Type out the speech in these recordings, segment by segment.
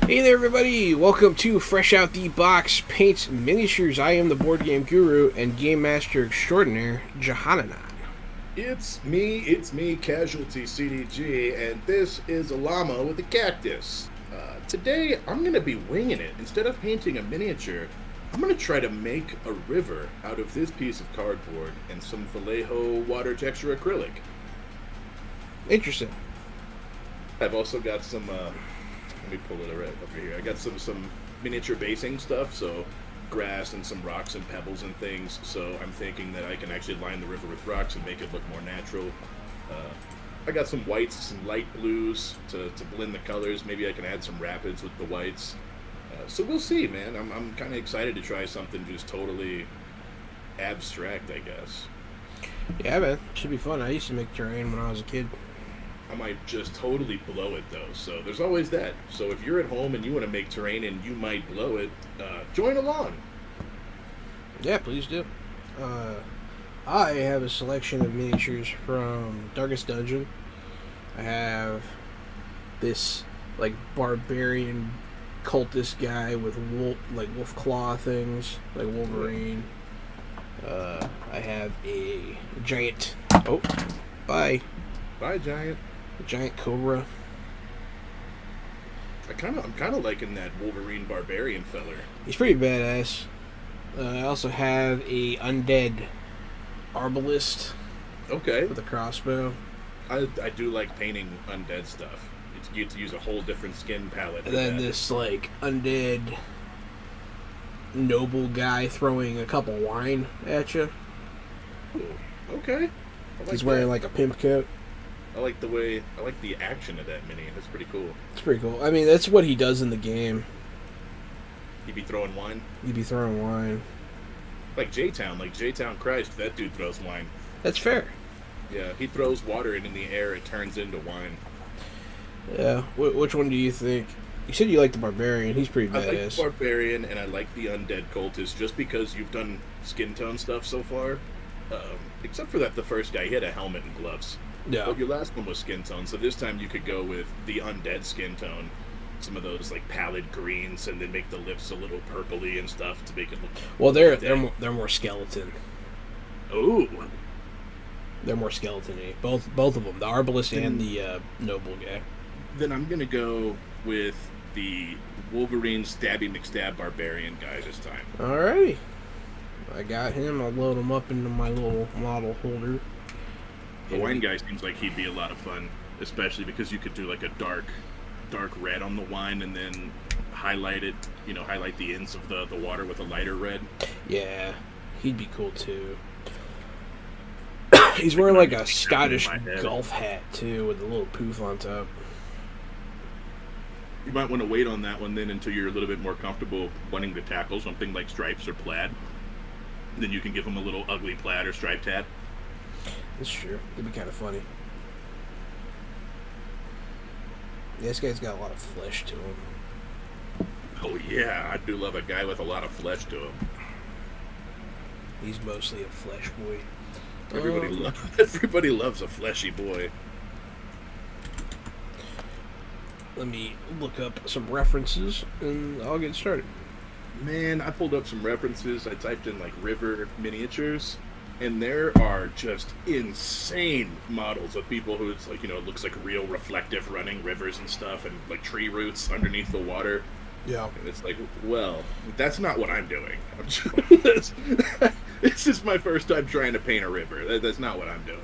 Hey there everybody, welcome to Fresh Out the Box Paints Miniatures. I am the board game guru and game master extraordinaire, Jahananan. It's me, Casualty CDG, and this is a llama with a cactus. Today, I'm going to be winging it. Instead of painting a miniature, I'm going to try to make a river out of this piece of cardboard and some Vallejo water texture acrylic. Interesting. I've also got some, let me pull it right over here. I got some miniature basing stuff, so grass and some rocks and pebbles and things, so I'm thinking that I can actually line the river with rocks and make it look more natural. I got some whites, some light blues to blend the colors. Maybe I can add some rapids with the whites. So we'll see, man. I'm kind of excited to try something just totally abstract, I guess. Yeah, man. Should be fun. I used to make terrain when I was a kid. I might just totally blow it, though, so there's always that. So if you're at home and you want to make terrain and you might blow it, join along. Yeah, please do. I have a selection of miniatures from Darkest Dungeon. I have this, like, barbarian cultist guy with wolf claw things, like Wolverine. I have a giant... Oh, bye. Bye, giant. A giant cobra. I'm kind of liking that Wolverine barbarian feller. He's pretty badass. I also have a undead arbalist. Okay. With a crossbow. I do like painting undead stuff. You get to use a whole different skin palette. And then this, like, undead noble guy throwing a cup of wine at you. Ooh, okay. He's wearing, like, a pimp coat. I like the action of that mini. That's pretty cool. It's pretty cool. I mean, that's what he does in the game. He'd be throwing wine? He'd be throwing wine. Like J-Town Christ, that dude throws wine. That's fair. Yeah, he throws water and in the air it turns into wine. Yeah. Which one do you think You said you like the Barbarian. He's pretty I like badass. the Barbarian and I like the Undead Cultist just because you've done skin tone stuff so far. Except for that, the first guy, he had a helmet and gloves. Yeah. But your last one was skin tone, so this time you could go with the Undead skin tone. Some of those like pallid greens, and then make the lips a little purpley and stuff to make it look. Well, they're more skeleton. Ooh. They're more skeleton-y. Both of them, the Arbalest and the Noble guy. Then I'm gonna go with the Wolverine Stabby McStab Barbarian guy this time. Alrighty. I got him. I'll load him up into my little model holder. The wine guy seems like he'd be a lot of fun, especially because you could do like a dark red on the wine and then highlight it, highlight the ends of the water with a lighter red. Yeah, he'd be cool too. He's wearing like a Scottish golf hat too with a little poof on top. You might want to wait on that one then until you're a little bit more comfortable wanting to tackle something like stripes or plaid. Then you can give him a little ugly plaid or striped hat. That's true. It'd be kind of funny. Yeah, this guy's got a lot of flesh to him. Oh yeah, I do love a guy with a lot of flesh to him. He's mostly a flesh boy. Everybody loves a fleshy boy. Let me look up some references and I'll get started. Man, I pulled up some references. I typed in like river miniatures, and there are just insane models of people who it's like, it looks like real reflective running rivers and stuff, and like tree roots underneath the water. Yeah. And it's like, well, that's not what I'm doing. This is my first time trying to paint a river. That's not what I'm doing.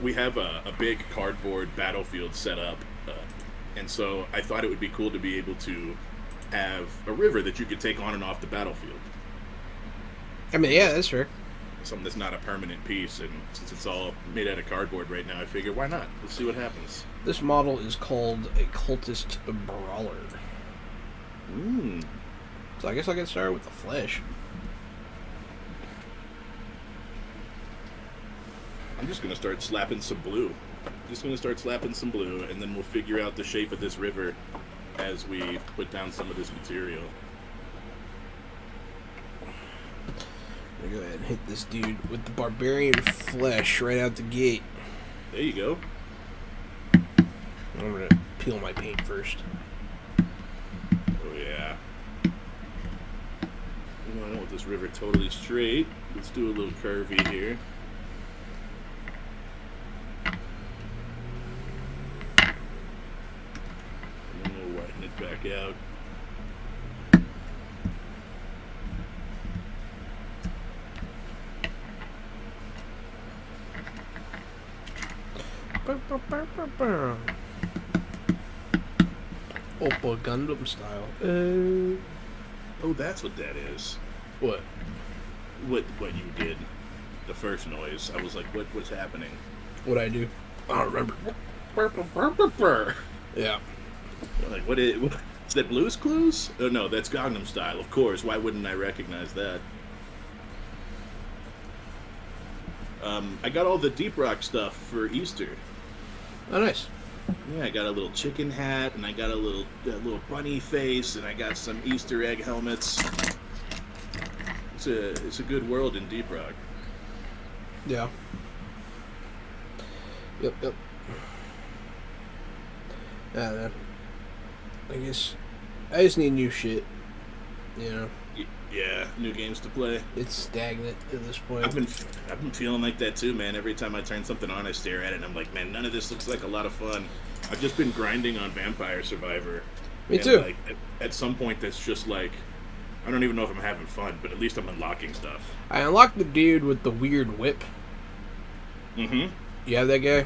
We have a big cardboard battlefield set up, and so I thought it would be cool to be able to have a river that you could take on and off the battlefield. I mean, yeah, that's fair. Something that's not a permanent piece, and since it's all made out of cardboard right now, I figure, why not? Let's see what happens. This model is called a Cultist Brawler. So I guess I'll get started with the flesh. I'm just going to start slapping some blue. And then we'll figure out the shape of this river as we put down some of this material. I'm gonna go ahead and hit this dude with the Barbarian flesh right out the gate. There you go. I'm gonna peel my paint first. Oh yeah. I don't want this river totally straight. Let's do a little curvy here. And then we'll widen it back out. Oppa Gundam style. Oh, that's what that is. What? What you did. The first noise. I was like, what's happening? What'd I do? I don't remember. Yeah. Like, what is that Blue's Clues? Oh, no, that's Gangnam Style, of course. Why wouldn't I recognize that? I got all the Deep Rock stuff for Easter. Oh, nice. Yeah, I got a little chicken hat, and I got a little bunny face, and I got some Easter egg helmets. It's a good world in Deep Rock. Yeah. Yep. I guess I just need new shit. Yeah, new games to play. It's stagnant at this point. I've been feeling like that too, man. Every time I turn something on, I stare at it and I'm like, man, none of this looks like a lot of fun. I've just been grinding on Vampire Survivor. Me too. Like, at some point, that's just like, I don't even know if I'm having fun, but at least I'm unlocking stuff. I unlocked the dude with the weird whip. Mm-hmm. You have that guy?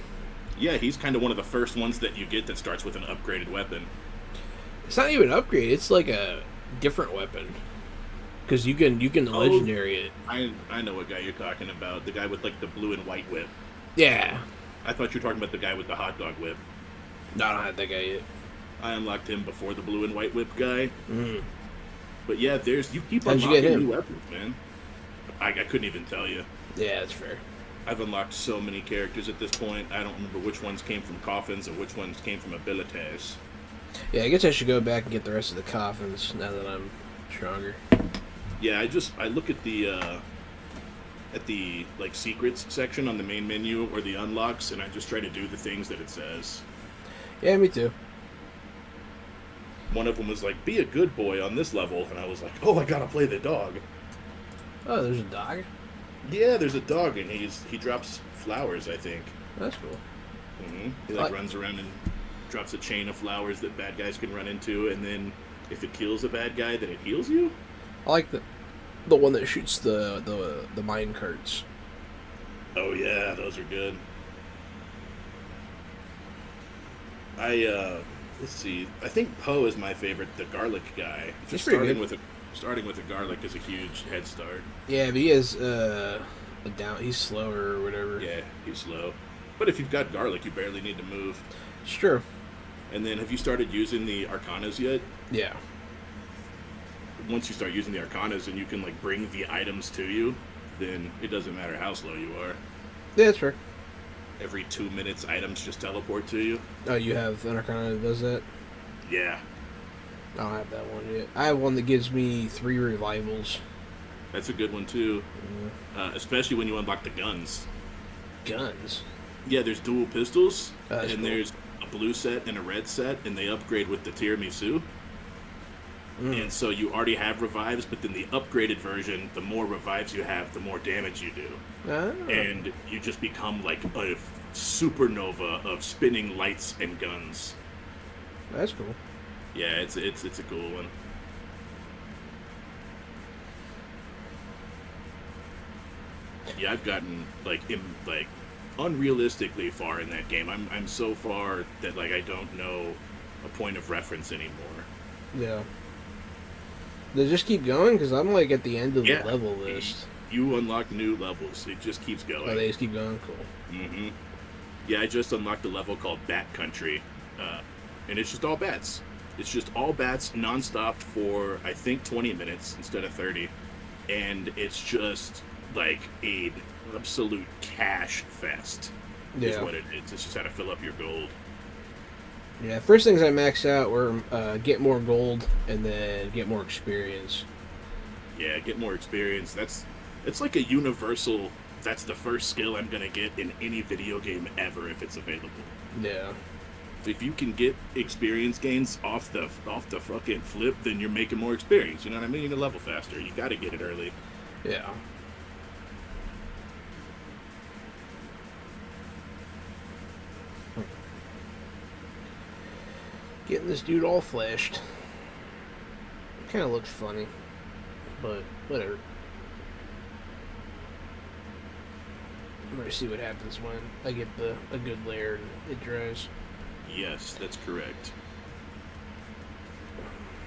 Yeah, he's kind of one of the first ones that you get that starts with an upgraded weapon. It's not even an upgrade. It's like a different weapon. Because you can legendary it. I know what guy you're talking about. The guy with like the blue and white whip. Yeah. I thought you were talking about the guy with the hot dog whip. No, I don't have that guy yet. I unlocked him before the blue and white whip guy. Mm. But yeah, you keep How'd you unlocking get him? new weapons, man. I couldn't even tell you. Yeah, that's fair. I've unlocked so many characters at this point. I don't remember which ones came from coffins and which ones came from abilities. Yeah, I guess I should go back and get the rest of the coffins now that I'm stronger. Yeah, I look at the like secrets section on the main menu or the unlocks, and I just try to do the things that it says. Yeah, me too. One of them was like, "Be a good boy on this level," and I was like, "Oh, I gotta play the dog." Oh, there's a dog? Yeah, there's a dog, and he drops flowers, I think. That's cool. He runs around and drops a chain of flowers that bad guys can run into, and then if it kills a bad guy, then it heals you. I like the one that shoots the mine carts. Oh yeah, those are good. Let's see. I think Poe is my favorite, the garlic guy. He's pretty good. Starting with the garlic is a huge head start. Yeah, but he is he's slower or whatever. Yeah, he's slow. But if you've got garlic, you barely need to move. It's true. And then, have you started using the Arcanas yet? Yeah. Once you start using the Arcanas and you can like bring the items to you, then it doesn't matter how slow you are. Yeah, that's fair. Every 2 minutes, items just teleport to you. Oh, you have an Arcana that does that? Yeah. I don't have that one yet. I have one that gives me 3 revivals. That's a good one too. Yeah. Especially when you unlock the guns. Guns? Yeah, there's dual pistols, and cool. There's a blue set and a red set, and they upgrade with the tiramisu. And so you already have revives, but then the upgraded version, the more revives you have, the more damage you do. Ah. And you just become like a supernova of spinning lights and guns. That's cool. Yeah, it's a cool one. Yeah, I've gotten like unrealistically far in that game. I'm so far that like I don't know a point of reference anymore. Yeah. They just keep going? Because I'm like at the end of the level list. You unlock new levels. It just keeps going. Oh, they just keep going? Cool. Mm-hmm. Yeah, I just unlocked a level called Bat Country. And it's just all bats. It's just all bats nonstop for, I think, 20 minutes instead of 30. And it's just like an absolute cash fest. Is what it is. It's just how to fill up your gold. Yeah, first things I maxed out were get more gold and then get more experience. Yeah, get more experience. It's like a universal. That's the first skill I'm gonna get in any video game ever if it's available. Yeah. If you can get experience gains off the fucking flip, then you're making more experience. You know what I mean? You can level faster. You got to get it early. Yeah. Getting this dude all flashed. Kind of looks funny, but whatever. I'm gonna see what happens when I get a good layer and it dries. Yes, that's correct.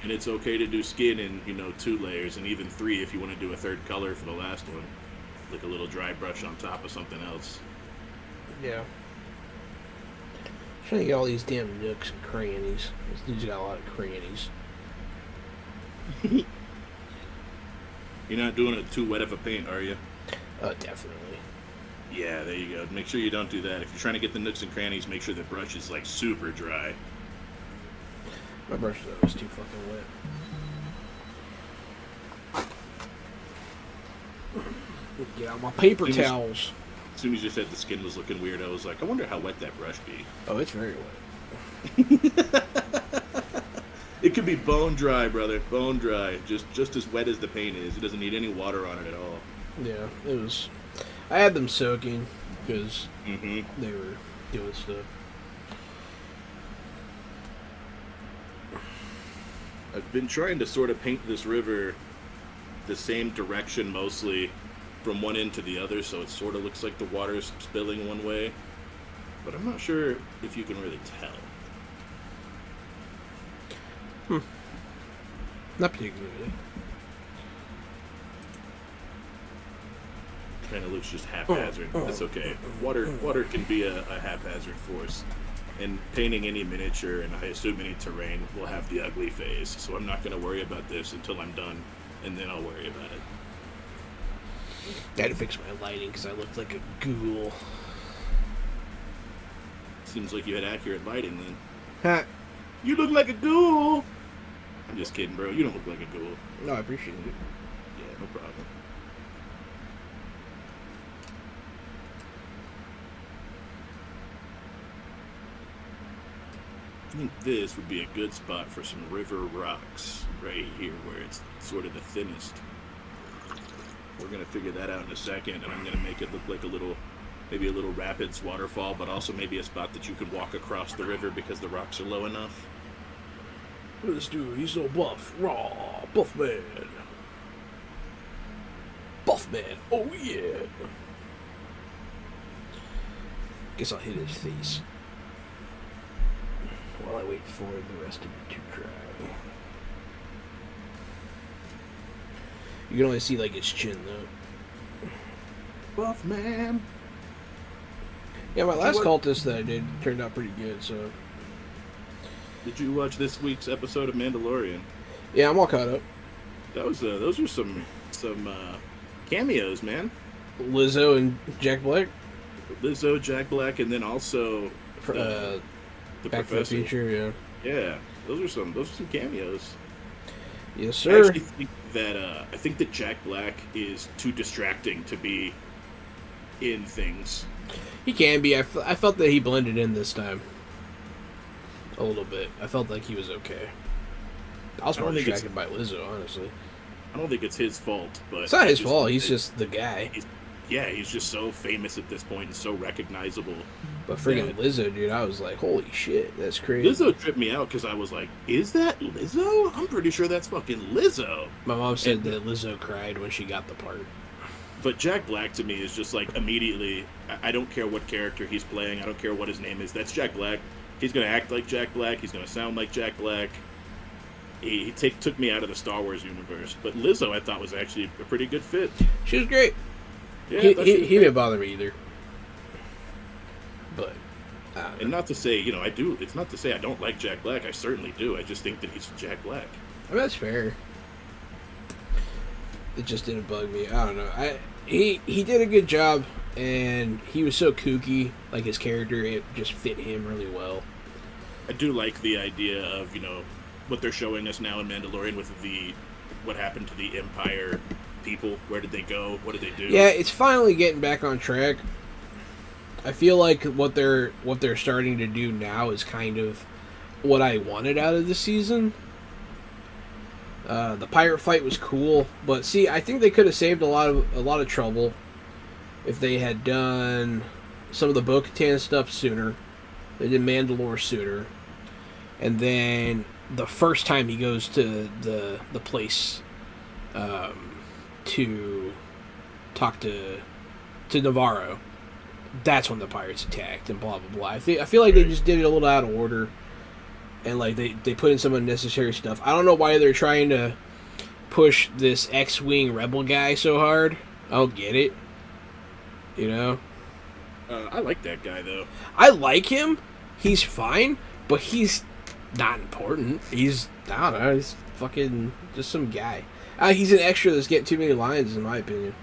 And it's okay to do skin in, 2 layers and even 3 if you want to do a third color for the last one. Like a little dry brush on top of something else. Yeah. Trying to get all these damn nooks and crannies. This dude's got a lot of crannies. You're not doing it too wet of a paint, are you? Definitely. Yeah, there you go. Make sure you don't do that. If you're trying to get the nooks and crannies, make sure the brush is like super dry. My brush is too fucking wet. Get out my paper towels. As soon as you said the skin was looking weird, I was like, I wonder how wet that brush be. Oh, it's very wet. It could be bone dry, brother. Bone dry. Just as wet as the paint is. It doesn't need any water on it at all. Yeah, it was. I had them soaking because they were doing stuff. I've been trying to sort of paint this river the same direction mostly from one end to the other, so it sort of looks like the water's spilling one way. But I'm not sure if you can really tell. Not particularly. Kind of looks just haphazard. That's okay. Water can be a haphazard force. And painting any miniature, and I assume any terrain, will have the ugly phase. So I'm not going to worry about this until I'm done, and then I'll worry about it. I had to fix my lighting because I looked like a ghoul. Seems like you had accurate lighting then. Ha! You look like a ghoul. I'm just kidding, bro. You don't look like a ghoul. No, I appreciate it. Yeah, no problem. I think this would be a good spot for some river rocks right here where it's sort of the thinnest. We're going to figure that out in a second, and I'm going to make it look like maybe a little rapids waterfall, but also maybe a spot that you can walk across the river because the rocks are low enough. Look at this dude, he's so buff. Raw, buff man. Buff man, oh yeah. Guess I'll hit his face while I wait for the rest of it to dry. You can only see like his chin though. Buff man. Yeah, my last cultist that I did turned out pretty good, so. Did you watch this week's episode of Mandalorian? Yeah, I'm all caught up. Those were some cameos, man. Lizzo and Jack Black. Lizzo, Jack Black, and then also the Back Professor. to the Future, yeah. Yeah, those are some cameos. Yes, I sir. actually think that Jack Black is too distracting to be in things. He can be. I felt that he blended in this time. A little bit. I felt like he was okay. I was more distracted by Lizzo, honestly. I don't think it's his fault, but it's not his fault. He's just the guy. He's just so famous at this point and so recognizable. But freaking Lizzo, dude, I was like, holy shit, that's crazy. Lizzo tripped me out because I was like, is that Lizzo? I'm pretty sure that's fucking Lizzo. My mom said that Lizzo cried when she got the part. But Jack Black to me is just like immediately, I don't care what character he's playing, I don't care what his name is, that's Jack Black. He's going to act like Jack Black, he's going to sound like Jack Black. He took me out of the Star Wars universe. But Lizzo I thought was actually a pretty good fit. She was great. Yeah, he didn't bother me either. But, and not to say, it's not to say I don't like Jack Black, I certainly do. I just think that he's Jack Black. I mean, that's fair. It just didn't bug me. I don't know. He did a good job, and he was so kooky. Like, his character, it just fit him really well. I do like the idea of, what they're showing us now in Mandalorian with what happened to the Empire people. Where did they go? What did they do? Yeah, it's finally getting back on track. I feel like what they're starting to do now is kind of what I wanted out of the season. The pirate fight was cool, but see, I think they could have saved a lot of trouble if they had done some of the Bo-Katan stuff sooner. They did Mandalore sooner, and then the first time he goes to the place to talk to Navarro, that's when the pirates attacked and blah blah blah. I feel like they just did it a little out of order. And, like, they put in some unnecessary stuff. I don't know why they're trying to push this X-Wing rebel guy so hard. I don't get it. I like that guy, though. I like him. He's fine. But he's not important. I don't know, he's fucking just some guy. He's an extra that's getting too many lines, in my opinion.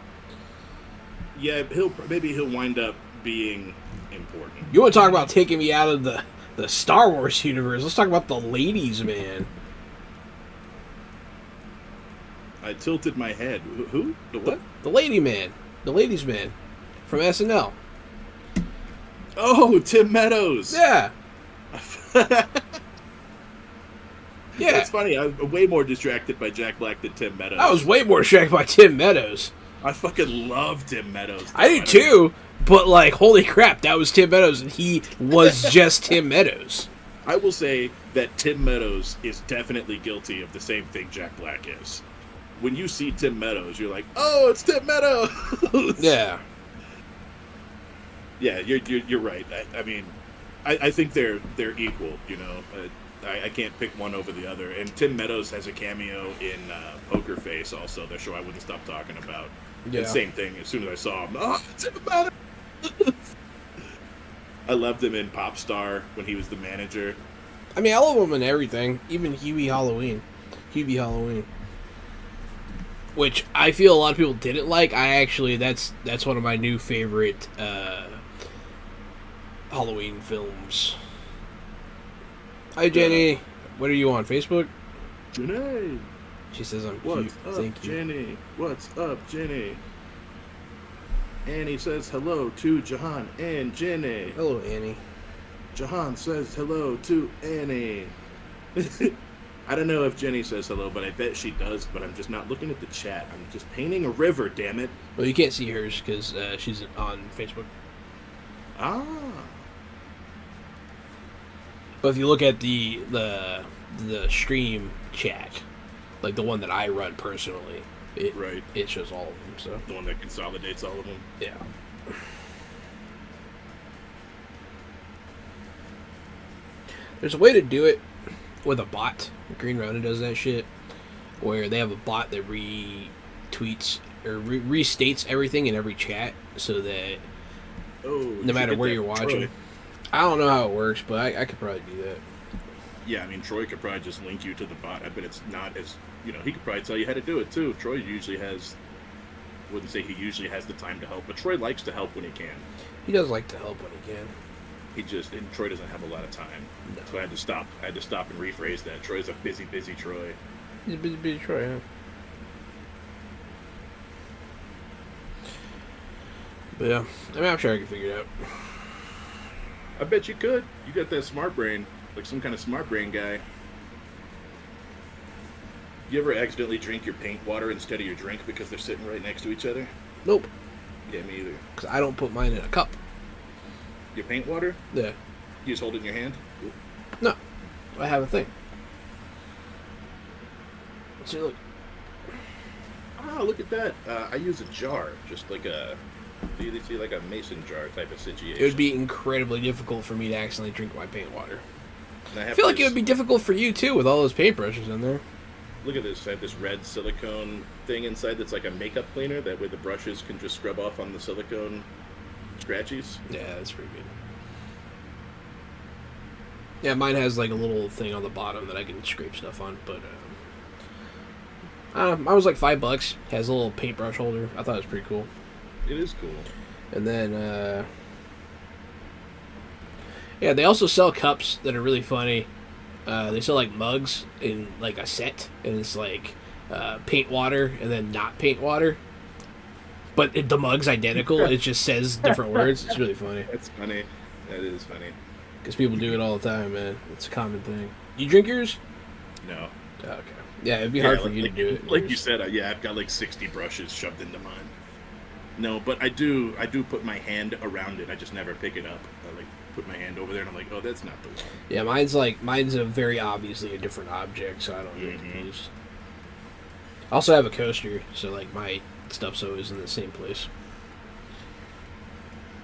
Yeah, maybe he'll wind up being important. You want to talk about taking me out of the Star Wars universe? Let's talk about the ladies, man. I tilted my head. Who? The what? The lady man. The ladies man. From SNL. Oh, Tim Meadows. Yeah. Yeah. It's funny. I'm way more distracted by Jack Black than Tim Meadows. I was way more distracted by Tim Meadows. I fucking love Tim Meadows. I do too, but like, holy crap, that was Tim Meadows, and he was just Tim Meadows. I will say that Tim Meadows is definitely guilty of the same thing Jack Black is. When you see Tim Meadows, you're like, oh, it's Tim Meadows. Yeah. Yeah, you're right. I mean, I think they're equal. I can't pick one over the other. And Tim Meadows has a cameo in Poker Face, also the show I wouldn't stop talking about. Yeah. And same thing. As soon as I saw him, oh, Tim Meadows. I loved him in Pop Star when he was the manager. I mean, I love him in everything, even Hubie Halloween, which I feel a lot of people didn't like. That's one of my new favorite Halloween films. Hi, Jenny. What are you on Facebook? Jenny. She says I'm What's cute. up, Thank you. Jenny? What's up, Jenny? Annie says hello to Jahan and Jenny. Hello, Annie. Jahan says hello to Annie. I don't know if Jenny says hello, but I bet she does, but I'm just not looking at the chat. I'm just painting a river, damn it. Well, you can't see hers because she's on Facebook. Ah. But if you look at the stream chat, like the one that I run personally, Right. it shows all of them. So The one that consolidates all of them. yeah. There's a way to do it with a bot. Green Ronin does that shit, where they have a bot that retweets or restates everything in every chat, so that Oh, no matter where you're watching. I don't know how it works, but I could probably do that. Yeah, I mean, Troy could probably just link you to the bot. I bet it's not as, he could probably tell you how to do it, too. Troy usually wouldn't say he usually has the time to help, but Troy likes to help when he can. He does like to help when he can. And Troy doesn't have a lot of time. No. So I had to stop and rephrase that. Troy's a busy Troy. He's a busy Troy, huh? But yeah, I mean, I'm sure I can figure it out. I bet you could. You got that smart brain, like some kind of smart brain guy. You ever accidentally drink your paint water instead of your drink because they're sitting right next to each other? Nope, Yeah, me either. because I don't put mine in a cup. Your paint water? Yeah. You just hold it in your hand? No, I have a thing. See, look. Ah, look at that. I use a jar, just like a mason jar type of situation. It would be incredibly difficult for me to accidentally drink my paint water. And I feel like it would be difficult for you too with all those paintbrushes in there. Look at this. I have this red silicone thing inside that's like a makeup cleaner. That way the brushes can just scrub off on the silicone scratchies. Yeah, that's pretty good. Yeah, mine has like a little thing on the bottom that I can scrape stuff on, but mine was like $5. Has a little paintbrush holder. I thought it was pretty cool. It is cool. And then, yeah, they also sell cups that are really funny. They sell like mugs in like a set, and it's like paint water and then not paint water. But the mug's identical. It just says different words. It's really funny. That's funny. That is funny. Because people do it all the time, man. It's a common thing. Do you drink yours? No. Oh, okay. Yeah, it'd be hard for you to do it. Like you said, I've got like 60 brushes shoved into mine. No, but I do put my hand around it. I just never pick it up. I like put my hand over there and I'm like, oh, that's not the one. Yeah, mine's a very obviously a different object, so I don't get confused. I also have a coaster, so like my stuff's always in the same place.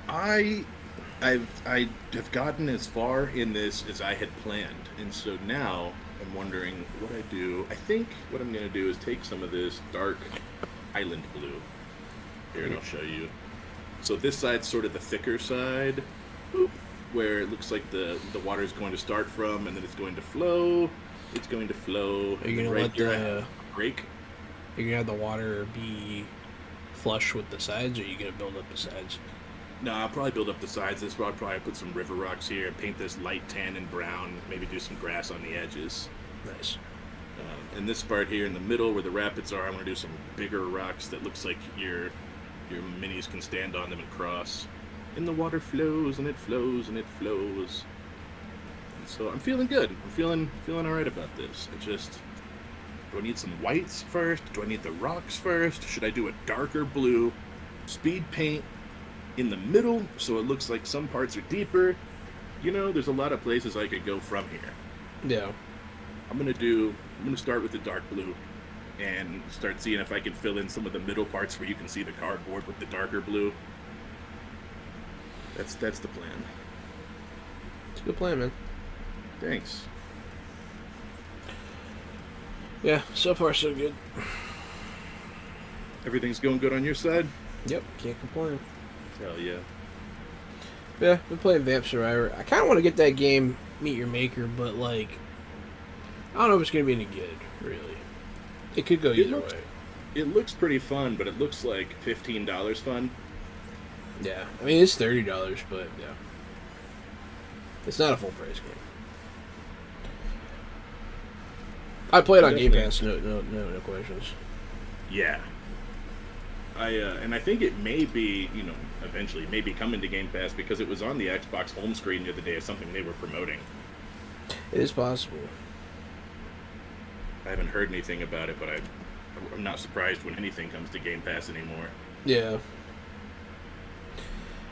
I have gotten as far in this as I had planned, and so now I'm wondering what I do. I think what I'm going to do is take some of this dark island blue. Here, and I'll show you. So this side's sort of the thicker side, where it looks like the water is going to start from, and then it's going to flow. It's going to flow. Are you gonna right let here I the have a break? Are you gonna have the water be flush with the sides, or are you gonna build up the sides? No, I'll probably build up the sides. This I'll probably put some river rocks here, paint this light tan and brown, maybe do some grass on the edges. Nice. And this part here in the middle where the rapids are, I want to do some bigger rocks that looks like your minis can stand on them and cross. And the water flows and it flows and it flows. And so I'm feeling good. I'm feeling all right about this. Do I need some whites first? Do I need the rocks first? Should I do a darker blue speed paint in the middle so it looks like some parts are deeper? There's a lot of places I could go from here. Yeah. I'm gonna start with the dark blue and start seeing if I can fill in some of the middle parts where you can see the cardboard with the darker blue. That's the plan. It's a good plan, man. Thanks. Yeah, so far so good. Everything's going good on your side? Yep, can't complain. Hell yeah. Yeah, been playing Vamp Survivor. I kind of want to get that game, Meet Your Maker, but like, I don't know if it's gonna be any good. Really, it could go either way. It looks pretty fun, but it looks like $15 fun. Yeah, I mean it's $30, but yeah, it's not a full price game. I play it on Game Definitely. Pass. No questions. Yeah. And I think it may be, eventually maybe coming to Game Pass because it was on the Xbox home screen the other day as something they were promoting. It is possible. I haven't heard anything about it, but I'm not surprised when anything comes to Game Pass anymore. Yeah.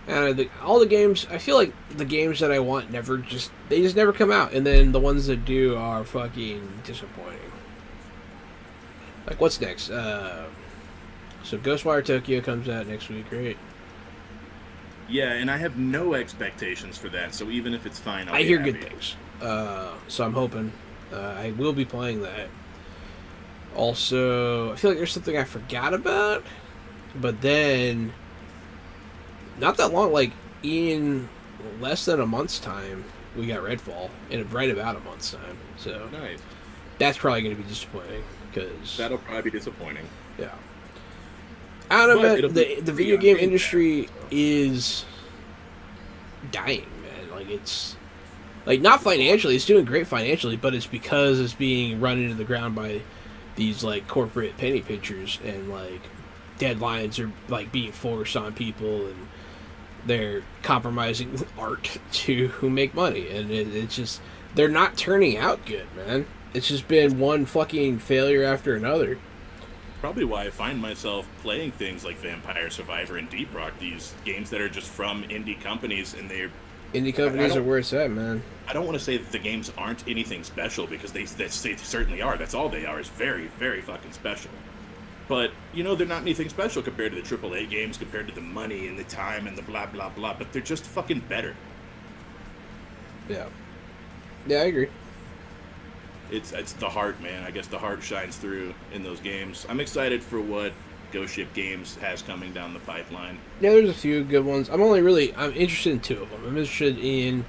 And all the games, I feel like the games that I want they just never come out, and then the ones that do are fucking disappointing. Like, what's next? So Ghostwire Tokyo comes out next week, right? Yeah, and I have no expectations for that, so even if it's fine, I hear good things. So I'm hoping I will be playing that. Also, I feel like there's something I forgot about, but then not that long, like in less than a month's time, we got Redfall in right about a month's time. So Nice. that's probably going to be disappointing because That'll probably be disappointing. yeah. I don't But know, it'll man. be The free video on game Game industry Pass, so. is dying, man. Like, it's like not financially, it's doing great financially, but it's because it's being run into the ground by these like corporate penny pinchers, and like deadlines are like being forced on people, and they're compromising art to make money, and it's just they're not turning out good, man. It's just been one fucking failure after another. Probably why I find myself playing things like Vampire Survivor and Deep Rock, these games that are just from indie companies, and they're Indie I companies are don't where it's at, man. I don't want to say that the games aren't anything special because they certainly are. That's all they are, is very, very fucking special. But, they're not anything special compared to the AAA games, compared to the money and the time and the blah, blah, blah. But they're just fucking better. Yeah, yeah, I agree. It's the heart, man. I guess the heart shines through in those games. I'm excited for what Ghost Ship Games has coming down the pipeline. Yeah, there's a few good ones. I'm interested in two of them. I'm interested in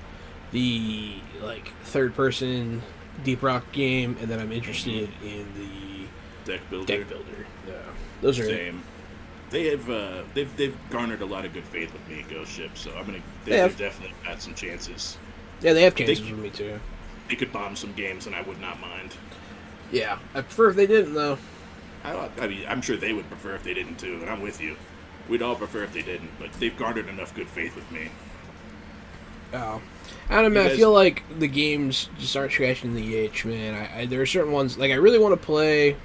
the like third person Deep Rock game, and then I'm interested in the Deck Builder. Deck Builder. Yeah, those are Same. They have they've garnered a lot of good faith with me, Ghost Ship. So They have. they've definitely got some chances. Yeah, they have chances with me too. They could bomb some games, and I would not mind. Yeah, I prefer if they didn't though. I mean, I'm sure they would prefer if they didn't too, and I'm with you. We'd all prefer if they didn't, but they've garnered enough good faith with me. Oh. I don't know, You man. I guys- feel like the games just aren't scratching the itch, man. There are certain ones, like, I really want to play.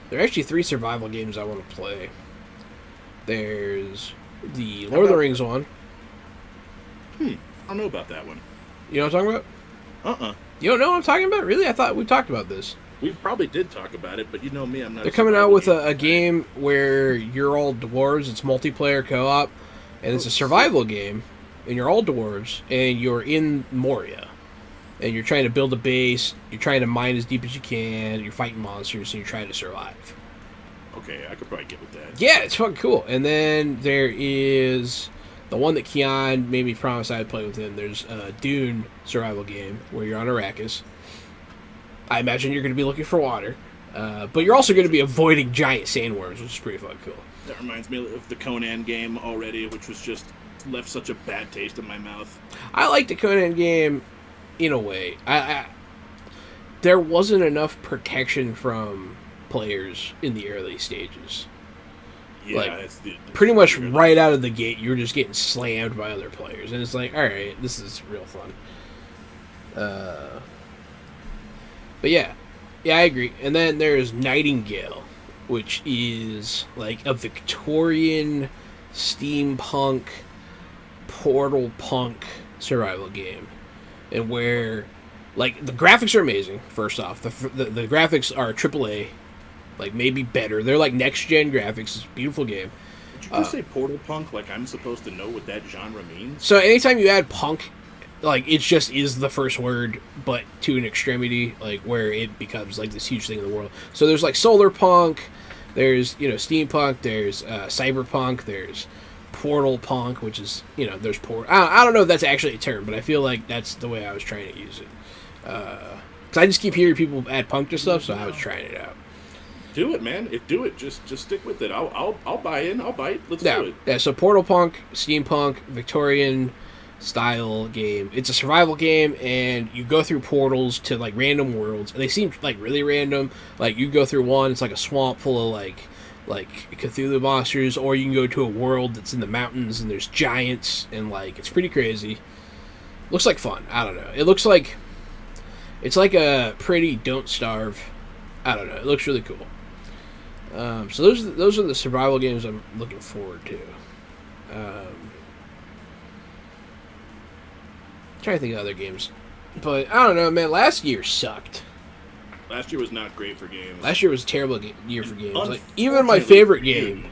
There are actually 3 survival games I want to play. There's the Lord of the Rings one. I don't know about that one. You know what I'm talking about? Uh-uh. You don't know what I'm talking about? Really? I thought we talked about this. We probably did talk about it, but you know me, I'm not. They're a coming out survival with game a game where you're all dwarves. It's multiplayer co-op, and it's a survival game, and you're all dwarves, and you're in Moria, and you're trying to build a base. You're trying to mine as deep as you can. You're fighting monsters, and you're trying to survive. Okay, I could probably get with that. Yeah, it's fucking cool. And then there is the one that Keon made me promise I'd play with him. There's a Dune survival game where you're on Arrakis. I imagine you're going to be looking for water, but you're also going to be avoiding giant sandworms, which is pretty fucking cool. That reminds me of the Conan game already, which was just left such a bad taste in my mouth. I like the Conan game in a way. There wasn't enough protection from players in the early stages. Yeah, Like, that's Pretty much right out of the gate, you're just getting slammed by other players, and it's like, all right, this is real fun. But yeah, I agree. And then there's Nightingale, which is like a Victorian steampunk portal punk survival game, and where like the graphics are amazing. First off, the graphics are AAA, like maybe better. They're like next gen graphics. It's a beautiful game. Did you just say portal punk? Like I'm supposed to know what that genre means? So anytime you add punk, like it just is the first word, but to an extremity, like where it becomes like this huge thing in the world. So there's like solar punk, there's steampunk, there's cyberpunk, there's portal punk, which is there's I don't know if that's actually a term, but I feel like that's the way I was trying to use it. Because I just keep hearing people add punk to stuff, so I was trying it out. Do it, man. Do it. Just stick with it. I'll buy in. I'll bite. Let's Yeah, do it. yeah. So portal punk, steampunk, Victorian, style game. It's a survival game, and you go through portals to like random worlds, and they seem like really random. Like you go through one, it's like a swamp full of like Cthulhu monsters, or you can go to a world that's in the mountains and there's giants, and like it's pretty crazy. Looks like fun. I don't know. It looks like it's like a pretty Don't Starve. I don't know. It looks really cool. So those are the survival games I'm looking forward to. Trying to think of other games, but I don't know, man. Last year sucked. Last year was not great for games. Last year was a terrible year for games. Like even my favorite game,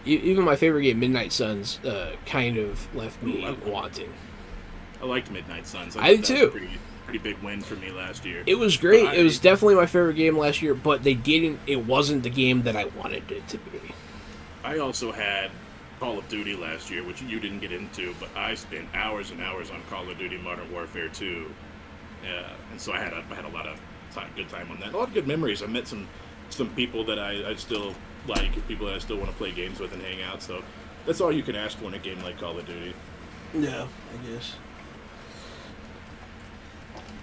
Midnight Suns, kind of left me wanting. I liked Midnight Suns. I did too. Pretty big win for me last year. It was great. It was definitely my favorite game last year, but they didn't. It wasn't the game that I wanted it to be. I also had Call of Duty last year, which you didn't get into, but I spent hours and hours on Call of Duty Modern Warfare 2, and so I had a lot of good time on that. A lot of good memories. I met some people that I still like, people that I still want to play games with and hang out. So that's all you can ask for in a game like Call of Duty. Yeah, I guess.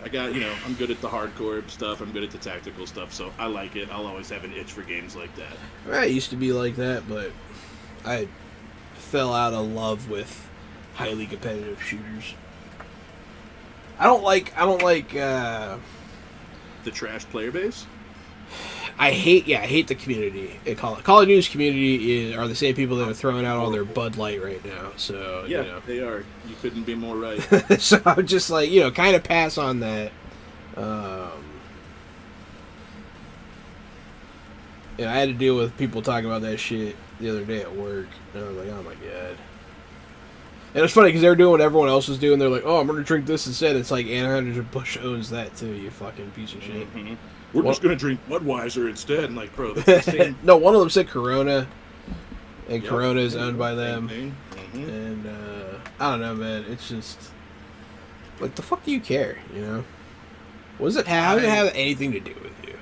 I got, I'm good at the hardcore stuff. I'm good at the tactical stuff, so I like it. I'll always have an itch for games like that. I used to be like that, but I fell out of love with highly competitive shooters. I don't like The trash player base? I hate the community. Call of Duty's community are the same people that are throwing out all their Bud Light right now. So yeah, they are. You couldn't be more right. So I'm just like, kind of pass on that. I had to deal with people talking about that shit the other day at work, and I was like, oh my god. And it's funny because they're doing what everyone else is doing. They're like, oh, I'm going to drink this instead. It's like Anheuser-Busch owns that too, you fucking piece of shit. Mm-hmm. We're just going to drink Budweiser instead. And like, bro, that's the same. No, one of them said Corona, and Corona is owned by them. Mm-hmm. And I don't know, man. It's just like, the fuck do you care? What does it have? How does it have anything to do with you?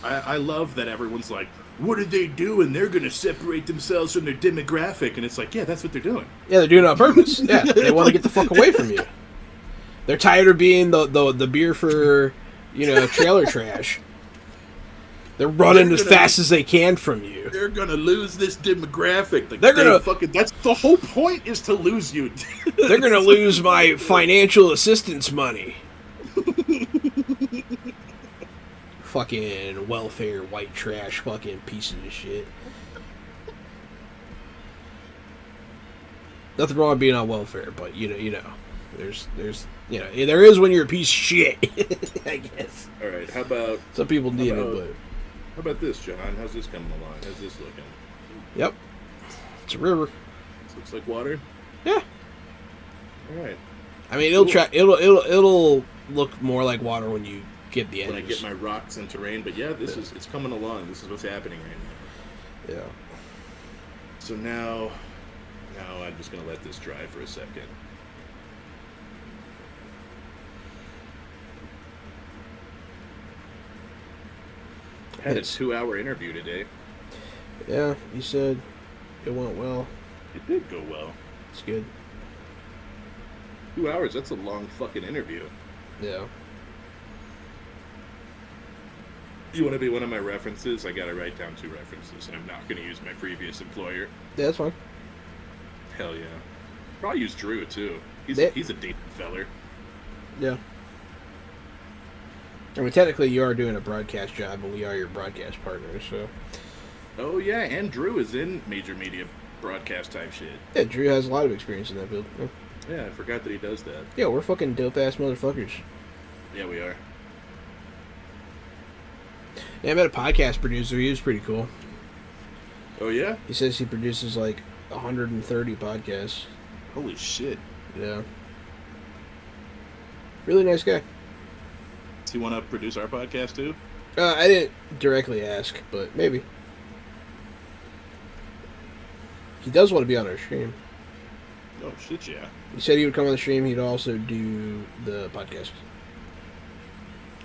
I love that everyone's like, what are they doing? They're going to separate themselves from their demographic. And it's like, yeah, that's what they're doing. Yeah, they're doing it on purpose. Yeah, they want to get the fuck away from you. They're tired of being the beer for, trailer trash. They're running as fast as they can from you. They're going to lose this demographic. Like, they're going to... That's the whole point, is to lose you. They're going to lose my financial assistance money. Fucking welfare, white trash, fucking pieces of shit. Nothing wrong with being on welfare, but there's there is when you're a piece of shit. I guess. All right, how about some people need it, but how about this, John? How's this coming along? How's this looking? Yep, it's a river. This looks like water. Yeah. All right. I mean, it'll look more like water when you get the edges. When I get my rocks and terrain, but yeah, it's coming along. This is what's happening right now. Yeah. So now I'm just gonna let this dry for a second. I had a 2-hour interview today. Yeah, you said it went well. It did go well. It's good. 2 hours, that's a long fucking interview. Yeah. You want to be one of my references? I gotta write down 2 references, and I'm not gonna use my previous employer. Yeah, that's fine. Hell yeah. Probably use Drew, too. He's a decent feller. Yeah. I mean, technically, you are doing a broadcast job, and we are your broadcast partners, so... Oh, yeah, and Drew is in major media broadcast type shit. Yeah, Drew has a lot of experience in that field. Yeah, I forgot that he does that. Yeah, we're fucking dope-ass motherfuckers. Yeah, we are. Yeah, I met a podcast producer. He was pretty cool. Oh, yeah? He says he produces, 130 podcasts. Holy shit. Yeah. Really nice guy. Does he want to produce our podcast, too? I didn't directly ask, but maybe. He does want to be on our stream. Oh, shit, yeah. He said he would come on the stream. He'd also do the podcast.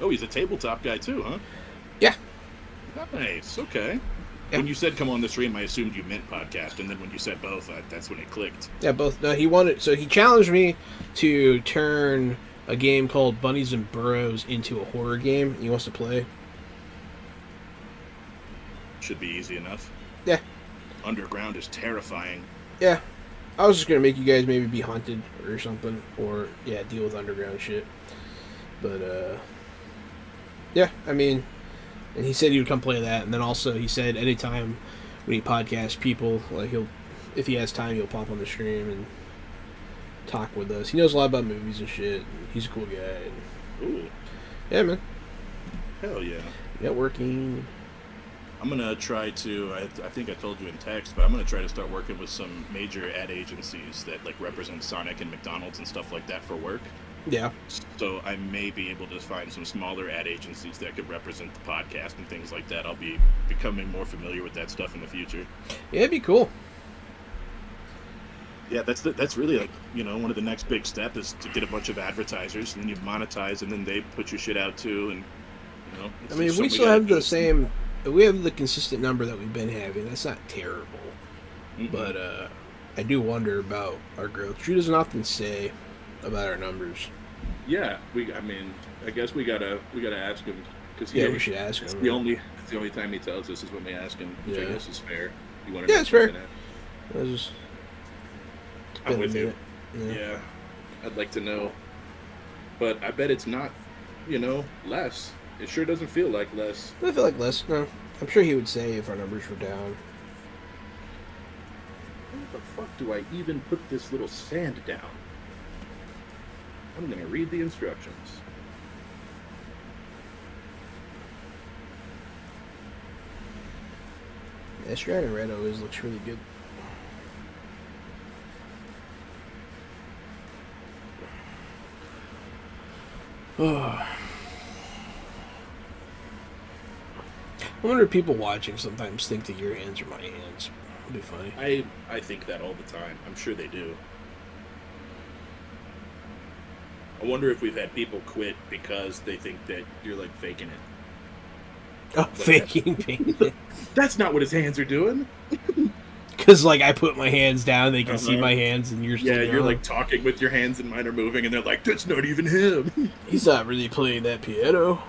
Oh, he's a tabletop guy, too, huh? Yeah. Nice, okay. Yeah. When you said come on the stream, I assumed you meant podcast, and then when you said both, that's when it clicked. Yeah, both. No, he wanted. So he challenged me to turn a game called Bunnies and Burrows into a horror game. He wants to play. Should be easy enough. Yeah. Underground is terrifying. Yeah. I was just gonna make you guys maybe be haunted or something, or yeah, deal with underground shit. But yeah, I mean, and he said he would come play that, and then also he said anytime when he podcasts people, like if he has time, he'll pop on the stream and talk with us. He knows a lot about movies and shit. And he's a cool guy. And, Ooh. yeah, man. Hell yeah. Networking. I'm gonna try to. I think I told you in text, but I'm gonna try to start working with some major ad agencies that like represent Sonic and McDonald's and stuff like that for work. Yeah. So I may be able to find some smaller ad agencies that could represent the podcast and things like that. I'll be becoming more familiar with that stuff in the future. Yeah, it'd be cool. Yeah, that's really like one of the next big steps is to get a bunch of advertisers, and then you monetize, and then they put your shit out too, and I mean, if we still have the same. If we have the consistent number that we've been having, that's not terrible. Mm-mm. But I do wonder about our growth. Drew doesn't often say about our numbers. Yeah, I guess we gotta ask him because we should ask him. It's the only time he tells us is when we ask him, which I guess is fair. You want to? Yeah, it's fair. I'm with you. Yeah, I'd like to know, but I bet it's not, less. It sure doesn't feel like less. I feel like less. No, I'm sure he would say if our numbers were down. Where the fuck do I even put this little sand down? I'm gonna read the instructions. Yeah, Strider Red always looks really good. Oh. I wonder if people watching sometimes think that your hands are my hands. It'd be funny. I think that all the time. I'm sure they do. I wonder if we've had people quit because they think that you're like faking it. Oh, faking pain. That's not what his hands are doing. Because like I put my hands down, they can see my hands, and you're still you're like talking with your hands and mine are moving, and they're like, "That's not even him." He's not really playing that piano.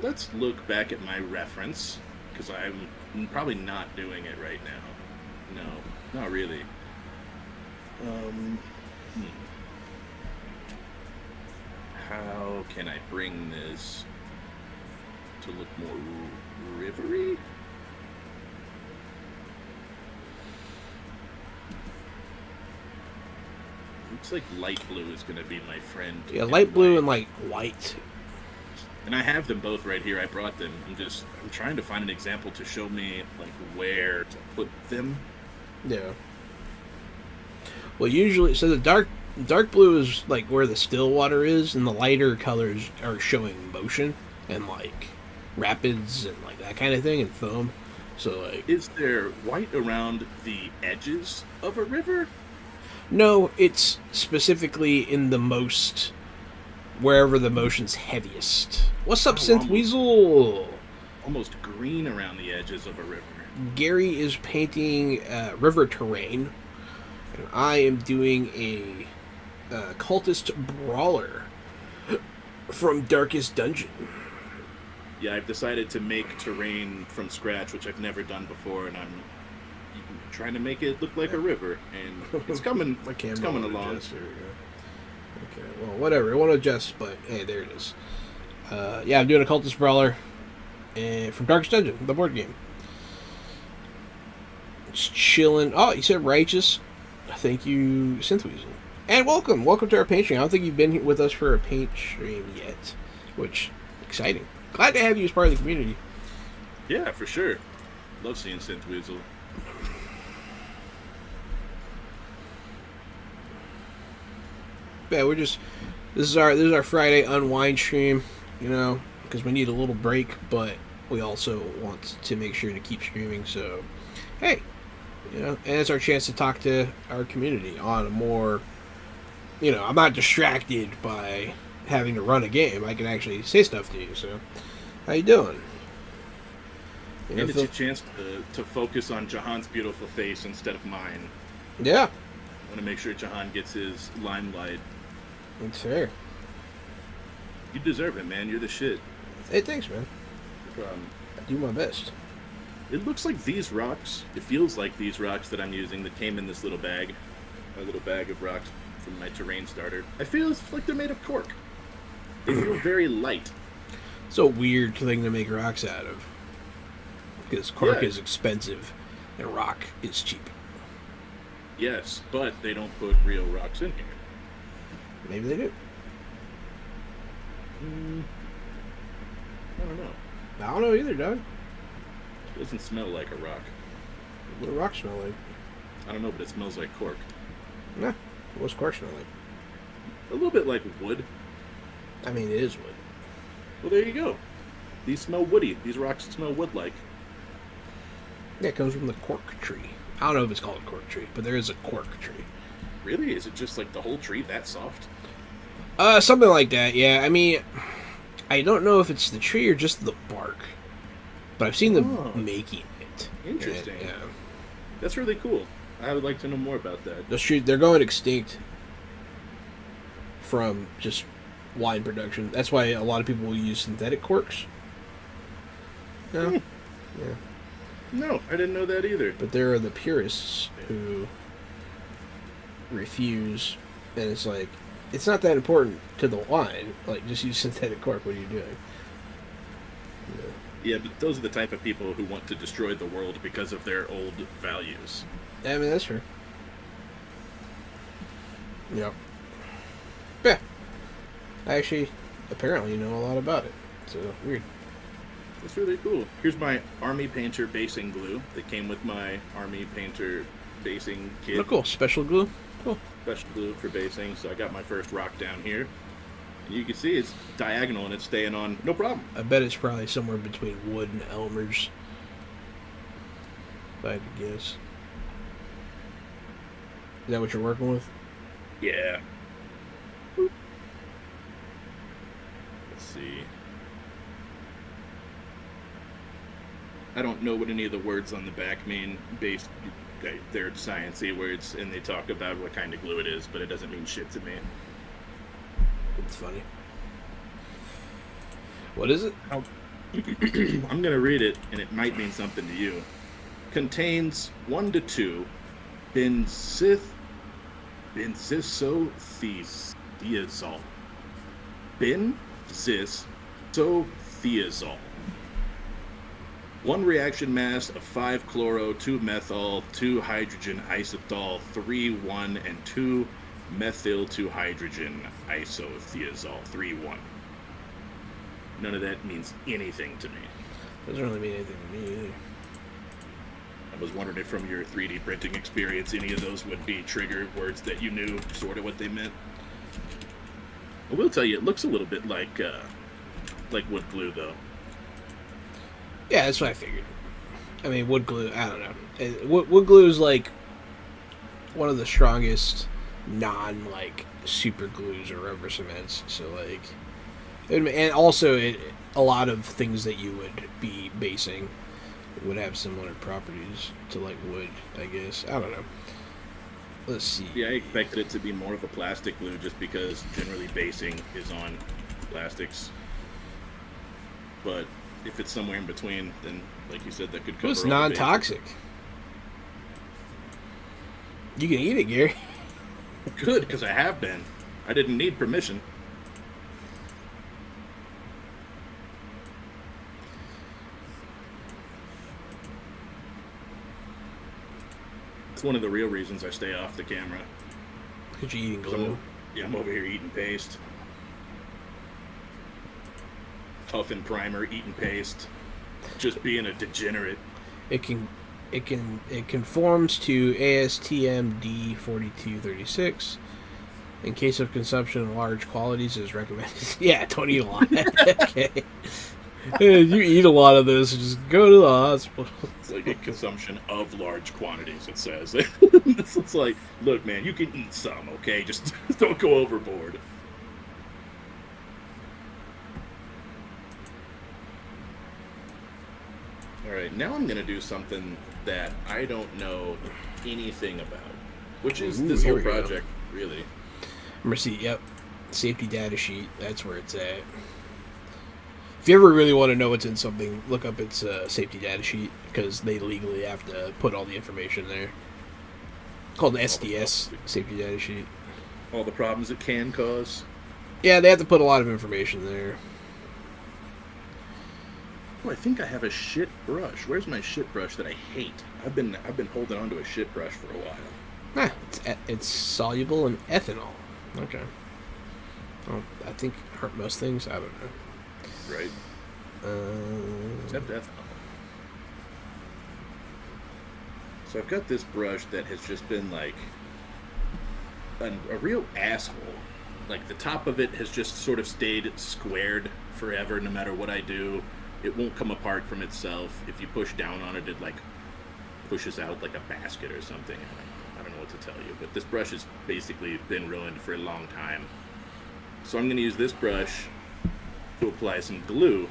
Let's look back at my reference, because I'm probably not doing it right now. No, not really. How can I bring this to look more rivery? Looks like light blue is going to be my friend. Yeah, light blue and like white. And I have them both right here. I brought them. I'm trying to find an example to show me like where to put them. Yeah. Well, usually, so the dark blue is like where the still water is, and the lighter colors are showing motion and like rapids and like that kind of thing and foam. So like, is there white around the edges of a river? No, it's specifically in the most wherever the motion's heaviest. What's up, Synth Weasel? Almost green around the edges of a river. Gary is painting river terrain, and I am doing a cultist brawler from Darkest Dungeon. Yeah, I've decided to make terrain from scratch, which I've never done before, and I'm trying to make it look like a river, and it's coming. It's coming along. There we go. Okay, well, whatever. It won't adjust, but hey, there it is. Yeah, I'm doing a cultist brawler from Darkest Dungeon, the board game. Just chilling. Oh, you said righteous. Thank you, Synthweasel. And welcome to our paint stream. I don't think you've been with us for a paint stream yet, which exciting. Glad to have you as part of the community. Yeah, for sure. Love seeing Synthweasel. Yeah, this is our Friday unwind stream, because we need a little break, but we also want to make sure to keep streaming. So, hey, and it's our chance to talk to our community on a more, I'm not distracted by having to run a game, I can actually say stuff to you. So, how you doing? You know, And it's a chance to focus on Jahan's beautiful face instead of mine. yeah, I want to make sure Jahan gets his limelight. it's fair. You deserve it, man. You're the shit. Hey, thanks, man. Um, I do my best. it looks like these rocks. It feels like these rocks that I'm using that came in this little bag. A little bag of rocks from my terrain starter. I feel like they're made of cork. They feel very light. It's a weird thing to make rocks out of. Because cork Yeah. is expensive and rock is cheap. Yes, but they don't put real rocks in here. Maybe they do. I don't know. I don't know either, Doug. It doesn't smell like a rock. What do rocks smell like? I don't know, but it smells like cork. Nah. What's cork smell like? A little bit like wood. I mean, it is wood. Well, there you go. These smell woody. These rocks smell wood-like. Yeah, it comes from the cork tree. I don't know if it's called a cork tree, but there is a cork tree. Really? Is it just like the whole tree that soft? Something like that, yeah. I mean, I don't know if it's the tree or just the bark, but I've seen them Oh. making it. Interesting. Yeah. That's really cool. I would like to know more about that. Those trees, they're going extinct from just wine production. That's why a lot of people will use synthetic corks. No? Hmm. Yeah. No, I didn't know that either. But there are the purists who refuse, and it's like, it's not that important to the wine. Like, just use synthetic cork. What are you doing? Yeah, but those are the type of people who want to destroy the world because of their old values. Yeah, I mean, that's true. Yep. Yeah. I actually, apparently, know a lot about it. So, weird. That's really cool. Here's my Army Painter basing glue that came with my Army Painter basing kit. Oh, cool. Special glue. Cool. Special glue for basing. So I got my first rock down here. And you can see it's diagonal and it's staying on no problem. I bet it's probably somewhere between Wood and Elmer's. If I had to guess. Is that what you're working with? Yeah. Let's see. I don't know what any of the words on the back mean. They're sciencey words, and they talk about what kind of glue it is, but it doesn't mean shit to me. It's funny. What is it? I'm gonna read it, and it might mean something to you. Contains 1 to 2 benzisothiazole. Benzisothiazole. 1 reaction mass of 5-chloro, 2-methyl, 2-hydrogen isothol, 3,1, and 2-methyl-2-hydrogen isothiazole, 3,1. None of that means anything to me. Doesn't really mean anything to me either. I was wondering if from your 3D printing experience, any of those would be trigger words that you knew sort of what they meant. I will tell you, it looks a little bit like wood glue, though. Yeah, that's what I figured. I mean, wood glue, I don't know. Wood glue is like one of the strongest non, super glues or rubber cements. So, and also a lot of things that you would be basing would have similar properties to, wood, I guess. I don't know. Let's see. Yeah, I expected it to be more of a plastic glue just because generally basing is on plastics. But if it's somewhere in between, then, like you said, that could cover It's all the bases. non-toxic. You can eat it, Gary. Good, because I have been. I didn't need permission. It's one of the real reasons I stay off the camera. Because you're eating So, glue. yeah, I'm over here eating paste. Puffing primer, eating paste. Just being a degenerate. It conforms to ASTM D4236. In case of consumption in large quantities, is recommended. Yeah, don't eat a lot. Okay. Yeah, you eat a lot of this, just go to the hospital. It's like a consumption of large quantities, it says. It's like, look, man, you can eat some, okay? Just don't go overboard. All right, now I'm gonna do something that I don't know anything about, which is Ooh, this here whole we go. project, really. Receipt, yep. Safety data sheet. That's where it's at. If you ever really want to know what's in something, look up its safety data sheet because they legally have to put all the information there. Called an SDS, safety data sheet. All the problems it can cause. Yeah, they have to put a lot of information there. Oh, I think I have a shit brush. Where's my shit brush that I hate? I've been holding on to a shit brush for a while. It's soluble in ethanol. Okay. Well, I think hurt most things. I don't know. Right. Except ethanol. So I've got this brush that has just been like a real asshole. Like the top of it has just sort of stayed squared forever, no matter what I do. It won't come apart from itself. If you push down on it, it like pushes out like a basket or something. I don't know what to tell you, but this brush has basically been ruined for a long time. So I'm going to use this brush to apply some glue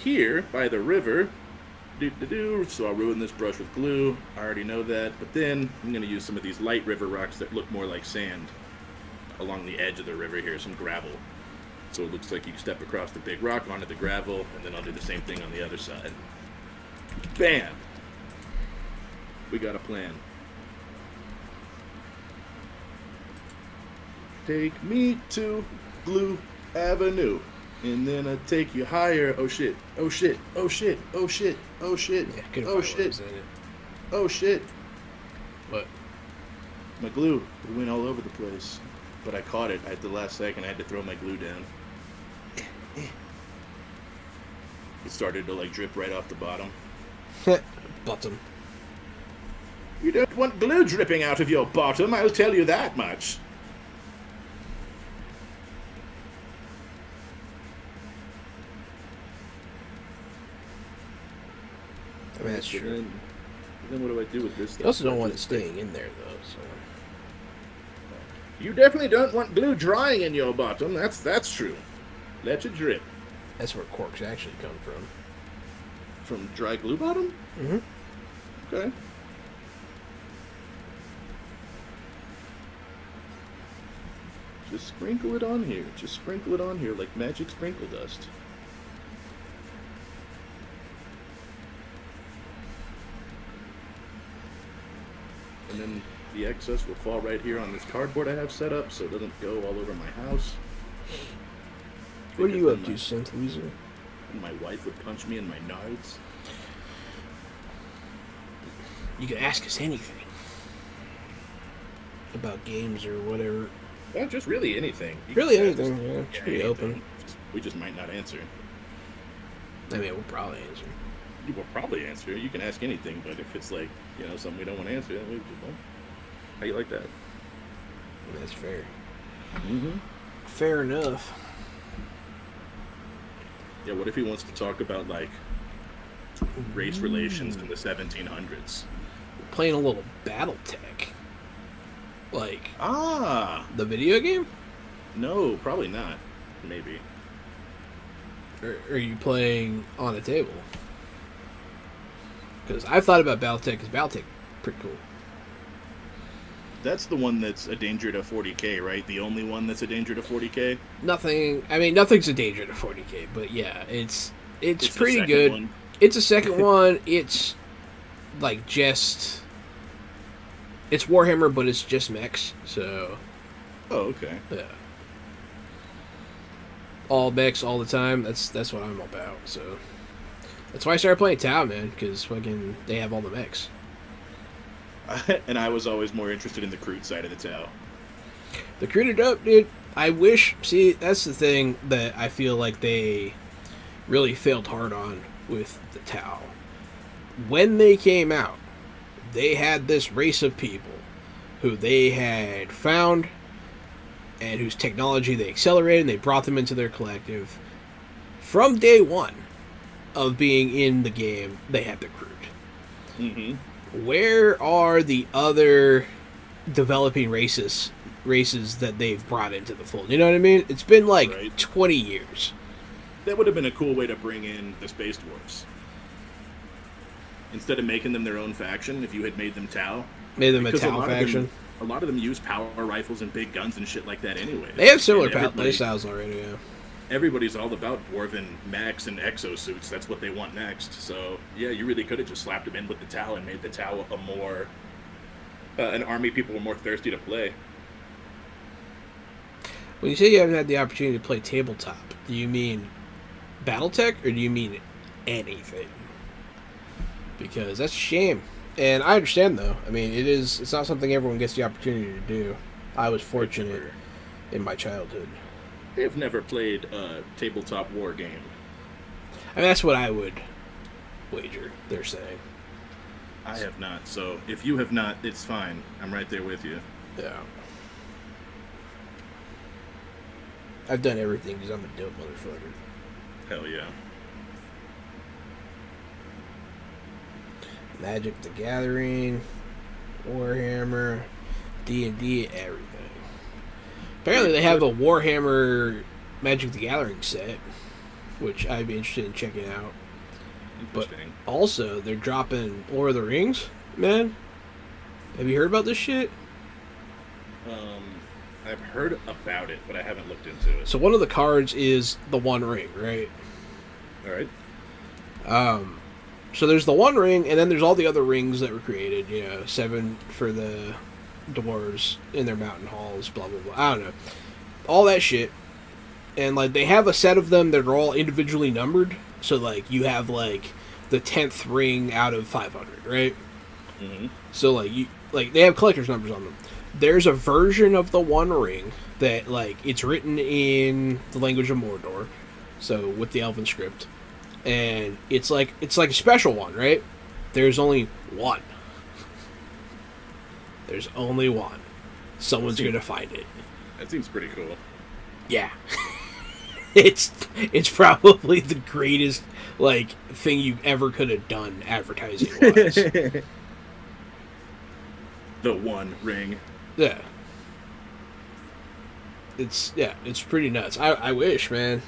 here by the river. So I'll ruin this brush with glue. I already know that. But then I'm going to use some of these light river rocks that look more like sand along the edge of the river here, some gravel. So it looks like you step across the big rock onto the gravel, and then I'll do the same thing on the other side. Bam! We got a plan. Take me to Glue Avenue, and then I take you higher. Oh shit! Oh shit! Oh shit! Oh shit! Oh shit! Yeah, couldn't Oh find what shit! was in it. Oh shit! But My glue went all over the place, but I caught it at the last second. I had to throw my glue down. It started to like drip right off the bottom. bottom. You don't want glue dripping out of your bottom, I'll tell you that much. I mean, that's true. Then what do I do with this You stuff? also don't want it staying in there, though. So You definitely don't want glue drying in your bottom. That's true. Let it drip. that's where corks actually come from. From dry glue bottom? Mm-hmm. Okay. Just sprinkle it on here. Just sprinkle it on here like magic sprinkle dust. And then the excess will fall right here on this cardboard I have set up so it doesn't go all over my house. What are Because you then up to, St. Louisa? My wife would punch me in my nards. You can ask us anything about games or whatever. Well, just really anything. You Really can ask us- anything, yeah. It's pretty anything. open. We just might not answer. I mean, we'll probably answer. You will probably answer. You can ask anything, but if it's like, something we don't want to answer, then we just won't. How you like that? That's fair. Mm-hmm. Fair enough. Yeah, what if he wants to talk about, like, race relations in the 1700s? Playing a little BattleTech. Like, Ah! the video game? No, probably not. Maybe. Or are you playing on a table? Because I've thought about BattleTech because BattleTech pretty cool. That's the one that's a danger to 40k, right? The only one that's a danger to 40k? Nothing's a danger to 40k, but yeah, it's It's the pretty second good. one. It's a second one. It's like it's Warhammer, but it's just mechs. So Oh, okay. yeah, all mechs all the time. That's what I'm about. So that's why I started playing Tau, man, because fucking they have all the mechs. And I was always more interested in the crude side of the Tau. The crude up, dude. I wish. See, that's the thing that I feel like they really failed hard on with the Tau. When they came out, they had this race of people who they had found and whose technology they accelerated and they brought them into their collective. From day one of being in the game, they had the crude. Mm-hmm. Where are the other developing races that they've brought into the fold? You know what I mean? It's been like Right. 20 years. That would have been a cool way to bring in the Space Dwarfs. instead of making them their own faction, if you had made them Tau, Made them a because Tau faction. a lot of them use power rifles and big guns and shit like that anyway. They have similar play styles already, yeah. Everybody's all about dwarven mechs and exosuits. That's what they want next. So, yeah, you really could have just slapped them in with the Tau and made the Tau a more... an army people were more thirsty to play. When you say you haven't had the opportunity to play tabletop, do you mean Battletech or do you mean anything? Because that's a shame. And I understand, though. I mean, it's not something everyone gets the opportunity to do. I was fortunate in my childhood. They've never played a tabletop war game. I mean, that's what I would wager, they're saying. I have not, so if you have not, it's fine. I'm right there with you. Yeah. I've done everything because I'm a dope motherfucker. Hell yeah. Magic the Gathering, Warhammer, D&D, everything. Apparently they have a Warhammer Magic the Gathering set, which I'd be interested in checking out. But also, they're dropping Lord of the Rings, man. Have you heard about this shit? I've heard about it, but I haven't looked into it. So one of the cards is the One Ring, right? Alright. So there's the One Ring, and then there's all the other rings that were created, 7 for the dwarves in their mountain halls, blah, blah, blah. I don't know. All that shit. And, like, they have a set of them that are all individually numbered. So, like, you have, like, the 10th ring out of 500, right? Mm-hmm. So, like, they have collector's numbers on them. There's a version of the One Ring that, like, it's written in the language of Mordor. So, with the Elven script. And it's like a special one, right? There's only one. There's only one. Someone's gonna find it. That seems pretty cool. Yeah. It's probably the greatest, like, thing you ever could have done advertising-wise. The One Ring. Yeah. It's pretty nuts. I wish, man.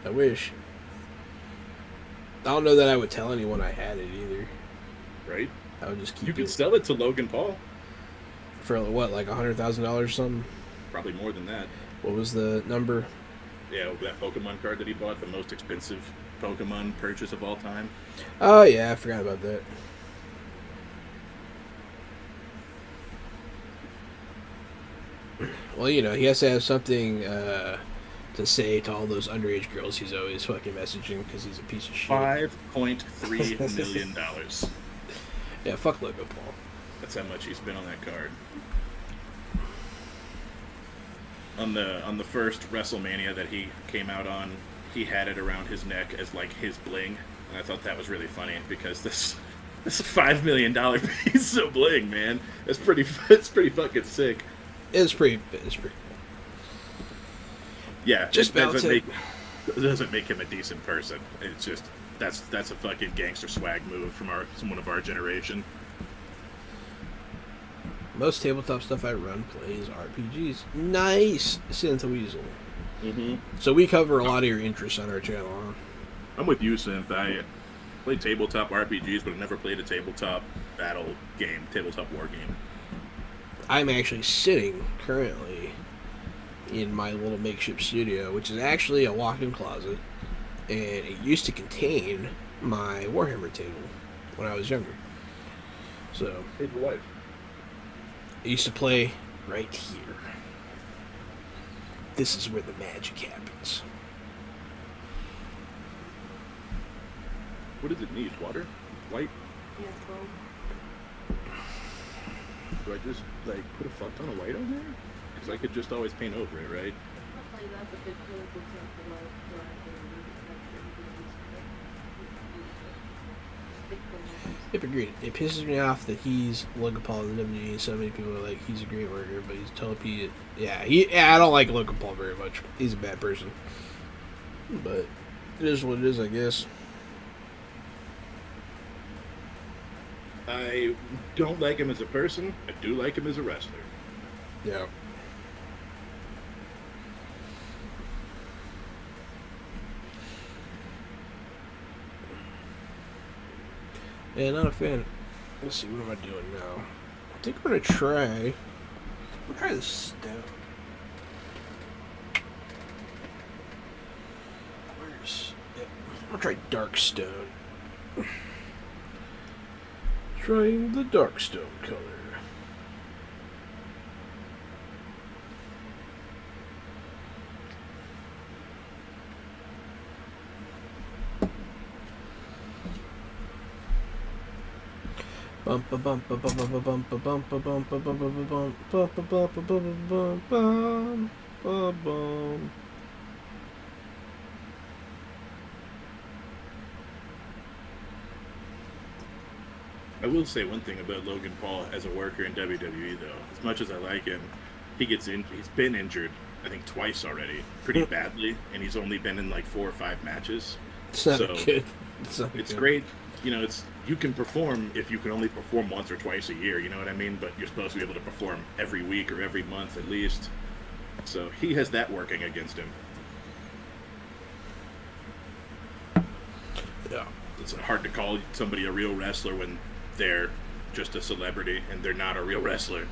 I wish. I don't know that I would tell anyone I had it either. Right? I would just keep it. You could sell it to Logan Paul. For what, like $100,000 or something? Probably more than that. What was the number? Yeah, that Pokemon card that he bought, the most expensive Pokemon purchase of all time. Oh, yeah, I forgot about that. Well, he has to have something to say to all those underage girls he's always fucking messaging because he's a piece of shit. $5.3 million. Yeah, fuck Logan Paul. That's how much he spent on that card. On the first WrestleMania that he came out on, he had it around his neck as like his bling, and I thought that was really funny because this $5 million piece of bling, man, it's pretty fucking sick. It's pretty cool. Yeah, just it doesn't make him a decent person. It's just that's a fucking gangster swag move from someone of our generation. Most tabletop stuff I run plays RPGs. Nice, Synth Weasel. Mm-hmm. So we cover a lot of your interests on our channel, huh? I'm with you, Synth. I played tabletop RPGs, but I never played a tabletop battle game, tabletop war game. I'm actually sitting currently in my little makeshift studio, which is actually a walk-in closet, and it used to contain my Warhammer table when I was younger. So Hey, your wife. I used to play right here. This is where the magic happens. What does it need? Water? White? Yeah, 12. Do I just put a fuck ton of white on there? Because I could just always paint over it, right? I'll play that, but the color will tend to like black Yep, agreed. It pisses me off that he's Logan Paul in the WWE. So many people are like, he's a great worker, but he's totally... Yeah, I don't like Logan Paul very much. He's a bad person. But it is what it is, I guess. I don't like him as a person. I do like him as a wrestler. Yeah. Yeah, not a fan. Let's see, what am I doing now? I think I'm gonna try. We'll try this stone. Where's? Yep. I'll try dark stone. Trying the dark stone color. Bump a bump a bump a bump a bump a bump a bump a bump bump a bump a bump a bump a bump. I will say one thing about Logan Paul as a worker in WWE, though. As much as I like him, he's been injured, I think, twice already, pretty badly, and he's only been in like 4 or 5 matches. It's not So, good. Not It's good. great, you can perform if you can only perform once or twice a year, you know what I mean? But you're supposed to be able to perform every week or every month at least. So he has that working against him. Yeah. It's hard to call somebody a real wrestler when they're just a celebrity and they're not a real wrestler.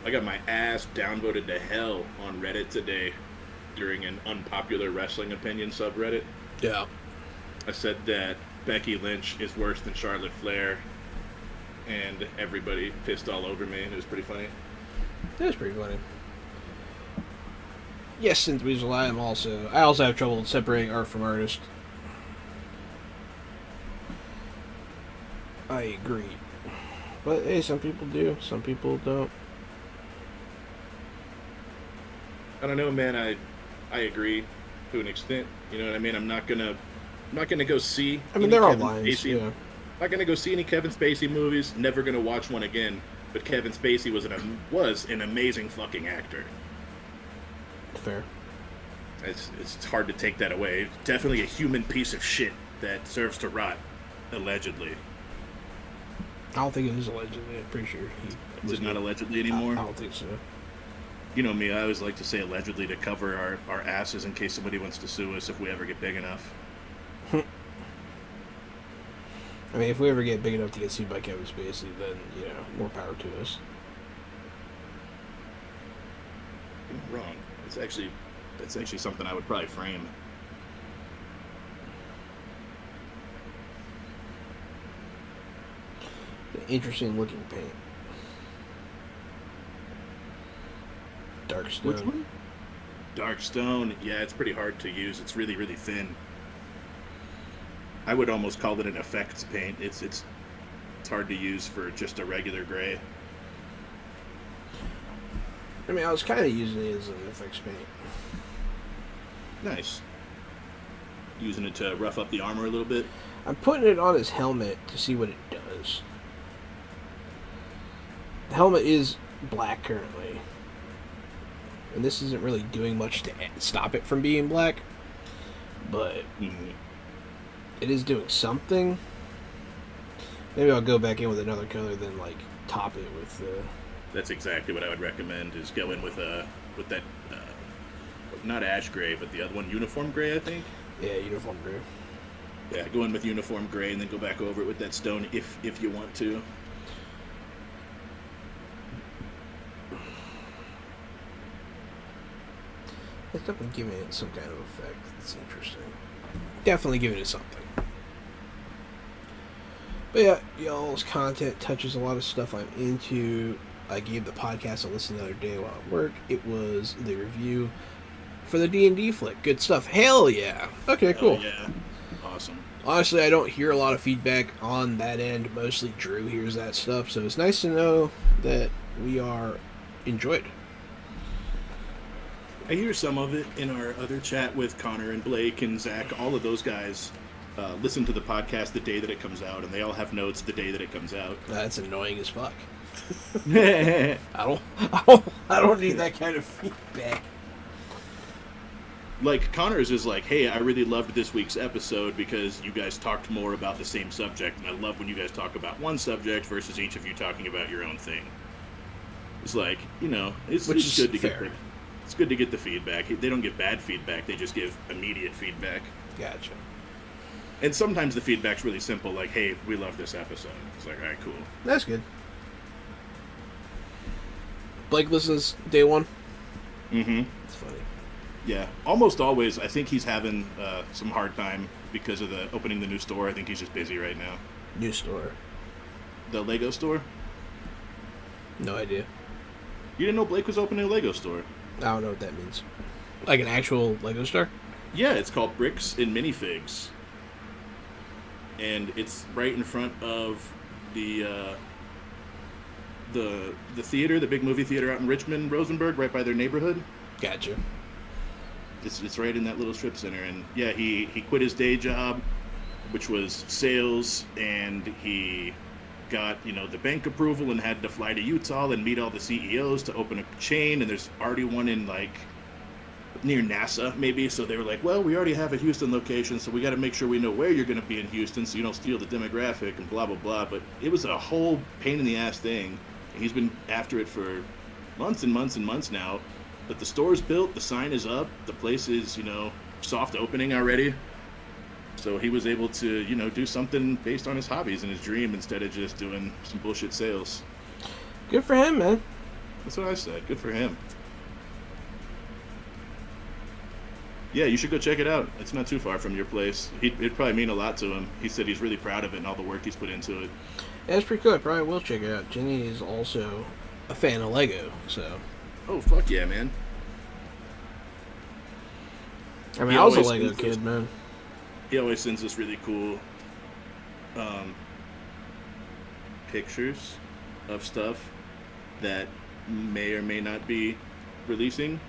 I got my ass downvoted to hell on Reddit today during an unpopular wrestling opinion subreddit. Yeah. I said that Becky Lynch is worse than Charlotte Flair, and everybody pissed all over me, and it was pretty funny. That was pretty funny. Yes, since Weasel, I also have trouble separating art from artist. I agree. But hey, some people do, some people don't. I don't know, man. I agree to an extent. You know what I mean? I'm not gonna go see. I mean, any there are Kevin lines, Spacey- yeah. Not gonna go see any Kevin Spacey movies. Never gonna watch one again. But Kevin Spacey was an amazing fucking actor. Fair. It's hard to take that away. Definitely a human piece of shit that serves to rot, allegedly. I don't think it is allegedly. I'm pretty sure he Is it not allegedly I anymore? don't think so. You know me, I always like to say allegedly to cover our asses in case somebody wants to sue us if we ever get big enough. I mean, if we ever get big enough to get sued by Kevin Spacey, then, more power to us. You're not wrong. That's actually something I would probably frame. Interesting looking paint. Dark stone. Which one? Dark stone. Yeah, it's pretty hard to use. It's really, really thin. I would almost call it an effects paint. It's hard to use for just a regular gray. I mean, I was kind of using it as an effects paint. Nice. Using it to rough up the armor a little bit. I'm putting it on his helmet to see what it does. The helmet is black currently. And this isn't really doing much to stop it from being black. But it is doing something. Maybe I'll go back in with another color, then top it with That's exactly what I would recommend. Is go in with that not ash gray, but the other one, uniform gray, I think. uniform gray. Yeah, go in with uniform gray and then go back over it with that stone if you want to. It's definitely giving it some kind of effect. It's interesting. Definitely giving it something. But yeah, y'all's content touches a lot of stuff I'm into. I gave the podcast a listen the other day while at work. It was the review for the D&D flick. Good stuff. Hell yeah. Okay, cool. Oh, yeah. Awesome. Honestly, I don't hear a lot of feedback on that end. Mostly Drew hears that stuff, so it's nice to know that we are enjoyed. I hear some of it in our other chat with Connor and Blake and Zach. All of those guys listen to the podcast the day that it comes out, and they all have notes the day that it comes out. That's annoying as fuck. Like I don't need that kind of feedback. Connor's is like, hey, I really loved this week's episode because you guys talked more about the same subject, and I love when you guys talk about one subject versus each of you talking about your own thing. It's like, it's Which just is good to fair. get It's good to get the feedback. They don't give bad feedback. They just give immediate feedback. Gotcha. And sometimes the feedback's really simple, like, "Hey, we love this episode." It's like, all right, cool. That's good. Blake listens day one. Mm-hmm. It's funny. Yeah, almost always. I think he's having some hard time because of the opening the new store. I think he's just busy right now. New store. The Lego store? No idea. You didn't know Blake was opening a Lego store? I don't know what that means. Like an actual Lego store? Yeah, it's called Bricks and Minifigs. And it's right in front of the theater, the big movie theater out in Richmond, Rosenberg, right by their neighborhood. Gotcha. It's right in that little strip center. And yeah, he quit his day job, which was sales, and he got, the bank approval and had to fly to Utah and meet all the CEOs to open a chain. And there's already one in near NASA, maybe. So they were like, well, we already have a Houston location, so we got to make sure we know where you're going to be in Houston so you don't steal the demographic and blah, blah, blah. But it was a whole pain in the ass thing. And he's been after it for months and months and months now. But the store's built, the sign is up, the place is, soft opening already. So he was able to, do something based on his hobbies and his dream instead of just doing some bullshit sales. Good for him, man. That's what I said. Good for him. Yeah, you should go check it out. It's not too far from your place. It'd probably mean a lot to him. He said he's really proud of it and all the work he's put into it. Yeah, it's pretty cool. I probably will check it out. Jenny is also a fan of Lego, so. Oh, fuck yeah, man. I mean, He I was a always Lego sends kid, us- man. He always sends us really cool pictures of stuff that may or may not be releasing,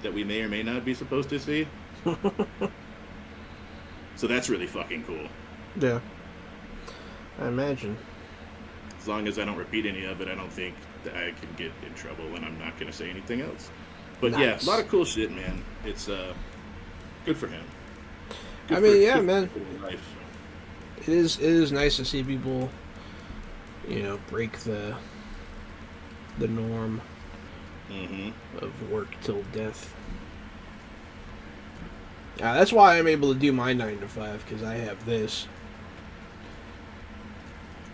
that we may or may not be supposed to see. So that's really fucking cool. Yeah. I imagine. As long as I don't repeat any of it, I don't think that I can get in trouble, and I'm not going to say anything else. But yeah, Nice. a lot of cool shit, man. It's good for him. I mean, yeah, good man. for life. It is nice to see people, break the norm Mm-hmm. of work till death. That's why I'm able to do my 9 to 5, because I have this.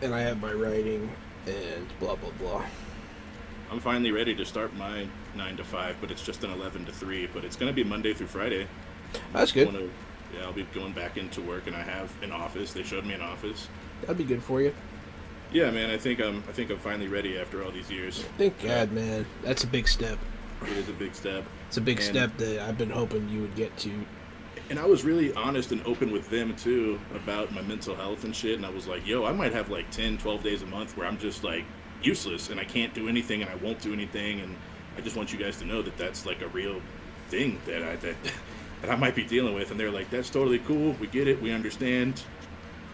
And I have my writing and blah, blah, blah. I'm finally ready to start my 9 to 5, but it's just an 11 to 3. But it's going to be Monday through Friday. That's good. I'll be going back into work, and I have an office. They showed me an office. That'd be good for you. Yeah, man. I think I'm finally ready after all these years. Thank God, man. That's a big step. It is a big step. It's a big And- step that I've been hoping you would get to. And I was really honest and open with them, too, about my mental health and shit. And I was like, yo, I might have 10, 12 days a month where I'm just useless and I can't do anything and I won't do anything. And I just want you guys to know that that's a real thing that I might be dealing with. And they're like, that's totally cool. We get it. We understand.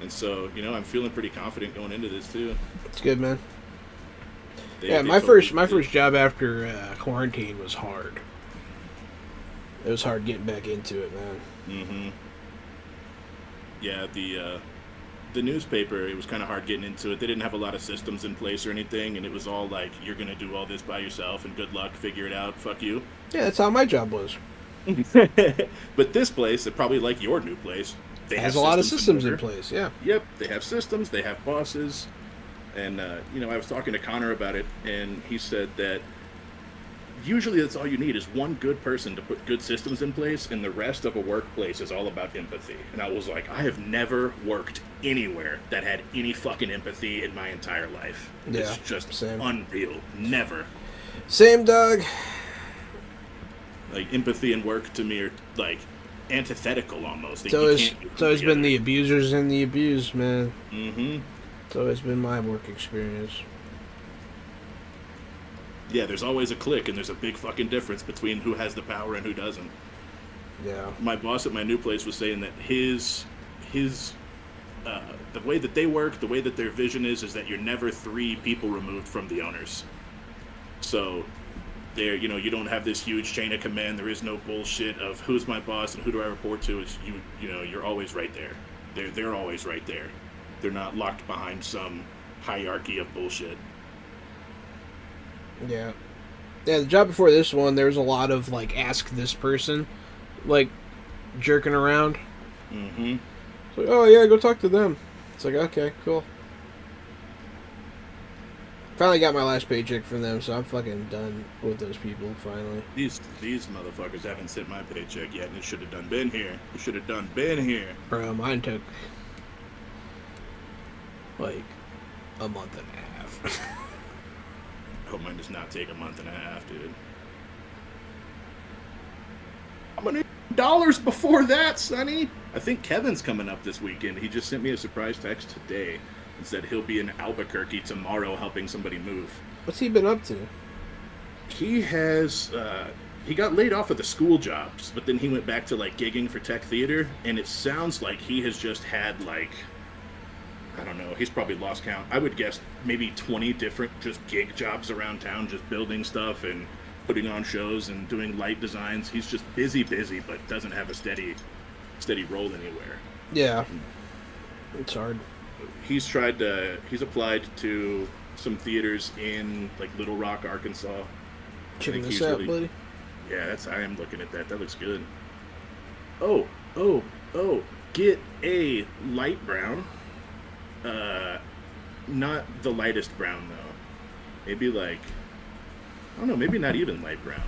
And so, I'm feeling pretty confident going into this, too. It's good, man. They My totally first get it. job after quarantine was hard. It was hard getting back into it, man. Mm-hmm. Yeah, the newspaper, it was kind of hard getting into it. They didn't have a lot of systems in place or anything, and it was all like, you're going to do all this by yourself, and good luck, figure it out, fuck you. Yeah, that's how my job was. But this place, probably like your new place, they It have has a lot of systems in order. place, yeah. Yep, they have systems, they have bosses, and, I was talking to Connor about it, and he said that usually that's all you need is one good person to put good systems in place, and the rest of a workplace is all about empathy. And I was like, I have never worked anywhere that had any fucking empathy in my entire life. Yeah, It's just same. unreal. Never. Same, Doug. Empathy and work to me are antithetical almost. It's always been the abusers and the abused, man. Mm-hmm. It's always been my work experience. Yeah, there's always a clique, and there's a big fucking difference between who has the power and who doesn't. Yeah. My boss at my new place was saying that his the way that they work, the way that their vision is that you're never 3 people removed from the owners. So there, you don't have this huge chain of command. There is no bullshit of who's my boss and who do I report to. It's you're always right there. They're always right there. They're not locked behind some hierarchy of bullshit. Yeah. Yeah, the job before this one, there was a lot of like ask this person, like jerking around. Mm-hmm. It's like, oh yeah, go talk to them. It's like, okay, cool. Finally got my last paycheck from them, so I'm fucking done with those people. Finally, These motherfuckers haven't sent my paycheck yet, and it should have done been here. It should have done been here. bro, mine took like a month and a half. I hope mine does not take a month and a half, dude. I'm gonna need dollars before that, Sonny. I think Kevin's coming up this weekend. He just sent me a surprise text today and said he'll be in Albuquerque tomorrow helping somebody move. What's he been up to? He has he got laid off of the school jobs, but then he went back to like gigging for Tech Theater, and it sounds like he has just had like, I don't know, he's probably lost count. I would guess maybe 20 different just gig jobs around town, just building stuff and putting on shows and doing light designs. He's just busy, but doesn't have a steady role anywhere. Yeah, it's hard. He's applied to some theaters in like Little Rock, Arkansas. Checking think this he's out, really- buddy. Yeah, I am looking at that. That looks good. Oh, get a light brown. Not the lightest brown though. Maybe like, I don't know, maybe not even light brown.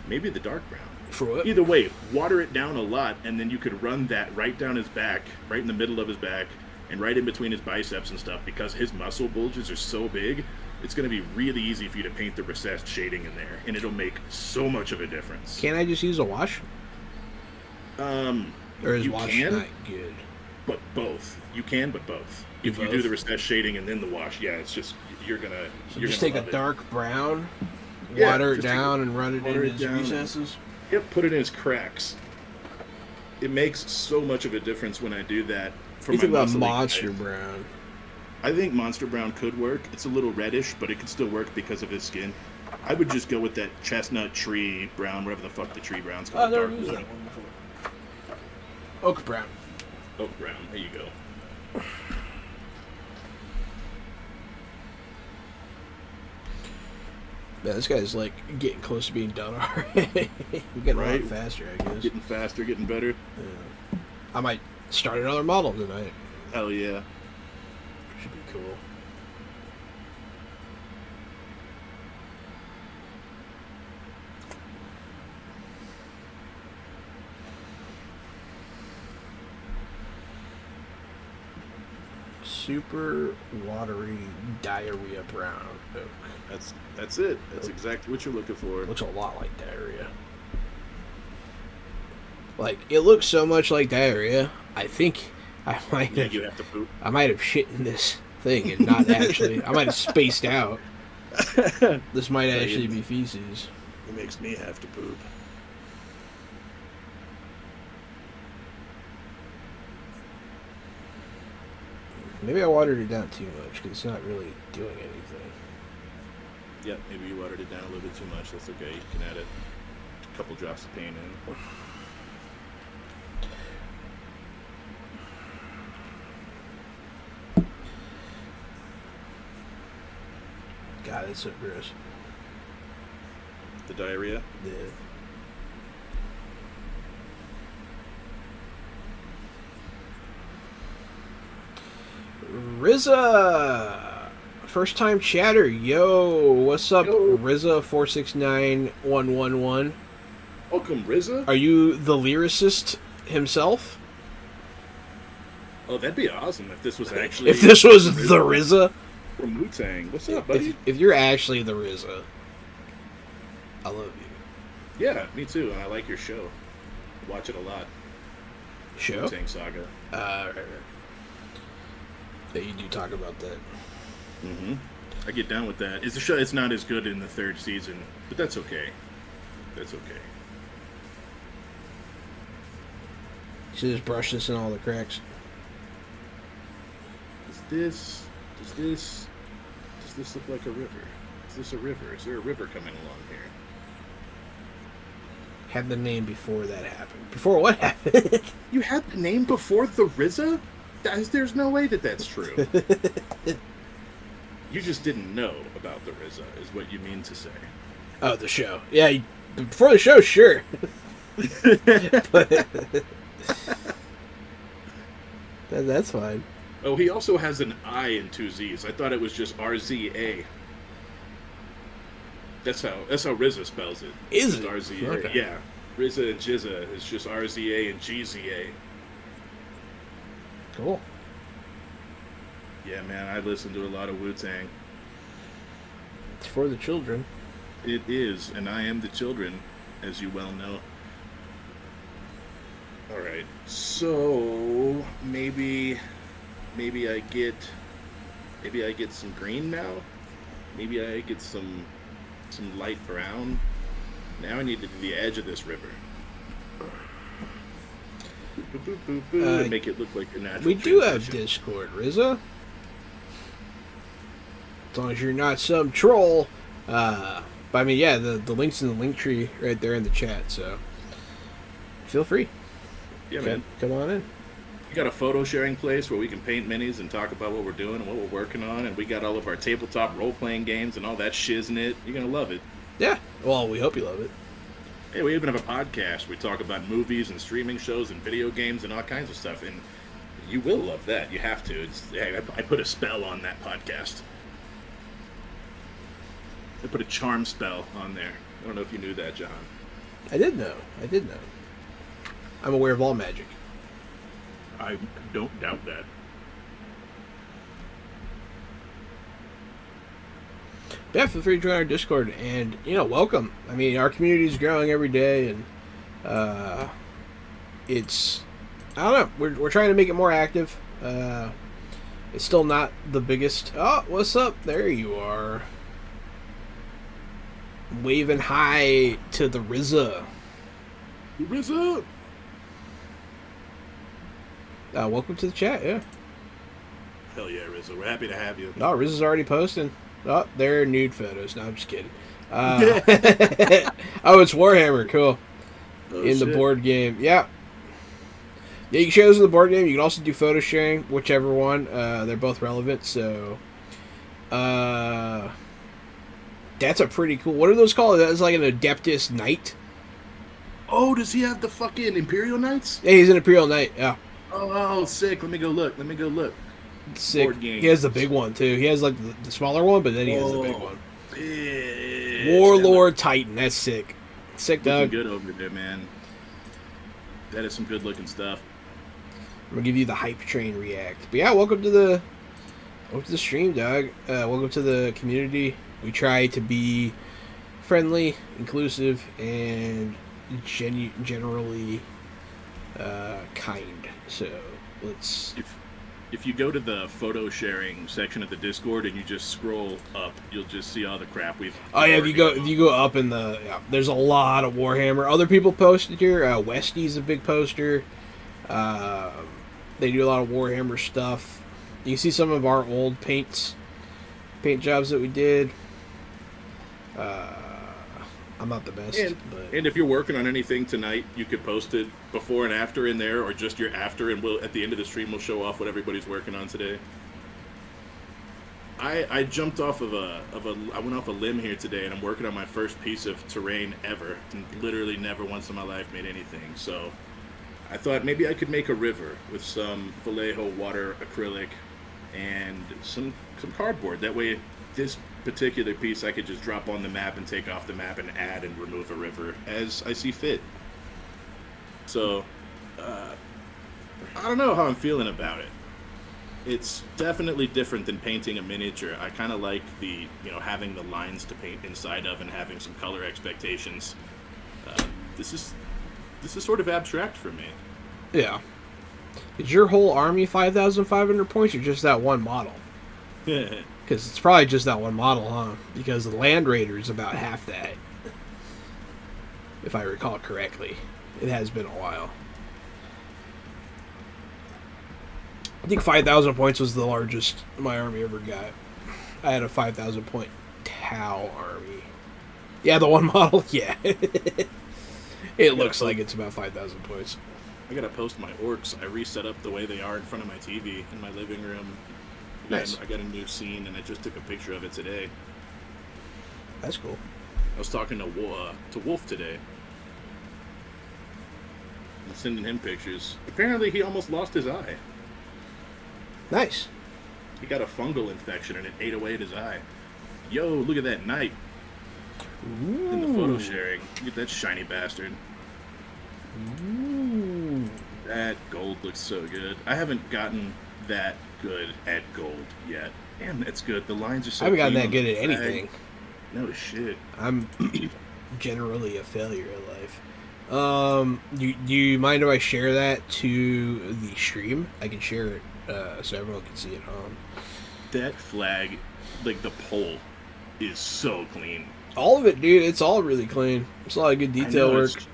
Maybe the dark brown. For what? Either way, water it down a lot, and then you could run that right down his back, right in the middle of his back, and right in between his biceps and stuff, because his muscle bulges are so big, it's going to be really easy for you to paint the recessed shading in there, and it'll make so much of a difference. Can't I just use a wash? Or is You wash can, not good? but both. You can, but both. Do If you both? do the recessed shading and then the wash, yeah, it's just, you're going to... So just take a dark brown, Yeah, water it just take down, and run it water into it its down. recesses. Yep, put it in his cracks. It makes so much of a difference when I do that. For You my think about muscly Monster guys. Brown? I think Monster Brown could work. It's a little reddish, but it could still work because of his skin. I would just go with that chestnut tree brown, whatever the fuck the tree brown's Oh, called. I've never dark used wood. that one before. Oak Brown. Oak brown. There you go. Man, this guy's like getting close to being done already. We're getting a Right. lot faster, I guess. Getting faster, getting better. Yeah. I might start another model tonight. Hell yeah. Should be cool. Super watery diarrhea brown oak. That's it. That's exactly what you're looking for. Looks a lot like diarrhea. Like, it looks so much like diarrhea. I think I might Yeah, have you have to poop. I might have shit in this thing and not actually. I might have spaced out. This might actually be feces. It makes me have to poop. Maybe I watered it down too much because it's not really doing anything. Yep, maybe you watered it down a little bit too much. That's okay. You can add a couple drops of paint in. God, it's so gross. The diarrhea. Yeah. RZA! First time chatter. Yo, what's up, Yo. RZA469111? Welcome, RZA. Are you the lyricist himself? Oh, that'd be awesome if this was actually. If this was the RZA? from Wu-Tang. What's up, buddy? If you're actually the RZA, I love you. Yeah, me too. And I like your show. Watch it a lot. Show? Wu-Tang Saga. Right. Yeah, you do talk about that. Mm-hmm. I get down with that. It's a show. It's not as good in the third season, but that's okay. That's okay. You should just brush this in all the cracks. Does this look like a river? Is this a river? Is there a river coming along here? Had the name before that happened. Before what happened? You had the name before the RZA? There's no way that that's true. You just didn't know about the RZA, is what you mean to say. Oh, the show. Yeah, before the show, sure. But that's fine. Oh, he also has an I in two Z's. I thought it was just RZA. That's how RZA spells it. Is Just it? RZA. Okay. Yeah. RZA and Jizza is just RZA and GZA. Cool. Yeah, man, I listen to a lot of Wu-Tang. It's for the children. It is, and I am the children, as you well know. All right, so maybe I get some green now. Maybe I get some light brown. Now I need to do the edge of this river. Boop, boop, boop, boop, and make it look like your natural. We do have transition. Discord, Rizza. As long as you're not some troll. But I mean, yeah, the link's in the link tree right there in the chat, so feel free. Yeah, man. Come on in. We got a photo sharing place where we can paint minis and talk about what we're doing and what we're working on, and we got all of our tabletop role-playing games and all that shiznit. You're gonna love it. Yeah. Well, we hope you love it. Hey, we even have a podcast. We talk about movies and streaming shows and video games and all kinds of stuff, and you will love that. You have to. I put a spell on that podcast. I put a charm spell on there. I don't know if you knew that, John. I did know. I'm aware of all magic. I don't doubt that. Yeah, feel free to join our Discord, and welcome. I mean, our community is growing every day, and it's I don't know. We're trying to make it more active. It's still not the biggest. Oh, what's up? There you are, waving hi to the RZA. RZA! Welcome to the chat. Yeah. Hell yeah, RZA. We're happy to have you. Oh, RZA's already posting. Oh, they're nude photos. No, I'm just kidding. Oh, it's Warhammer. Cool. Oh, In the shit. board game. Yeah. Yeah, you can share those in the board game. You can also do photo sharing, whichever one. They're both relevant, so... that's a pretty cool... What are those called? That's like an Adeptus Knight. Oh, does he have the fucking Imperial Knights? Yeah, he's an Imperial Knight. Yeah. Oh, sick. Let me go look. Sick. Board game. He has the big one, too. He has like the smaller one, but then he has the big one. Bitch. Warlord Titan. That's sick. Sick, Looking dog. good over there, man. That is some good looking stuff. I'm gonna give you the hype train react. But yeah, welcome to the stream, dog. Welcome to the community. We try to be friendly, inclusive, and generally kind. So let's. If you go to the photo sharing section of the Discord and you just scroll up, you'll just see all the crap we've. Oh yeah, if you go up in the there's a lot of Warhammer. Other people posted here. Westy's a big poster. They do a lot of Warhammer stuff. You can see some of our old paint jobs that we did. I'm not the best, but And if you're working on anything tonight, you could post it before and after in there, or just your after, and we'll at the end of the stream we'll show off what everybody's working on today. I jumped off I went off a limb here today, and I'm working on my first piece of terrain ever, and literally never once in my life made anything. So I thought maybe I could make a river with some Vallejo water acrylic and some cardboard. That way, this particular piece I could just drop on the map and take off the map and add and remove a river as I see fit. So I don't know how I'm feeling about it. It's definitely different than painting a miniature. I kind of like the having the lines to paint inside of and having some color expectations. This is sort of abstract for me. yeah. Is your whole army 5,500 points or just that one model? Because it's probably just that one model, huh? Because the Land Raider is about half that. If I recall correctly. It has been a while. I think 5,000 points was the largest my army ever got. I had a 5,000 point Tau army. Yeah, the one model? Yeah. It looks like it's about 5,000 points. I gotta post my orcs. I reset up the way they are in front of my TV in my living room. Nice. I got a new scene, and I just took a picture of it today. That's cool. I was talking to Wolf today. And sending him pictures. Apparently, he almost lost his eye. Nice. He got a fungal infection and it ate away at his eye. Yo, look at that knight in the photo sharing. Look at that shiny bastard. Ooh. That gold looks so good. I haven't gotten that good at gold yet. Damn, that's good. The lines are so I haven't gotten clean that on good the at flag. anything. No shit. I'm generally a failure in life. Do you mind if I share that to the stream? I can share it so everyone can see it. That flag, like the pole, is so clean. All of it, dude. It's all really clean. It's a lot of good I detail know, work. it's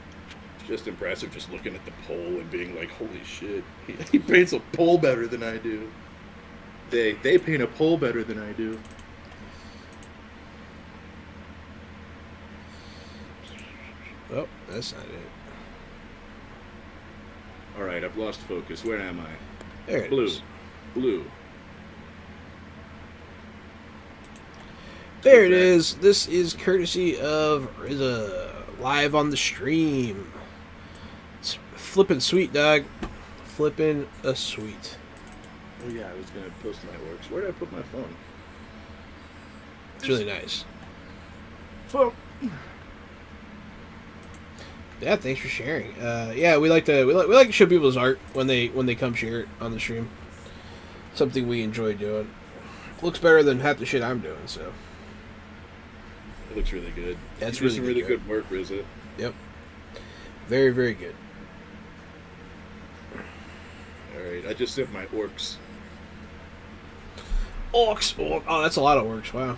just impressive just looking at the pole and being like, holy shit, he paints a pole better than I do. They paint a pole better than I do. Oh, that's not it. Alright, I've lost focus. Where am I? There it Blue. is. Blue. There it is. This is courtesy of RZA live on the stream. It's flippin' sweet, dog. Flippin' a sweet. Oh yeah, I was gonna post my works. Where did I put my phone? It's really nice. Phone. Yeah, thanks for sharing. Yeah, we like to show people's art when they come share it on the stream. Something we enjoy doing. Looks better than half the shit I'm doing. So It looks really good. That's You do really some good, good work, Rizza. yep, very very good. Alright, I just sent my orcs. Orcs. Oh, that's a lot of orcs. Wow.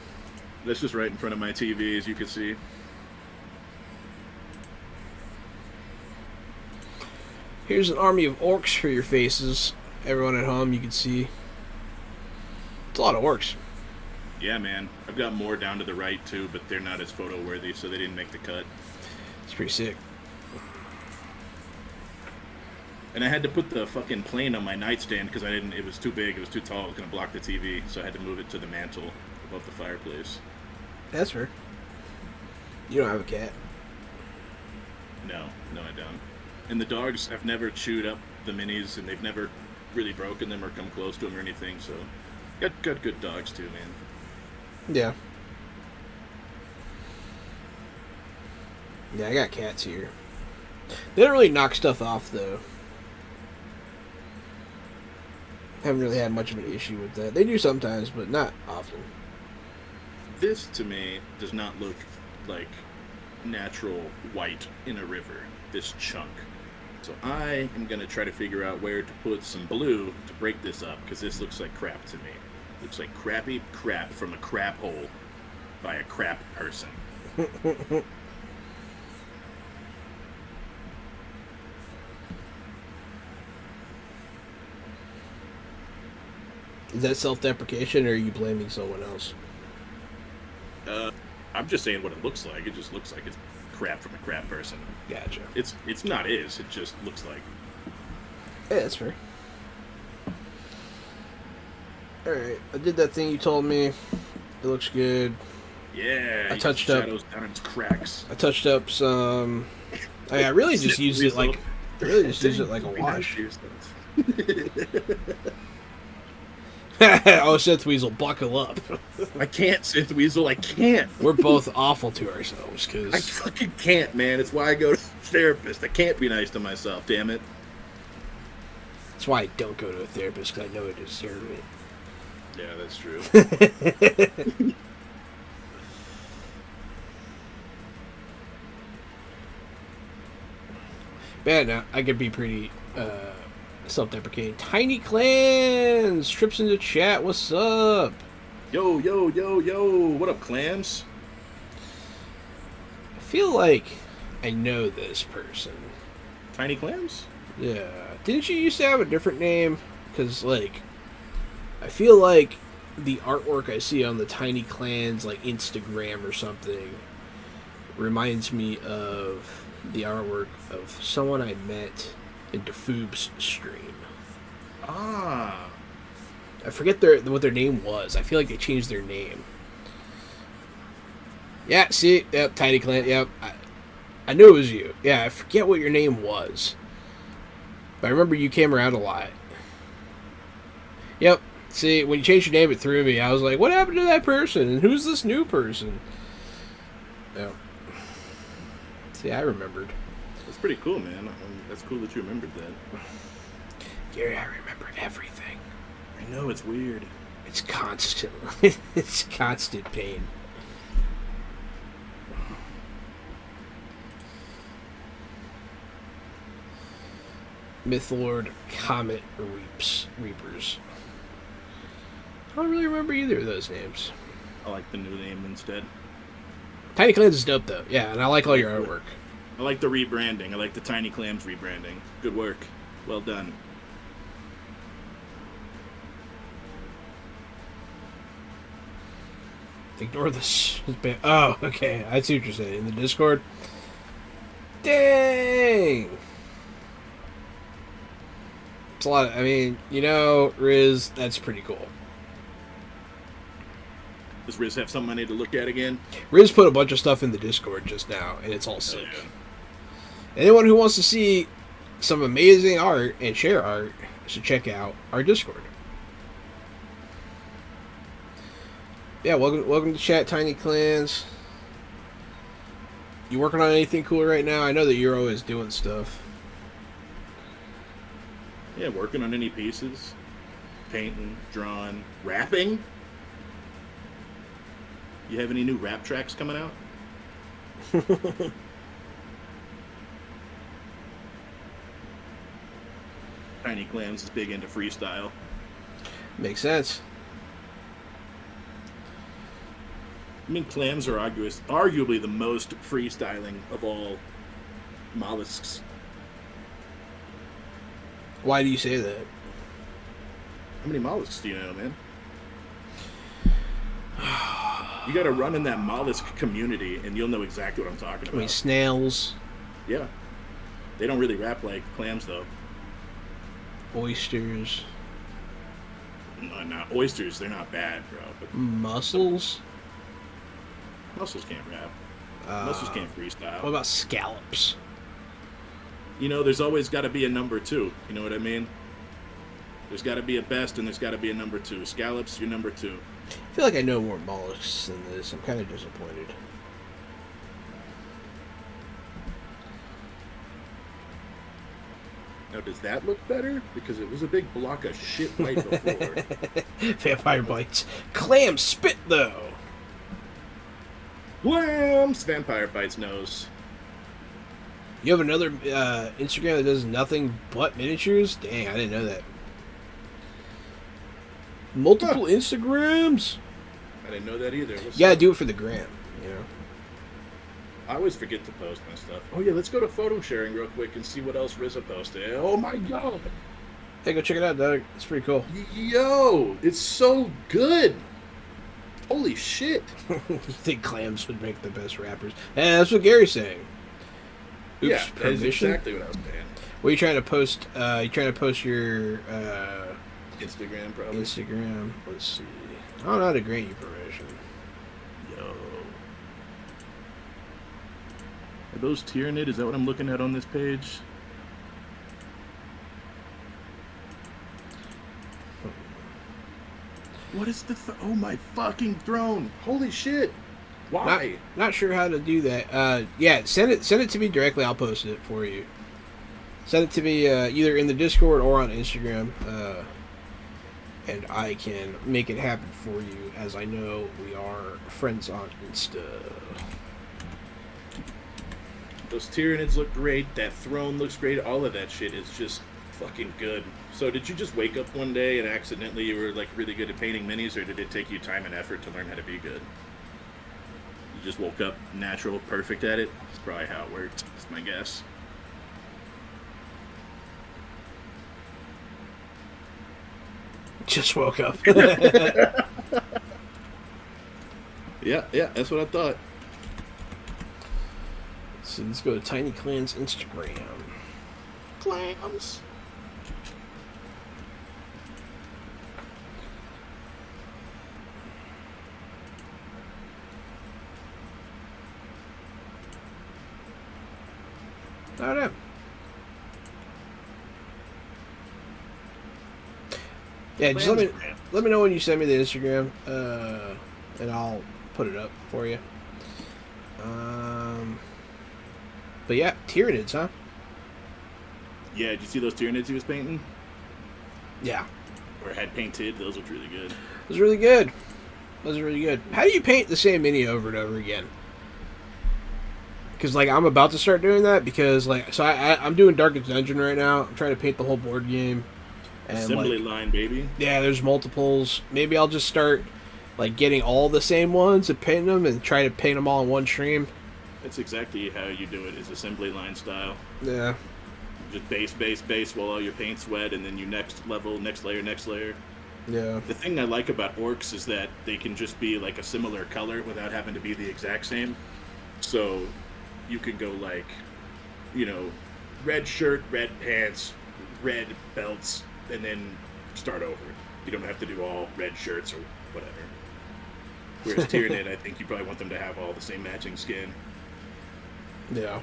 That's just right in front of my TV, as you can see. Here's an army of orcs for your faces. Everyone at home, you can see. It's a lot of orcs. Yeah, man. I've got more down to the right, too, but they're not as photo-worthy, so they didn't make the cut. It's pretty sick. And I had to put the fucking plane on my nightstand because it was too big, it was too tall, it was going to block the TV, so I had to move it to the mantle above the fireplace. That's fair. You don't have a cat. No, I don't. And the dogs have never chewed up the minis, and they've never really broken them or come close to them or anything, so... Got good dogs, too, man. Yeah. Yeah, I got cats here. They don't really knock stuff off, though. Haven't really had much of an issue with that. They do sometimes, but not often. This, to me, does not look like natural white in a river, this chunk. So I am going to try to figure out where to put some blue to break this up, because this looks like crap to me. Looks like crappy crap from a crap hole by a crap person. Is that self-deprecation, or are you blaming someone else? I'm just saying what it looks like. It just looks like it's crap from a crap person. Gotcha. It's not is. It just looks like. Yeah, that's fair. Alright, I did that thing you told me. It looks good. Yeah. I you touched got up- shadows down its cracks. I touched up some... I really just used it like... I really just used it like a wash. Oh, Sith Weasel, buckle up. I can't, Sith Weasel. I can't. We're both awful to ourselves, I because... fucking can't, man. It's why I go to a therapist. I can't be nice to myself, damn it. That's why I don't go to a therapist, because I know I deserve it. Yeah, that's true. Bad now. I could be pretty self-deprecating. Tiny Clans trips into chat. What's up? Yo, yo, yo, yo. What up, clams? I feel like I know this person. Tiny clams? Yeah. Didn't you used to have a different name? Because, like, I feel like the artwork I see on the Tiny Clans, like, Instagram or something, reminds me of the artwork of someone I met in Defoob's stream. Ah. I forget what their name was. I feel like they changed their name. Yeah, see, yep, Tiny Clan, yep. I knew it was you. Yeah, I forget what your name was. But I remember you came around a lot. Yep. See, when you changed your name, it threw me. I was like, what happened to that person? And who's this new person? Yep. See, I remembered. That's pretty cool, man. That's cool that you remembered that. Gary, I remember everything. I know, it's weird. It's constant. It's constant pain. Mythlord Comet Reapers. I don't really remember either of those names. I like the new name instead. Tiny Clans is dope though. Yeah, and I like all your artwork. I like the rebranding. I like the Tiny Clams rebranding. Good work. Well done. Ignore this. Oh, okay. I see what you're saying. In the Discord? Dang! It's a lot of, I mean, Riz, that's pretty cool. Does Riz have something I need to look at again? Riz put a bunch of stuff in the Discord just now, and it's all sick. Yeah. Anyone who wants to see some amazing art and share art should check out our Discord. Yeah, welcome to chat, Tiny Clans. You working on anything cool right now? I know that you're always doing stuff. Yeah, working on any pieces. Painting, drawing, rapping. You have any new rap tracks coming out? Tiny Clams is big into freestyle. Makes sense. I mean, clams are arguably the most freestyling of all mollusks. Why do you say that? How many mollusks do you know, man? You gotta run in that mollusk community, and you'll know exactly what I'm talking about. I mean, snails, Yeah. They don't really rap like clams, though. oysters, No, not oysters, they're not bad, bro. But mussels. mussels can't rap. Mussels can't freestyle. What about scallops? You know, there's always got to be a number two. You know what I mean? There's got to be a best, and there's got to be a number two. Scallops, you're number two. I feel like I know more mollusks than this. I'm kind of disappointed. Now, does that look better? Because it was a big block of shit right before. Vampire bites. Clam spit, though. Clams! Vampire bites nose. You have another Instagram that does nothing but miniatures? Dang, I didn't know that. Multiple Instagrams? I didn't know that either. You gotta do it for the gram, you know? I always forget to post my stuff. Oh yeah, let's go to photo sharing real quick and see what else RZA posted. Oh my god! Hey, go check it out, Doug. It's pretty cool. Yo, it's so good! Holy shit! You think clams would make the best rappers? And that's what Gary's saying. Oops, Yeah, that is permission? exactly what I was saying. What are you trying to post? You trying to post your Instagram, probably. Instagram? Let's see. I don't know how to grant you permission. Yo. Are those Tyranid? Is that what I'm looking at on this page? What is the... oh my fucking throne! Holy shit! Why? Not sure how to do that. Yeah, send it to me directly. I'll post it for you. Send it to me either in the Discord or on Instagram, and I can make it happen for you. As I know we are friends on Insta. Those Tyranids look great. That throne looks great. All of that shit is just fucking good. So did you just wake up one day and accidentally you were like really good at painting minis, or did it take you time and effort to learn how to be good? You just woke up natural, perfect at it? That's probably how it worked. That's my guess. Just woke up. Yeah, that's what I thought. So let's go to Tiny Clan's Instagram. Clams. I don't know. Yeah, just let me know when you send me the Instagram, and I'll put it up for you. But yeah, Tyranids, huh? Yeah, did you see those Tyranids he was painting? Yeah, Or had painted? Those looked really good. it was really good. Those are really good. How do you paint the same mini over and over again? Because like I'm about to start doing that because like so I'm doing Darkest Dungeon right now. I'm trying to paint the whole board game. And Assembly like, line, baby. yeah, there's multiples. Maybe I'll just start like getting all the same ones and painting them and try to paint them all in one stream. That's exactly how you do it, is assembly line style. Yeah. Just base while all your paint's wet, and then you next level, next layer, next layer. Yeah. The thing I like about orcs is that they can just be like a similar color without having to be the exact same. So you can go like, you know, red shirt, red pants, red belts, and then start over. You don't have to do all red shirts or whatever. Whereas Tyranid, I think you probably want them to have all the same matching skin. Yeah.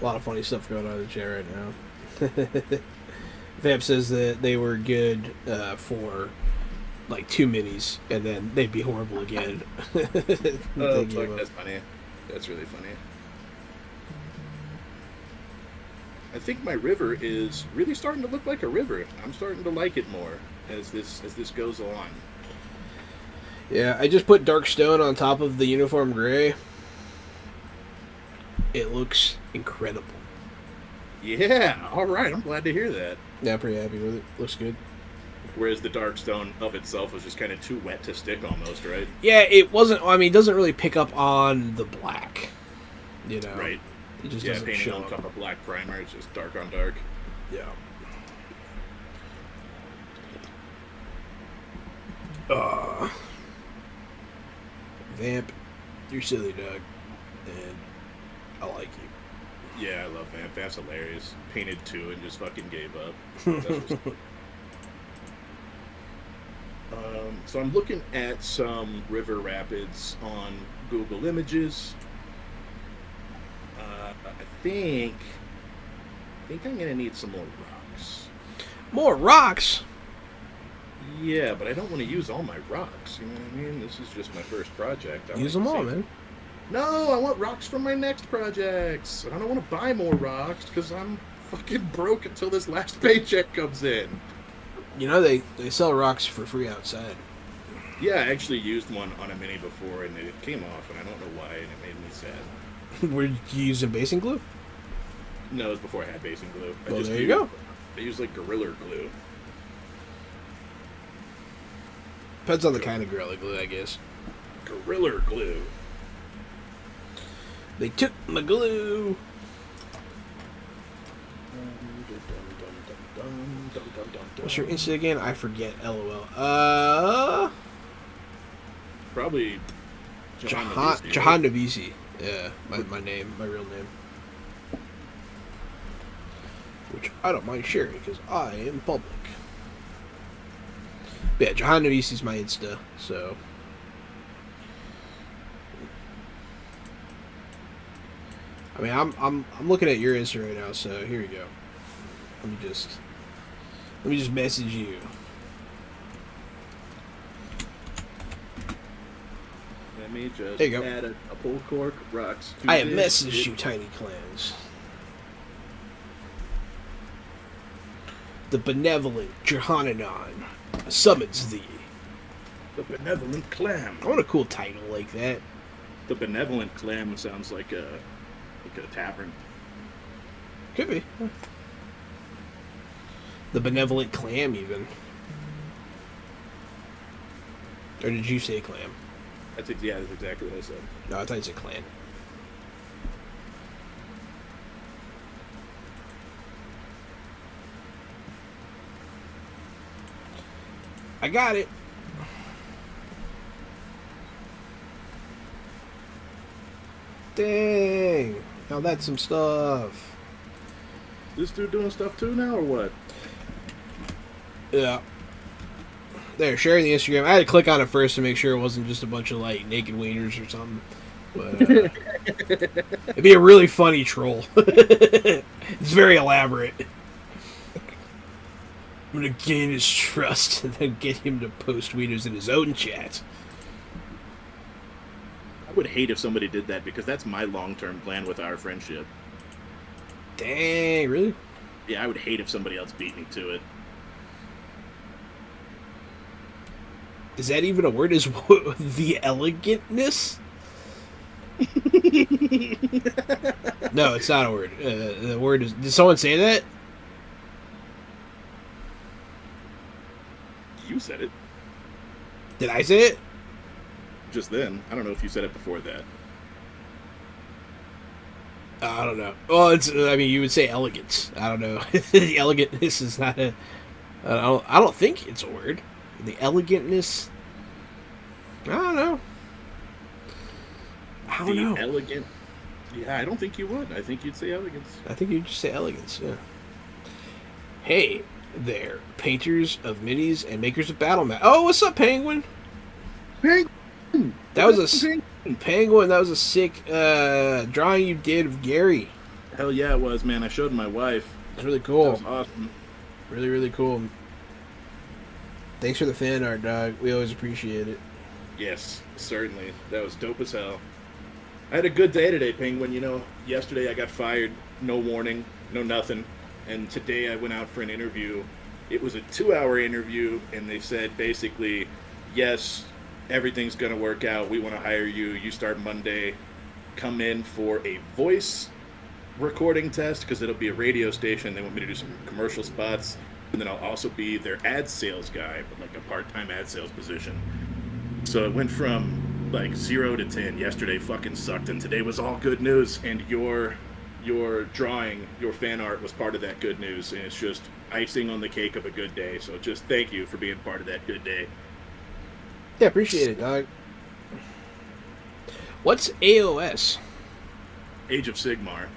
A lot of funny stuff going on in the chat right now. Vamp says that they were good for like 2 minis, and then they'd be horrible again. Oh, fuck, that's funny. That's really funny. I think my river is really starting to look like a river. I'm starting to like it more as this goes on. Yeah, I just put dark stone on top of the uniform gray. It looks incredible. Yeah, all right. I'm glad to hear that. Yeah, pretty happy with it. Looks good. Whereas the dark stone of itself was just kind of too wet to stick, almost, right? Yeah, it wasn't. I mean, it doesn't really pick up on the black. You know, Right. It just Yeah, doesn't painting show on up. top of black primer, it's just dark on dark. Yeah. Vamp, you're silly, Doug, and I like you. Yeah, I love Vamp. Vamp's hilarious. Painted 2 and just fucking gave up. That's what's- so I'm looking at some river rapids on Google Images. I think I'm gonna need some more rocks. More rocks. Yeah, but I don't want to use all my rocks. You know what I mean? This is just my first project. I Use them wanna all, see- man. No, I want rocks for my next projects. I don't want to buy more rocks because I'm fucking broke until this last paycheck comes in. You know they sell rocks for free outside. Yeah, I actually used one on a mini before and it came off, and I don't know why, and it made me sad. Were you using basing glue? No, it was before I had basing glue. Well, there you go. I used like Gorilla Glue. Depends on the kind of Gorilla Glue, I guess. Gorilla Glue. They took my glue. What's your Insta again? I forget. LOL. Probably Jahan Navisi. Yeah, my name, my real name. Which I don't mind sharing because I am public. But yeah, Jahan Navisi's my Insta, so. I mean, I'm looking at your Insta right now, so here you go. Let me just message you. Let me just There you go. add a pull cork rocks. To I have this. messaged you, Tiny Clans. The benevolent Johananon summons thee. The benevolent clam. I want a cool title like that. The benevolent clam sounds like a tavern. Could be. The benevolent clam, even. Or did you say clam? That's that's exactly what I said. No, I thought you said clan. I got it. Dang. Now that's some stuff. This dude doing stuff too now, or what? Yeah. There, sharing the Instagram. I had to click on it first to make sure it wasn't just a bunch of like naked wieners or something. But it'd be a really funny troll. It's very elaborate. I'm gonna gain his trust and then get him to post tweeters in his own chat. I would hate if somebody did that because that's my long-term plan with our friendship. Dang, really? Yeah, I would hate if somebody else beat me to it. Is that even a word? Is the elegantness? No, it's not a word. The word is. Did someone say that? You said it Did I say it? just then. I don't know if you said it before that. I don't know. Well, it's. I mean, you would say elegance. I don't know. The elegantness is not a. I don't think it's a word. The elegantness. I don't know. I don't know. Elegant. Yeah, I don't think you would. I think you'd say elegance. I think you'd just say elegance. Yeah. Hey there, painters of minis and makers of battle map. Oh, what's up, Penguin? Penguin. That was a Penguin. That was a sick drawing you did of Gary. Hell yeah, it was, man. I showed my wife. It's really That cool. was awesome. Really, really cool. Thanks for the fan art, dog. We always appreciate it. Yes, certainly. That was dope as hell. I had a good day today, Penguin. You know, yesterday I got fired, no warning, no nothing. And today I went out for an interview. It was a 2-hour interview, and they said basically, yes, everything's going to work out. We want to hire you. You start Monday. Come in for a voice recording test because it'll be a radio station. They want me to do some commercial spots. And then I'll also be their ad sales guy, but like a part-time ad sales position. So it went from like 0 to 10. Yesterday fucking sucked, and today was all good news. And your drawing, your fan art was part of that good news, and it's just icing on the cake of a good day. So just thank you for being part of that good day. Yeah, appreciate it, dog. What's AOS? Age of Sigmar.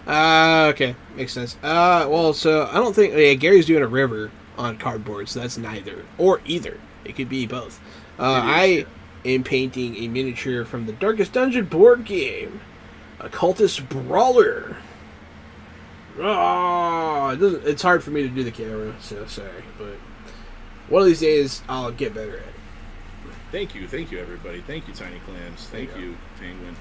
Okay, makes sense. Well, so I don't think Gary's doing a river on cardboard, so that's neither or either. It could be both. I am painting a miniature from the Darkest Dungeon board game, a cultist brawler. It's hard for me to do the camera, so sorry, but one of these days I'll get better at it. Thank you, everybody. Thank you, Tiny Clams. Thank you, Penguin.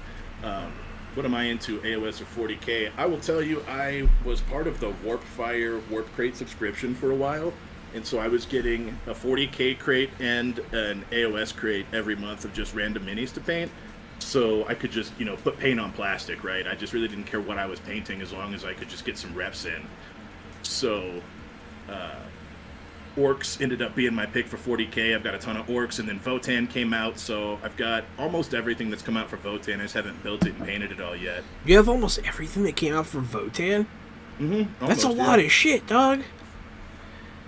What am I into, AOS or 40K? I will tell you, I was part of the Warpfire Warp Crate subscription for a while, and so I was getting a 40K crate and an AOS crate every month of just random minis to paint. So I could just, put paint on plastic, right? I just really didn't care what I was painting as long as I could just get some reps in. So, Orcs ended up being my pick for 40K. I've got a ton of Orcs, and then Votann came out, so I've got almost everything that's come out for Votann. I just haven't built it and painted it all yet. You have almost everything that came out for Votann? Mm-hmm. That's a lot of shit, dog.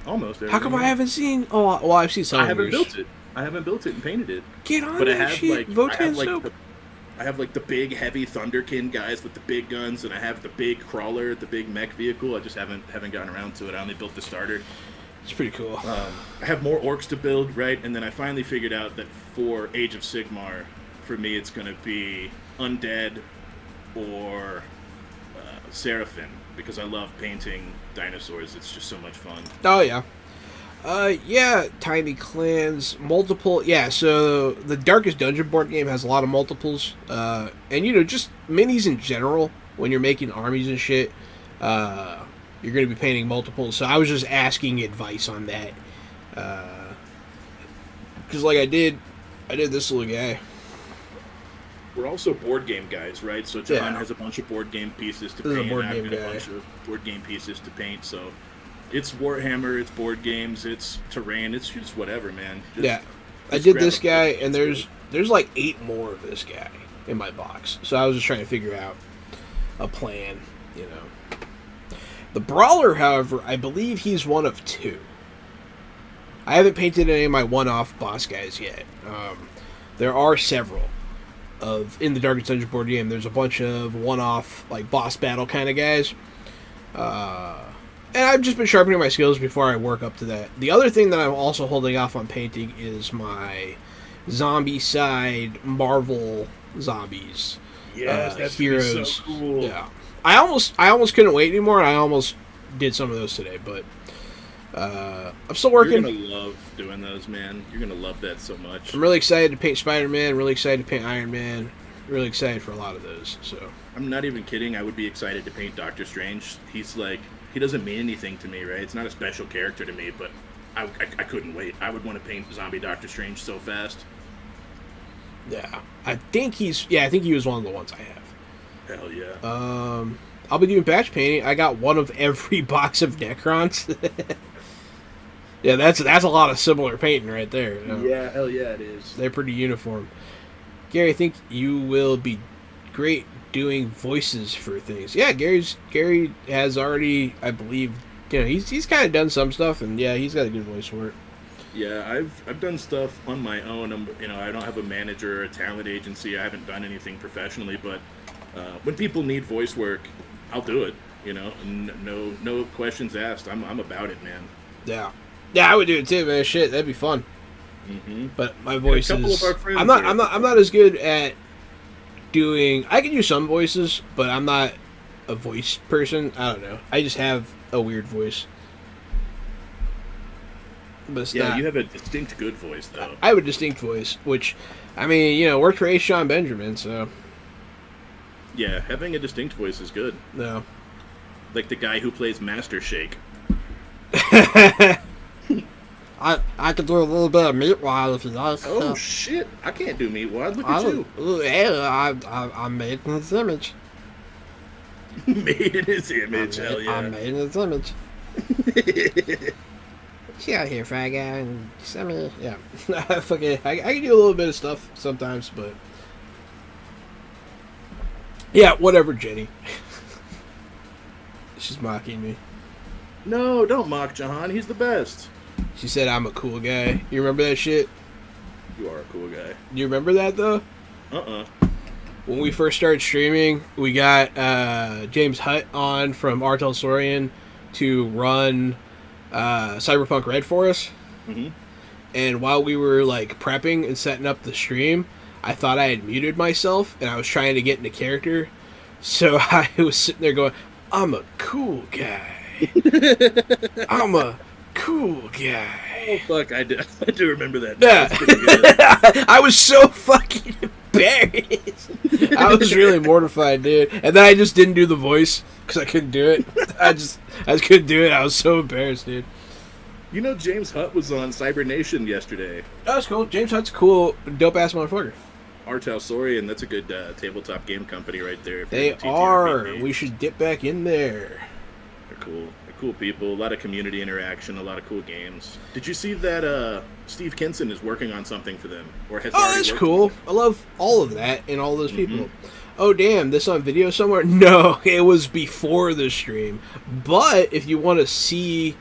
Almost everything. How come I haven't seen... Oh, well, I've seen some I of haven't yours. built it. I haven't built it and painted it. Get on But I that have shit. Votann's dope. I have the big heavy Thunderkin guys with the big guns, and I have the big crawler, the big mech vehicle. I just haven't gotten around to it. I only built the starter. It's pretty cool. I have more Orcs to build, right? And then I finally figured out that for Age of Sigmar, for me it's going to be Undead or Seraphim, because I love painting dinosaurs. It's just so much fun. Oh, yeah. Yeah, Tiny Clans, multiple... Yeah, so the Darkest Dungeon board game has a lot of multiples. And, just minis in general, when you're making armies and shit, you're going to be painting multiples. So I was just asking advice on that. Because, I did this little guy. We're also board game guys, right? So John Yeah. has a bunch of board game pieces to This is a paint. board I've game got a guy. bunch of board game pieces to paint. So it's Warhammer, it's board games, it's terrain, it's just whatever, man. Just, Yeah. I just did grab this a guy, book. and there's like 8 more of this guy in my box. So I was just trying to figure out a plan, The Brawler, however, I believe he's one of 2. I haven't painted any of my one-off boss guys yet. There are several in the Darkest Dungeon board game. There's a bunch of one-off, boss battle kind of guys. And I've just been sharpening my skills before I work up to that. The other thing that I'm also holding off on painting is my zombie side Marvel zombies, Yes, that's heroes. heroes. So cool. Yeah, I almost couldn't wait anymore. I almost did some of those today, but I'm still working. You're gonna love doing those, man. You're gonna love that so much. I'm really excited to paint Spider-Man. Really excited to paint Iron Man. Really excited for a lot of those. So I'm not even kidding. I would be excited to paint Doctor Strange. He's like, he doesn't mean anything to me, right? It's not a special character to me, but I couldn't wait. I would want to paint zombie Doctor Strange so fast. yeah, I think he was one of the ones I have. Hell yeah. I'll be doing batch painting. I got one of every box of Necrons. Yeah, that's a lot of similar painting right there. Yeah, hell yeah, it is. They're pretty uniform. Gary, I think you will be great doing voices for things. Yeah, Gary has already, I believe, he's kind of done some stuff, and yeah, he's got a good voice for it. Yeah, I've done stuff on my own. I don't have a manager or a talent agency. I haven't done anything professionally, but when people need voice work, I'll do it. No questions asked. I'm about it, man. Yeah, I would do it too, man. Shit, that'd be fun. Mm-hmm. But my voice couple is. of our friends I'm not as good at doing. I can do some voices, but I'm not a voice person. I don't know. I just have a weird voice. But it's not. You have a distinct good voice, though. I have a distinct voice, which, I mean, worked for A. Sean Benjamin, so. Yeah, having a distinct voice is good. No. Like the guy who plays Master Shake. I could do a little bit of Meatwad if you like. Oh shit! I can't do Meatwad. Look at you. I'm made in his image. Made in his image. Hell yeah. I'm made in his image. Get out here, fag guy, and send me. Yeah. Fucking, I can do a little bit of stuff sometimes, but. Yeah, whatever, Jenny. She's mocking me. No, don't mock Jahan. He's the best. She said I'm a cool guy. You remember that shit? You are a cool guy. You remember that, though? When we first started streaming, we got James Hutt on from Artel Sorian to run Cyberpunk Red for us. Mm-hmm. And while we were like prepping and setting up the stream, I thought I had muted myself and I was trying to get into character. So I was sitting there going, I'm a cool guy. I'm a cool guy. Oh fuck, I do remember that. Yeah. That's pretty good. I was so fucking embarrassed. I was really mortified, dude. And then I just didn't do the voice because I couldn't do it. I just couldn't do it. I was so embarrassed, dude. James Hutt was on Cyber Nation yesterday. That was cool. James Hutt's a cool, dope-ass motherfucker. Artel Sorian, that's a good tabletop game company right there. If They you're into are. TTRPG. We should dip back in there. They're cool. They're cool people. A lot of community interaction. A lot of cool games. Did you see that Steve Kinson is working on something for them? Or has Oh, already that's worked cool. on it? I love all of that and all those people. Oh, damn, this on video somewhere? No, it was before the stream. But if you want to see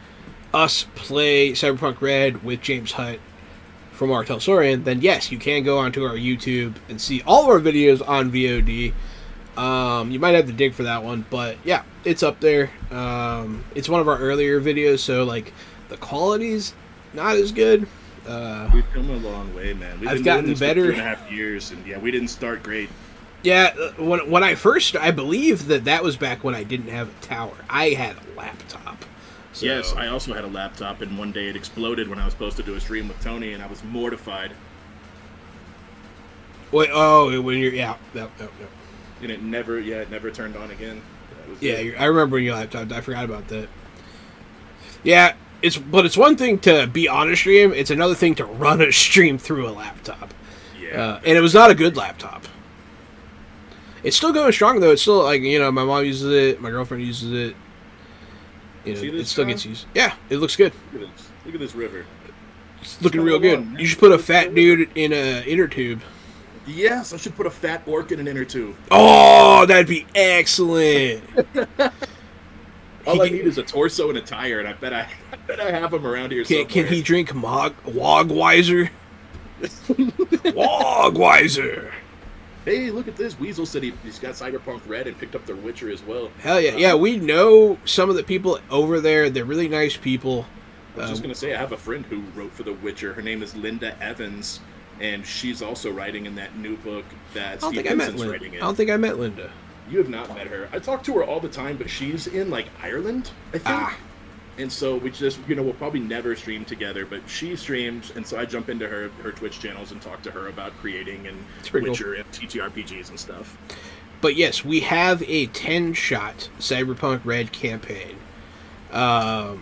us play Cyberpunk Red with James Hutt from Artel Sorian, then yes, you can go onto our YouTube and see all of our videos on VOD. You might have to dig for that one, but yeah, it's up there. It's one of our earlier videos, so like the quality's not as good. We've come a long way, man. We've I've been gotten doing this better. for 2.5 years, and yeah, we didn't start great. Yeah, when I first, I believe that was back when I didn't have a tower. I had a laptop. So. Yes, I also had a laptop, and one day it exploded when I was supposed to do a stream with Tony, and I was mortified. Wait, oh, when you're, yeah. And it never turned on again. That was Yeah, it. I remember your laptop. I forgot about that. Yeah, it's one thing to be on a stream. It's another thing to run a stream through a laptop. Yeah. And it was not a good laptop. It's still going strong though. It's still like my mom uses it, my girlfriend uses it. See this, It still John? gets used. Yeah, it looks good. Look at this river. It's looking Come real good. along, man. You should put a fat dude in a inner tube. Yes, I should put a fat orc in an inner tube. Oh, that'd be excellent. All I need is a torso and a tire, and I bet I have them around here somewhere. Can he drink Wogweiser? Wogweiser. Hey, look at this. Weasel said he's got Cyberpunk Red and picked up The Witcher as well. Hell yeah. Yeah, we know some of the people over there. They're really nice people. I was just going to say, I have a friend who wrote for The Witcher. Her name is Linda Evans. and she's also writing in that new book that I don't Steve think I met Vincent's Linda. writing I in. don't think I met Linda. You have not met her. I talk to her all the time, but she's in like Ireland, I think. Ah. And so we just, we'll probably never stream together, but she streams, and so I jump into her Twitch channels and talk to her about creating and pretty Witcher and TTRPGs and stuff. But yes, we have a 10-shot Cyberpunk Red campaign on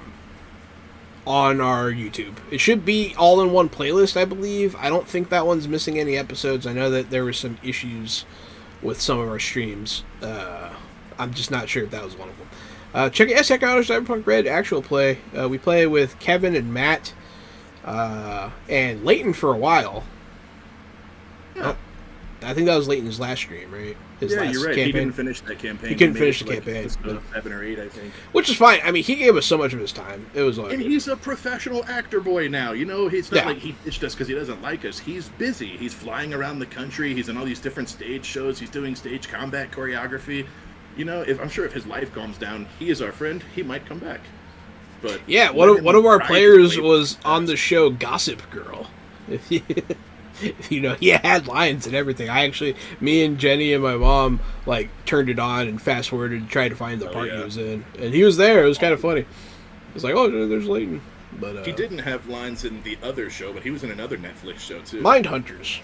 our YouTube. It should be all in one playlist, I believe. I don't think that one's missing any episodes. I know that there were some issues with some of our streams. I'm just not sure if that was one of them. Check out our Cyberpunk Red actual play. We play with Kevin and Matt and Leighton for a while. Yeah. I think that was Leighton's last stream, right? His Yeah, last you're right. campaign. He didn't finish that campaign. He couldn't made finish it the to, like, campaign, episode no. 7 or 8, I think. Which is fine. I mean, he gave us so much of his time. It was like, And he's a professional actor boy now. You know, he's not Yeah. like he ditched us because he doesn't like us. He's busy. He's flying around the country. He's in all these different stage shows. He's doing stage combat choreography. You know, I'm sure if his life calms down, he is our friend. He might come back. But yeah, let one him of our ride his players wave. was on the show Gossip Girl. If you know, he had lines and everything. Me and Jenny and my mom like turned it on and fast forwarded and tried to find the part he yeah. was in, and he was there. It was kind of funny. It's like, oh, there's Leighton, but He didn't have lines in the other show, but he was in another Netflix show too. Mindhunters.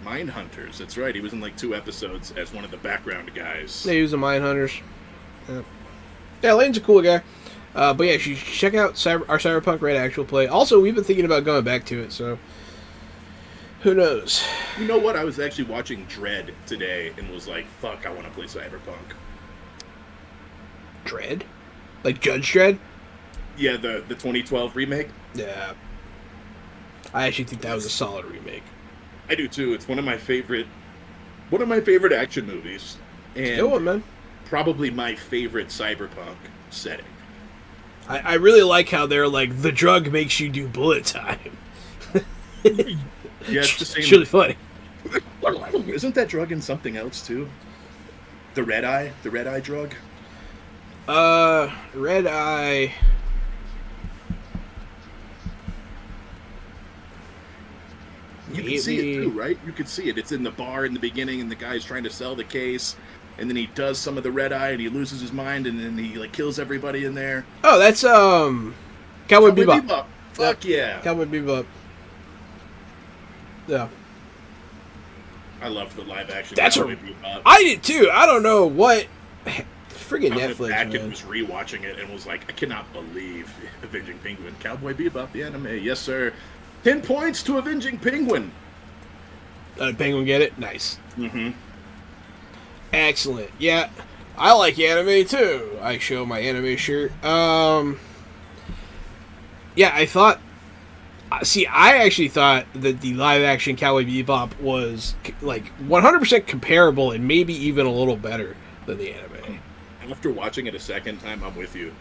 Mindhunters. That's right. He was in like 2 episodes as one of the background guys. Yeah, he was in Mindhunters. Yeah, Leighton's a cool guy. But yeah, you should check out our Cyberpunk Red actual play. Also, we've been thinking about going back to it, so who knows? You know what? I was actually watching Dread today and was like, fuck, I want to play Cyberpunk. Dredd? Like Judge Dredd? Yeah, the 2012 remake. Yeah. I actually think that was a solid remake. I do too. It's one of my favorite action movies. And Good one, man. probably my favorite cyberpunk setting. I really like how they're like, the drug makes you do bullet time. Yeah, it's the same. It's really funny. Isn't that drug in something else too? The red eye drug. Red Eye. You can see Maybe. it too, right? You could see it. It's in the bar in the beginning, and the guy's trying to sell the case, and then he does some of the red eye, and he loses his mind, and then he like kills everybody in there. Oh, that's Cowboy Bebop. Fuck yeah! Cowboy Bebop. Yeah. I loved the live action. That's Cowboy Bebop. I did too. I don't know what. Friggin' I went Netflix, back man. and was rewatching it and was like, I cannot believe Avenging Penguin. Cowboy Bebop, the anime. Yes, sir. 10 points to Avenging Penguin. Penguin get it? Nice. Mm-hmm. Excellent. Yeah, I like anime too. I show my anime shirt. Yeah, I thought. See, I actually thought that the live-action Cowboy Bebop was like 100% comparable and maybe even a little better than the anime. After watching it a second time, I'm with you.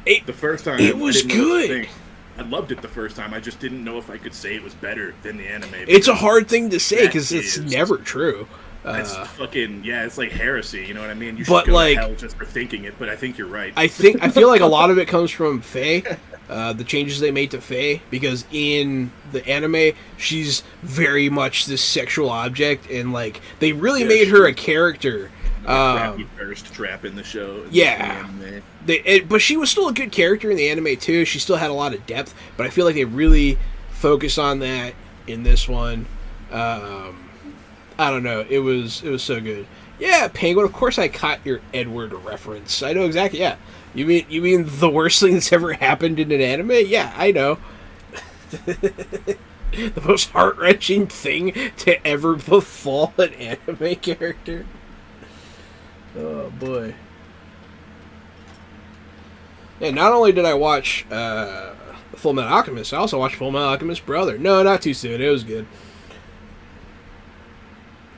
It, The first time, It was I didn't know what to good. think. I loved it the first time. I just didn't know if I could say it was better than the anime. it's a because hard thing to say that because it's is- never true. It's fucking, yeah, it's like heresy, you know what I mean? You But, should go like- to hell just for thinking it, but I think you're right. I feel like a lot of it comes from Faye, the changes they made to Faye, because in the anime she's very much this sexual object, and like they really Yeah, made her a she- character. Crappy first trap in the show. yeah. But she was still a good character in the anime too. She still had a lot of depth, but I feel like they really focused on that in this one. I don't know. It was so good. Yeah, Penguin. Of course, I caught your Edward reference. I know exactly. Yeah, you mean the worst thing that's ever happened in an anime? Yeah, I know. The most heart-wrenching thing to ever befall an anime character. Oh boy. And not only did I watch Full Metal Alchemist, I also watched Full Metal Alchemist Brother. No, not too soon. It was good.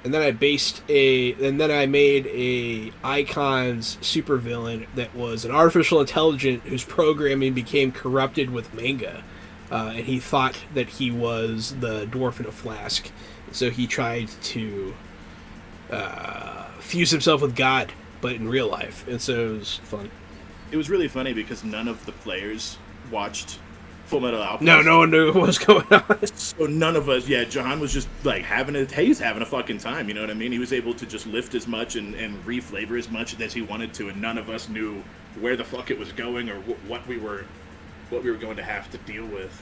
And then I made a Icons supervillain that was an artificial intelligence whose programming became corrupted with manga. And he thought that he was the dwarf in a flask. So he tried to fuse himself with God, but in real life. And so it was fun. It was really funny because none of the players watched Full Metal Alchemist. No one knew what was going on. So none of us, John was just like he's having a fucking time, you know what I mean? He was able to just lift as much and reflavor as much as he wanted to, and none of us knew where the fuck it was going or what we were going to have to deal with.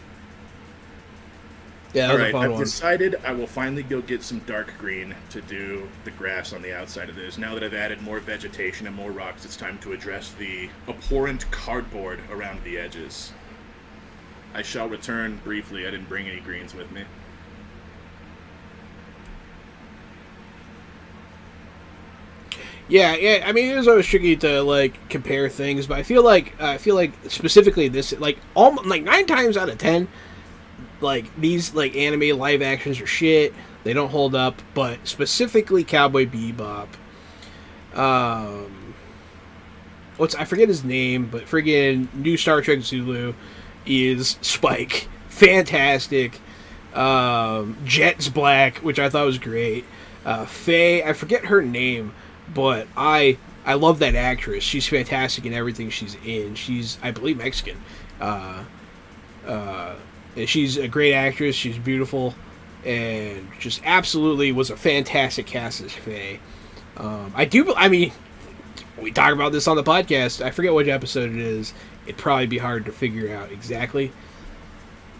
Yeah, that All was a right, fun I've one. decided I will finally go get some dark green to do the grass on the outside of this. Now that I've added more vegetation and more rocks, it's time to address the abhorrent cardboard around the edges. I shall return briefly. I didn't bring any greens with me. Yeah. I mean, it was always tricky to like compare things, but I feel like specifically this, like 9 times out of 10, like these like anime live actions are shit. They don't hold up. But specifically Cowboy Bebop, I forget his name, but friggin' new Star Trek Zulu is Spike. Fantastic. Jet's black, which I thought was great. Faye, I forget her name, but I love that actress. She's fantastic in everything she's in. She's, I believe, Mexican. And she's a great actress. She's beautiful, and just absolutely was a fantastic cast as Faye. I mean, we talk about this on the podcast. I forget which episode it is. It'd probably be hard to figure out exactly.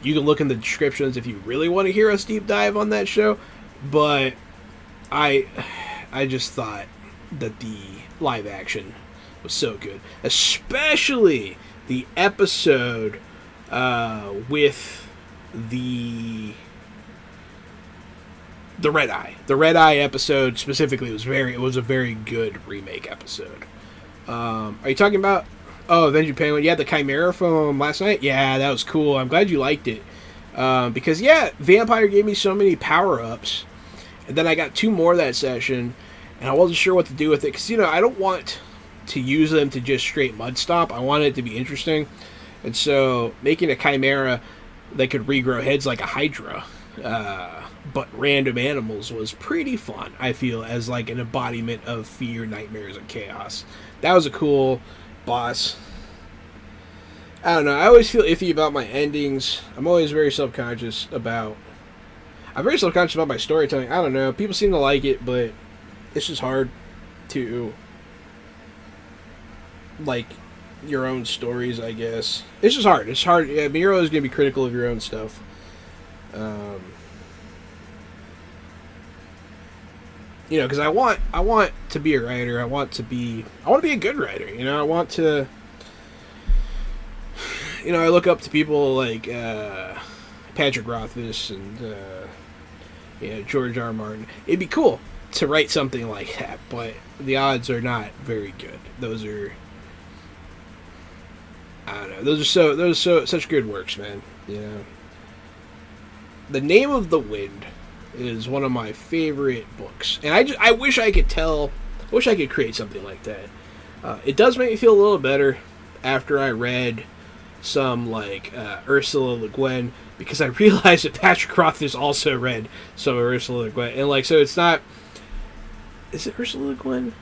You can look in the descriptions if you really want to hear us deep dive on that show. But I just thought that the live action was so good. Especially the episode with the Red Eye. The Red Eye episode specifically was a very good remake episode. Are you talking about Avenging Penguin? Yeah, the Chimera from last night? Yeah, that was cool. I'm glad you liked it. Because, Vampire gave me so many power-ups. And then I got 2 more that session. And I wasn't sure what to do with it. Because, I don't want to use them to just straight mud stomp. I want it to be interesting. And so, making a Chimera that could regrow heads like a Hydra, but random animals, was pretty fun, I feel, as like an embodiment of fear, nightmares, and chaos. That was a cool boss. I don't know. I always feel iffy about my endings. I'm always very self-conscious about my storytelling. I don't know. People seem to like it, but it's just hard to like your own stories, I guess. It's just hard. It's hard. I mean, you're always going to be critical of your own stuff. Because I want to be a writer. I want to be a good writer. I want to. I look up to people like Patrick Rothfuss and George R. R. Martin. It'd be cool to write something like that, but the odds are not very good. Those are, I don't know. Those are such good works, man. The Name of the Wind is one of my favorite books, and I wish I could create something like that. It does make me feel a little better after I read some like Ursula Le Guin, because I realized that Patrick Rothfuss also read some of Ursula Le Guin, and like, so it's not. Is it Ursula Le Guin?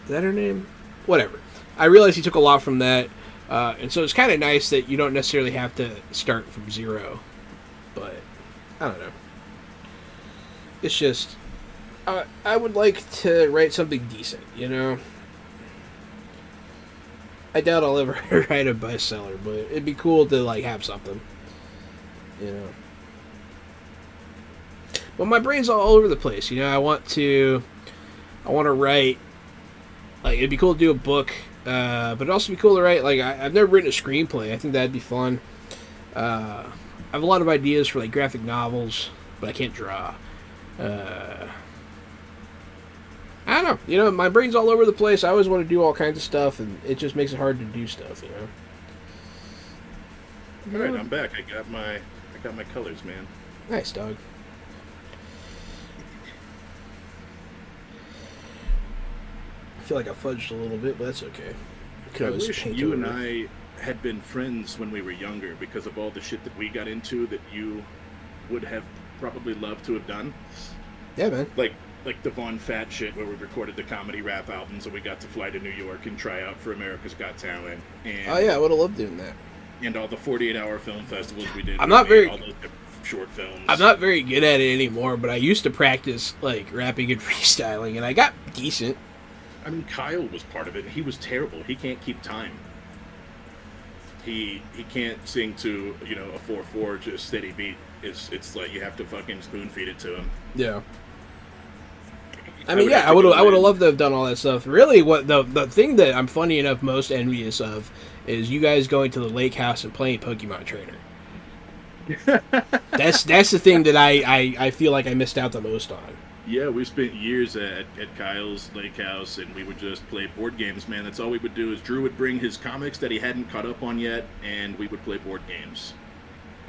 Is that her name? Whatever. I realized he took a lot from that, and so it's kind of nice that you don't necessarily have to start from zero. But I don't know. It's just I would like to write something decent, I doubt I'll ever write a bestseller, but it'd be cool to like have something, But my brain's all over the place, I want to write. Like, it'd be cool to do a book, but it'd also be cool to write. Like, I've never written a screenplay. I think that'd be fun. I have a lot of ideas for like graphic novels, but I can't draw. I don't know. My brain's all over the place. I always want to do all kinds of stuff, and it just makes it hard to do stuff. All right, I'm back. I got my colors, man. Nice, dog. I feel like I fudged a little bit, but that's okay. I wish you and I had been friends when we were younger, because of all the shit that we got into that you would have probably loved to have done. Yeah, man. Like the Von Fat shit, where we recorded the comedy rap albums and we got to fly to New York and try out for America's Got Talent. And oh yeah, I would have loved doing that. And all the 48-hour film festivals we did. I'm we not made very- all those different short films. I'm not very good at it anymore, but I used to practice like rapping and freestyling, and I got decent. I mean, Kyle was part of it. He was terrible. He can't keep time. He can't sing to a 4/4 just steady beat. It's like you have to fucking spoon feed it to him. Yeah. I I mean, would yeah, have I to would go have in. loved to have done all that stuff. Really, what the thing that I'm funny enough most envious of is you guys going to the lake house and playing Pokemon Trainer. That's the thing that I feel like I missed out the most on. Yeah, we spent years at Kyle's lake house, and we would just play board games, man. That's all we would do is Drew would bring his comics that he hadn't caught up on yet, and we would play board games.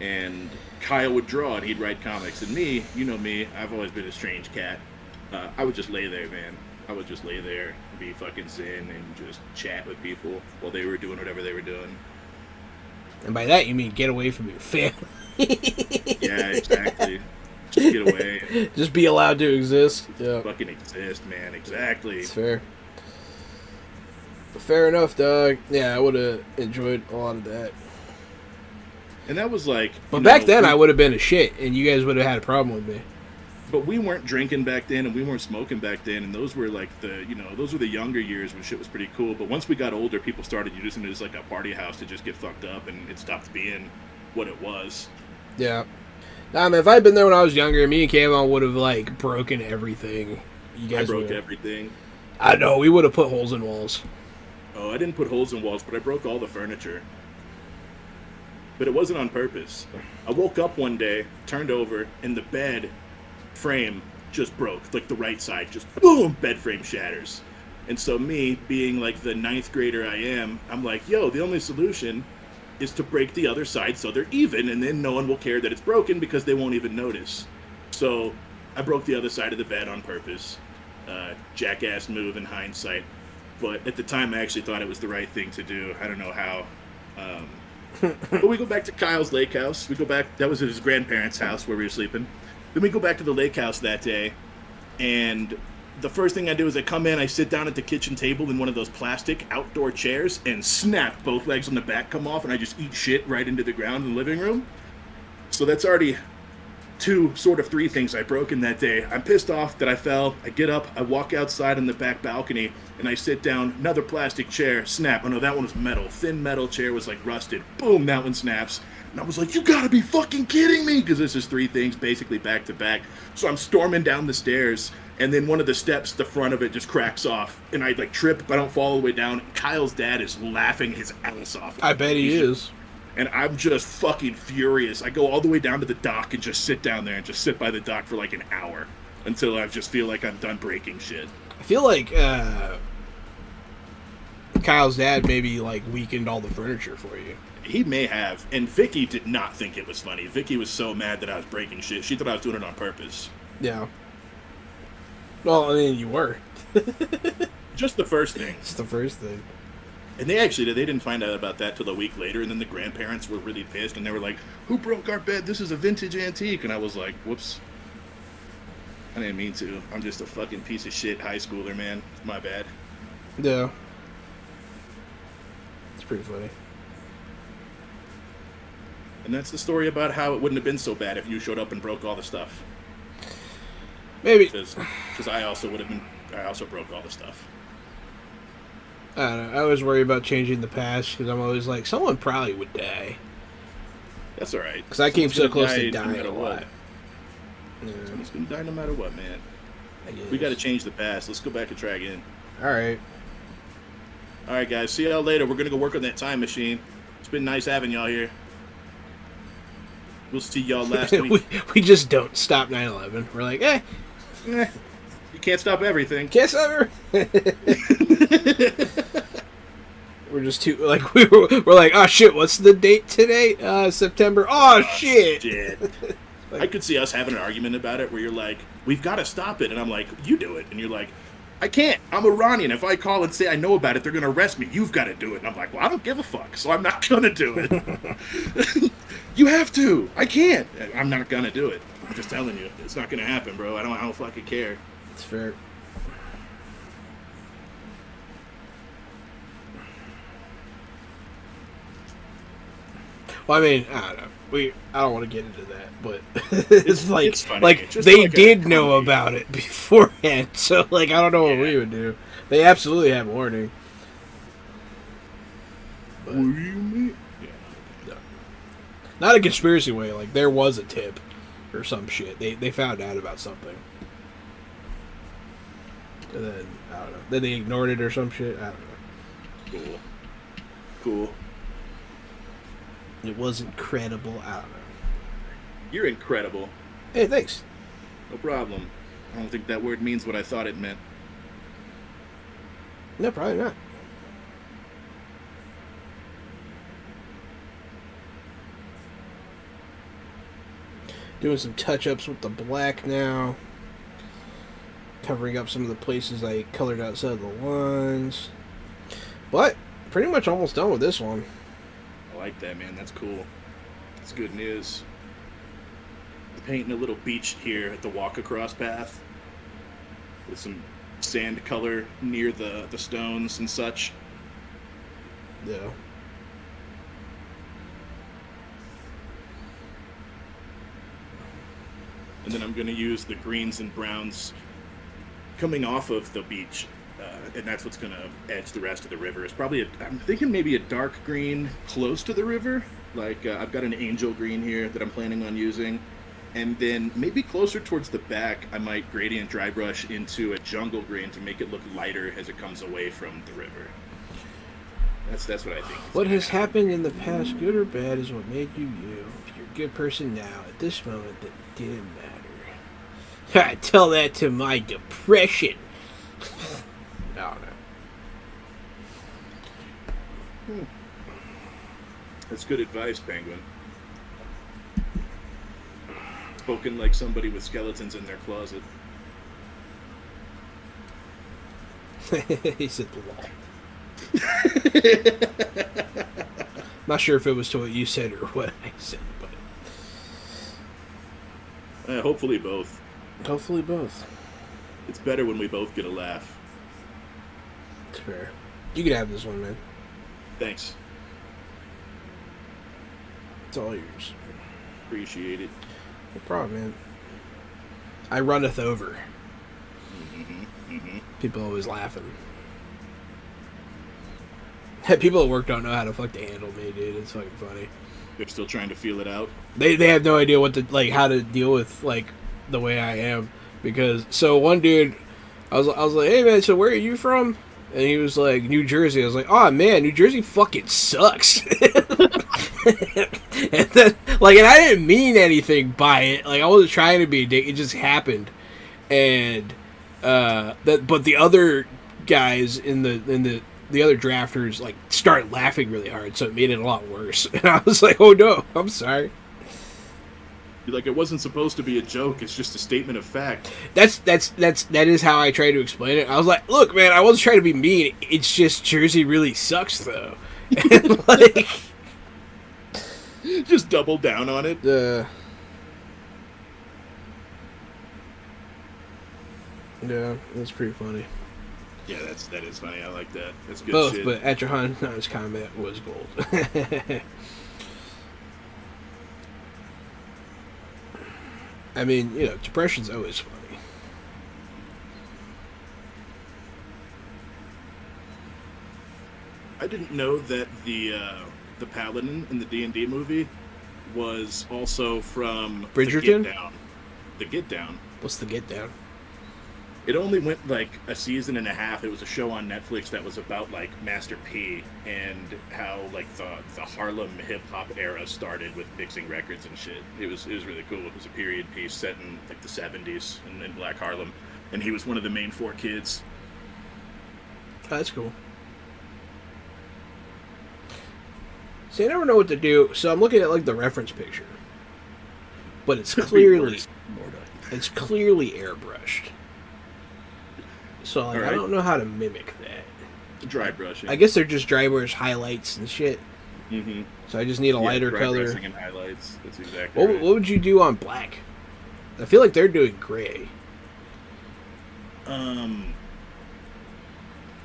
And Kyle would draw, and he'd write comics. And me, you know me, I've always been a strange cat. I would just lay there, man. I would just lay there, be fucking zen, and just chat with people while they were doing whatever they were doing. And by that you mean get away from your family. Yeah, exactly. Just get away. Just be allowed to exist. Yeah, Fucking exist, man. Exactly. it's fair. Fair enough, dog. Yeah, I would have enjoyed a lot of that. And that was like. But back then, I would have been a shit, and you guys would have had a problem with me. But we weren't drinking back then, and we weren't smoking back then, and those were like those were the younger years when shit was pretty cool. But once we got older, people started using it as like a party house to just get fucked up, and it stopped being what it was. Yeah. Nah, man, if I'd been there when I was younger, me and Kayvon would have, like, broken everything. You I guys broke would've- everything. I know, we would have put holes in walls. Oh, I didn't put holes in walls, but I broke all the furniture. But it wasn't on purpose. I woke up one day, turned over, and the bed frame just broke. Like the right side, just boom, bed frame shatters. And so me, being like the 9th grader I am, I'm like, yo, the only solution is to break the other side so they're even, and then no one will care that it's broken because they won't even notice. So I broke the other side of the bed on purpose. Jackass move in hindsight. But at the time, I actually thought it was the right thing to do. I don't know how. But we go back to Kyle's lake house. We go back. That was at his grandparents' house where we were sleeping. Then we go back to the lake house that day, and the first thing I do is I come in, I sit down at the kitchen table in one of those plastic outdoor chairs, and snap, both legs on the back come off, and I just eat shit right into the ground in the living room. So that's already 2, sort of 3 things I broke in that day. I'm pissed off that I fell. I get up, I walk outside on the back balcony, and I sit down. Another plastic chair, snap. Oh no, that one was metal. Thin metal chair was like rusted. Boom, that one snaps. And I was like, you gotta be fucking kidding me! Because this is 3 things basically back to back. So I'm storming down the stairs, and then one of the steps, the front of it just cracks off. And I like trip, but I don't fall all the way down. Kyle's dad is laughing his ass off. I bet he is. And I'm just fucking furious. I go all the way down to the dock and just sit down there and just sit by the dock for like an hour until I just feel like I'm done breaking shit. I feel like Kyle's dad maybe, like, weakened all the furniture for you. He may have. And Vicky did not think it was funny. Vicky was so mad that I was breaking shit. She thought I was doing it on purpose. Yeah. Well, I mean, you were. Just the first thing. It's the first thing. And they didn't find out about that till a week later, and then the grandparents were really pissed, and they were like, who broke our bed? This is a vintage antique. And I was like, whoops. I didn't mean to. I'm just a fucking piece of shit high schooler, man. It's my bad. Yeah. It's pretty funny. And that's the story about how it wouldn't have been so bad if you showed up and broke all the stuff. Maybe. Because I also broke all the stuff. I don't know. I always worry about changing the past because I'm always like, someone probably would die. That's alright. Because I came so Someone's close gonna to die no dying matter a lot. what. Someone's gonna die no matter what, man. I guess. We gotta change the past. Let's go back and try again. Alright. Alright, guys. See y'all later. We're gonna go work on that time machine. It's been nice having y'all here. We'll see y'all last week. we just don't stop 9/11. We're like, You can't stop everything. kiss ever. We're just too like we're like, oh shit, what's the date today? September. Oh shit. Shit. I could see us having an argument about it where you're like, we've got to stop it. And I'm like, you do it. And you're like, I can't. I'm Iranian. If I call and say I know about it, they're going to arrest me. You've got to do it. And I'm like, well, I don't give a fuck. So I'm not going to do it. You have to. I can't. I'm not going to do it. I'm just telling you. It's not going to happen, bro. I don't fucking care. It's fair. Well, I mean, I don't know. I don't want to get into that, but it's like, it's funny. like Just they like a did know comedy. about it beforehand, so like I don't know what Yeah. we would do. They absolutely have warning. But What do you mean? Yeah. not a conspiracy way. Like there was a tip or some shit. They found out about something, and then I don't know. Then they ignored it or some shit. I don't know. Cool. It wasn't credible. I don't know. You're incredible. Hey, thanks. No problem. I don't think that word means what I thought it meant. No, probably not. Doing some touch-ups with the black now. Covering up some of the places I colored outside the lines. But, pretty much almost done with this one. I like that, man. That's cool. That's good news. Painting a little beach here at the walk across path with some sand color near the stones and such. Yeah. And then I'm going to use the greens and browns coming off of the beach, and that's what's going to edge the rest of the river. It's probably, I'm thinking maybe a dark green close to the river. Like, I've got an angel green here that I'm planning on using. And then maybe closer towards the back, I might gradient dry brush into a jungle green to make it look lighter as it comes away from the river. That's what I think. What has happened in the past, good or bad, is what made you you. If you're a good person now, at this moment, that didn't matter. I tell that to my depression. I don't know. That's good advice, Penguin. Spoken like somebody with skeletons in their closet. He said lol. Not sure if it was to what you said or what I said, but Hopefully both. hopefully both. It's better when we both get a laugh. It's fair. You can have this one, man. Thanks. It's all yours. Appreciate it. No problem, man. I runneth over. People always laughing. People at work don't know how to fucking handle me, dude. It's fucking funny. They're still trying to feel it out. They have no idea what to like, how to deal with like the way I am, because so one dude, I was like, hey man, so where are you from? And he was like, New Jersey. I was like, oh man, New Jersey fucking sucks. And then like, and I didn't mean anything by it. Like I wasn't trying to be a dick. It just happened, and but the other guys in the other drafters like started laughing really hard, so it made it a lot worse. And I was like, oh no, I'm sorry. Like, it wasn't supposed to be a joke. It's just a statement of fact. That is how I try to explain it. I was like, look, man, I wasn't trying to be mean. It's just Jersey really sucks, though. And like, Just double down on it. Yeah, that's pretty funny. Yeah, that is funny. I like that. That's good Both, shit. but Atrahan's comment was gold. I mean, you know, depression's always funny. I didn't know that the Paladin in the D&D movie was also from Bridgerton? The Get Down. The Get Down. What's the get down? It only went like a season and a half. It was a show on Netflix that was about like Master P and how like the Harlem hip hop era started with mixing records and shit. It was really cool. It was a period piece set in like the 70s in Black Harlem, and he was one of the main four kids. Oh, that's cool. See, I never know what to do, so I'm looking at like the reference picture, but it's clearly airbrushed. So like, I Alright. don't know how to mimic that. Dry brushing. I guess they're just dry brush highlights and shit. Mm-hmm. So I just need a lighter dry color. brushing and highlights. That's exactly What, right. what would you do on black? I feel like they're doing gray.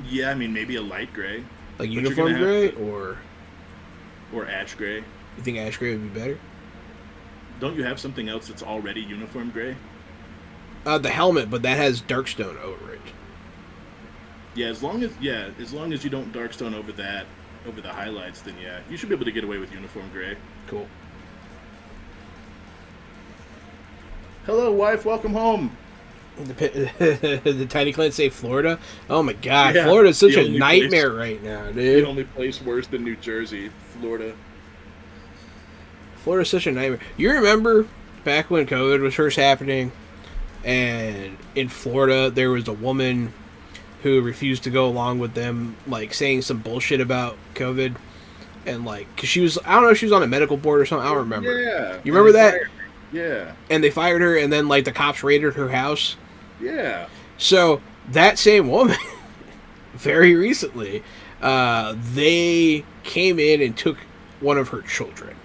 Yeah, I mean maybe a light gray Like you're uniform gonna have gray to- or or ash gray. You think ash gray would be better? Don't you have something else that's already uniform gray? The helmet, but that has darkstone over it. Yeah, as long as you don't darkstone over the highlights, then yeah, you should be able to get away with uniform gray. Cool. Hello, wife. Welcome home. The Tiny Clint say Florida. Oh my god, Yeah, Florida's such the a only nightmare place- right now, The dude. only place worse than New Jersey, Florida. Florida's such a nightmare. You remember back when COVID was first happening, and in Florida there was a woman who refused to go along with them, like saying some bullshit about COVID, and like, cause she was, I don't know if she was on a medical board or something. I don't remember. Yeah. You remember that? Yeah. And they fired her, and then like the cops raided her house. Yeah. So that same woman, very recently, they came in and took one of her children.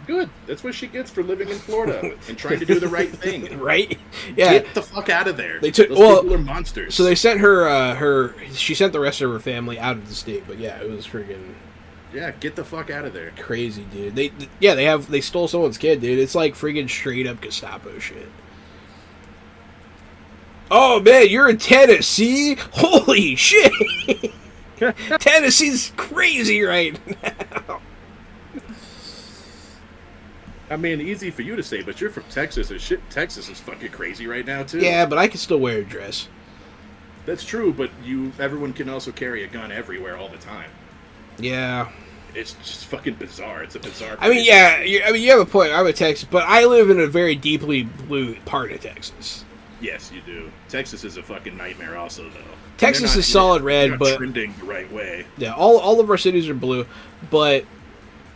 Good. That's what she gets for living in Florida and trying to do the right thing. Right? Yeah. Get the fuck out of there. They took- Those well, people are monsters. So they sent her, she sent the rest of her family out of the state. But yeah, it was freaking Yeah, get the fuck out of there. crazy, dude. They stole someone's kid, dude. It's like freaking straight up Gestapo shit. Oh man, you're in Tennessee? Holy shit! Tennessee's crazy right now. I mean, easy for you to say, but you're from Texas, and shit, Texas is fucking crazy right now too. Yeah, but I can still wear a dress. That's true, but everyone can also carry a gun everywhere all the time. Yeah. It's just fucking bizarre. It's a bizarre I mean, place. yeah, you have a point. I'm a Texas, but I live in a very deeply blue part of Texas. Yes, you do. Texas is a fucking nightmare also, though. Texas They're not- is solid they're red, not but trending the right way. yeah, all of our cities are blue, but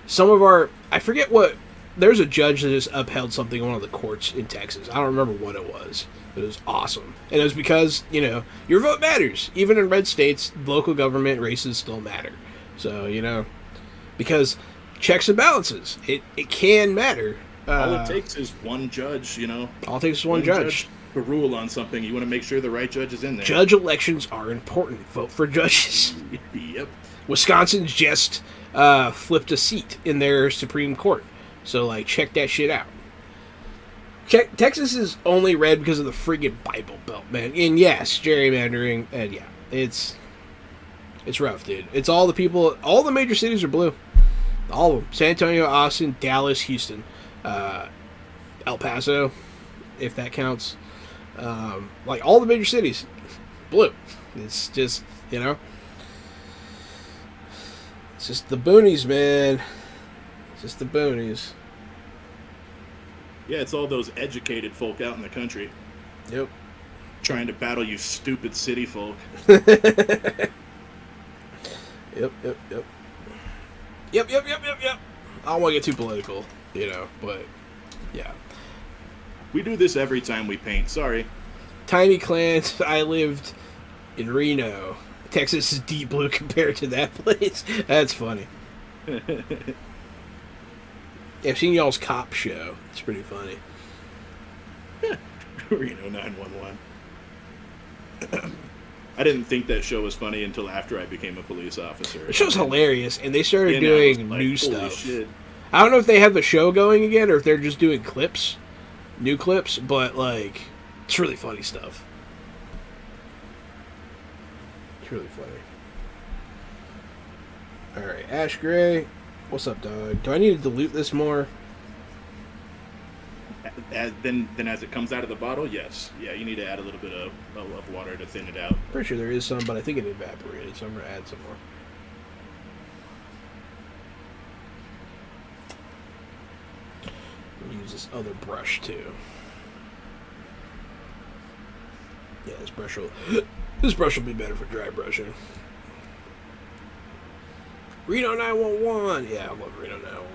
some of our, I forget what, there's a judge that just upheld something in one of the courts in Texas. I don't remember what it was, but it was awesome. And it was because, your vote matters. Even in red states, local government races still matter. So, because checks and balances, it can matter. All it takes is one judge, All it takes is one judge. to rule on something. You want to make sure the right judge is in there. Judge elections are important. Vote for judges. Yep. Wisconsin just flipped a seat in their Supreme Court. So, check that shit out. Texas is only red because of the friggin' Bible Belt, man. And yes, gerrymandering, and yeah, it's rough, dude. It's all the people, all the major cities are blue. All of them. San Antonio, Austin, Dallas, Houston, El Paso, if that counts. All the major cities, blue. It's just, it's just the boonies, man. It's just the boonies. Yeah, it's all those educated folk out in the country Yep. trying to battle you stupid city folk. Yep. I don't want to get too political, but yeah. We do this every time we paint. Sorry. Tiny clans. I lived in Reno. Texas is deep blue compared to that place. That's funny. I've seen y'all's cop show. It's pretty funny. Reno 911. I didn't think that show was funny until after I became a police officer. The show's hilarious, and they started And I was doing like, new holy stuff. shit. I don't know if they have the show going again or if they're just doing clips, new clips, but it's really funny stuff. It's really funny. All right, Ash Gray, what's up, dog? Do I need to dilute this more? Then as it comes out of the bottle, yes. Yeah, you need to add a little bit of water to thin it out. Pretty sure there is some, but I think it evaporated, so I'm gonna add some more. I'll use this other brush too. Yeah, this brush will be better for dry brushing. Reno 911. Yeah, I love Reno 911.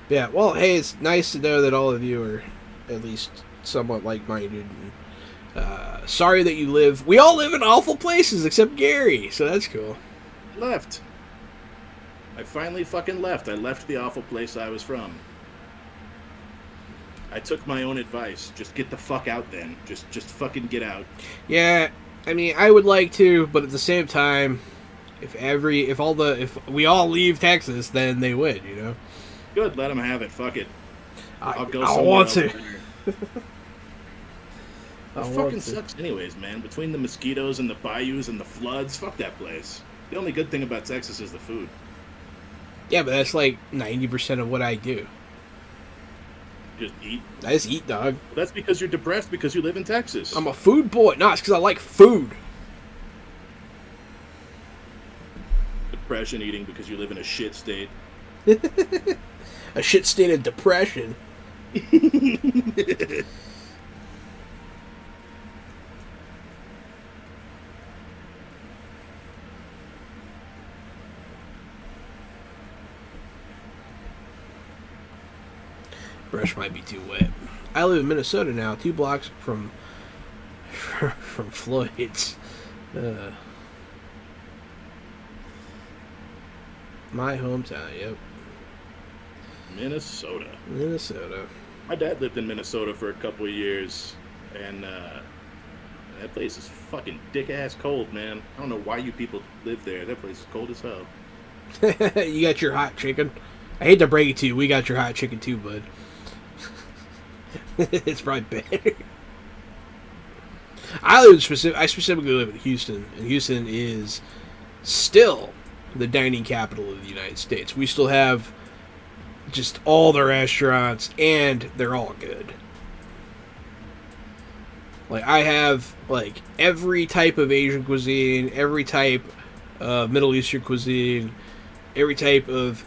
But yeah, well, hey, it's nice to know that all of you are at least somewhat like-minded. And, sorry that you live. We all live in awful places except Gary, so that's cool. Left. I finally fucking left. I left the awful place I was from. I took my own advice. Just get the fuck out then. Just fucking get out. Yeah, I mean, I would like to, but at the same time, If we all leave Texas, then they win. You know. Good, let them have it. Fuck it. I'll go I somewhere want else to. later. I It want fucking to. sucks anyways, man. Between the mosquitoes and the bayous and the floods, fuck that place. The only good thing about Texas is the food. Yeah, but that's like 90% of what I do. Just eat. I just eat, dog. Well, that's because you're depressed because you live in Texas. I'm a food boy. No, it's because I like food. Depression eating because you live in a shit state. A shit state of depression. Brush might be too wet. I live in Minnesota now, 2 blocks from Floyd's. My hometown, yep. Minnesota. Minnesota. My dad lived in Minnesota for a couple of years, and that place is fucking dick-ass cold, man. I don't know why you people live there. That place is cold as hell. You got your hot chicken. I hate to break it to you, we got your hot chicken too, bud. It's probably better. I specifically live in Houston, and Houston is still the dining capital of the United States. We still have just all the restaurants, and they're all good. Like, I have, like, every type of Asian cuisine, every type of Middle Eastern cuisine, every type of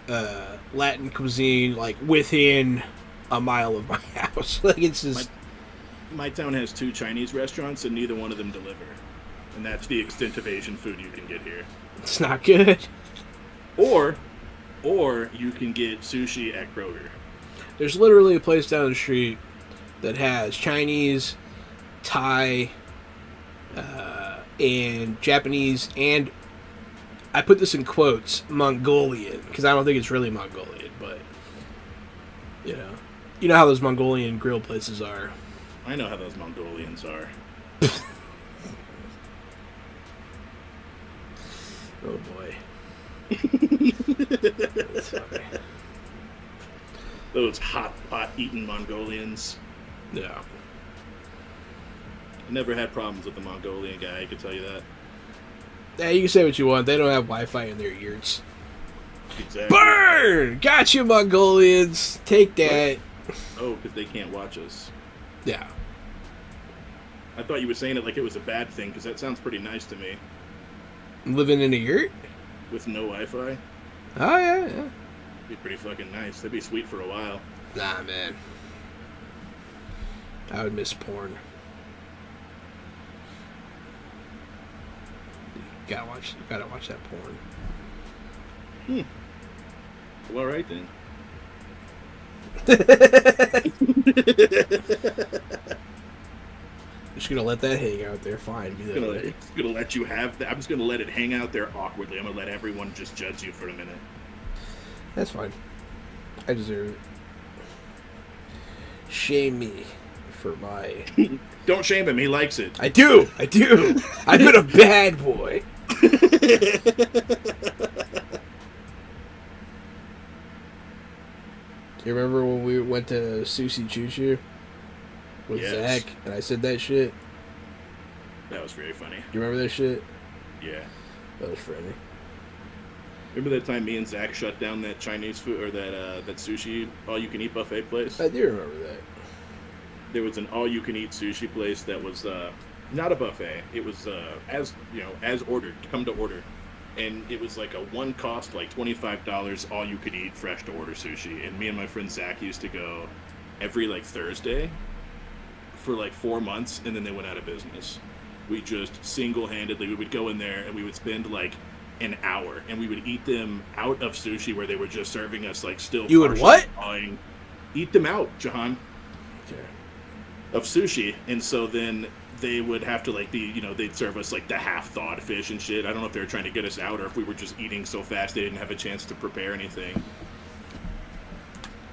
Latin cuisine, like, within a mile of my house. Like, it's just... My town has 2 Chinese restaurants, and neither one of them deliver. And that's the extent of Asian food you can get here. It's not good. Or you can get sushi at Kroger. There's literally a place down the street that has Chinese, Thai, and Japanese, and I put this in quotes, Mongolian, because I don't think it's really Mongolian, but, you know how those Mongolian grill places are. I know how those Mongolians are. Oh boy. That's funny. Those hot pot eating Mongolians. Yeah. I never had problems with the Mongolian guy, I can tell you that. Yeah, you can say what you want. They don't have Wi-Fi in their ears. Exactly. Burn! Got you, Mongolians. Take that. Oh, because they can't watch us. Yeah. I thought you were saying it like it was a bad thing, because that sounds pretty nice to me. Living in a yurt? With no Wi-Fi, Oh, yeah. be pretty fucking nice. That'd be sweet for a while. Nah, man. I would miss porn. Gotta watch that porn. Well, all right then. Just gonna let that hang out there. Fine. Do that later. It's gonna let you have that. I'm just gonna let it hang out there awkwardly. I'm gonna let everyone just judge you for a minute. That's fine. I deserve it. Shame me for my... Don't shame him. He likes it. I do! I've been a bad boy. You remember when we went to Sushi Choo Choo with Yes. Zach and I said that shit? That was very funny. You remember that shit? Yeah. That was funny. Remember that time me and Zach shut down that Chinese food or that sushi all-you-can-eat buffet place? I do remember that. There was an all-you-can-eat sushi place that was not a buffet. It was as ordered, come to order, and it was like a one cost like $25 all-you-could-eat fresh to order sushi. And me and my friend Zach used to go every like Thursday for like 4 months, and then they went out of business. We just single-handedly we would go in there and we would spend like an hour, and we would eat them out of sushi where they were just serving us like still. You would partially what? thawing. Eat them out, Jahan, Okay. of sushi, and so then they would have to like be, they'd serve us like the half-thawed fish and shit. I don't know if they were trying to get us out or if we were just eating so fast they didn't have a chance to prepare anything.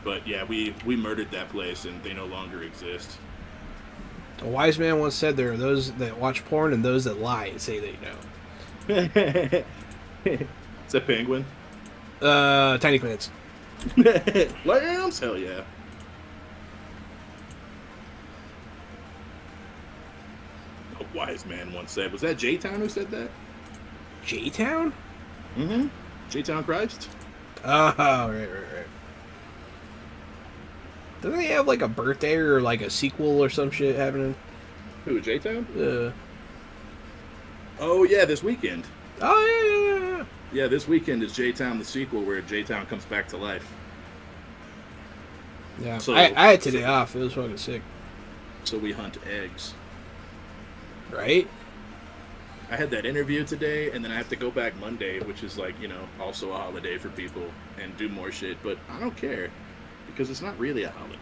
But yeah, we murdered that place, and they no longer exist. A wise man once said there are those that watch porn and those that lie and say they know. It's a penguin. Tiny Plants. Lambs? Hell yeah. A wise man once said, was that J-Town who said that? J-Town? Mm-hmm. J-Town Christ? Oh, right. Doesn't he have like a birthday or like a sequel or some shit happening? Who, J-Town? Uh, Oh, yeah, this weekend. oh, yeah. Yeah, this weekend is J-Town the sequel where J-Town comes back to life. Yeah. So- I had today off. It was fucking sick. So we hunt eggs. Right? I had that interview today, and then I have to go back Monday, which is like, also a holiday for people, and do more shit. But I don't care, because it's not really a holiday.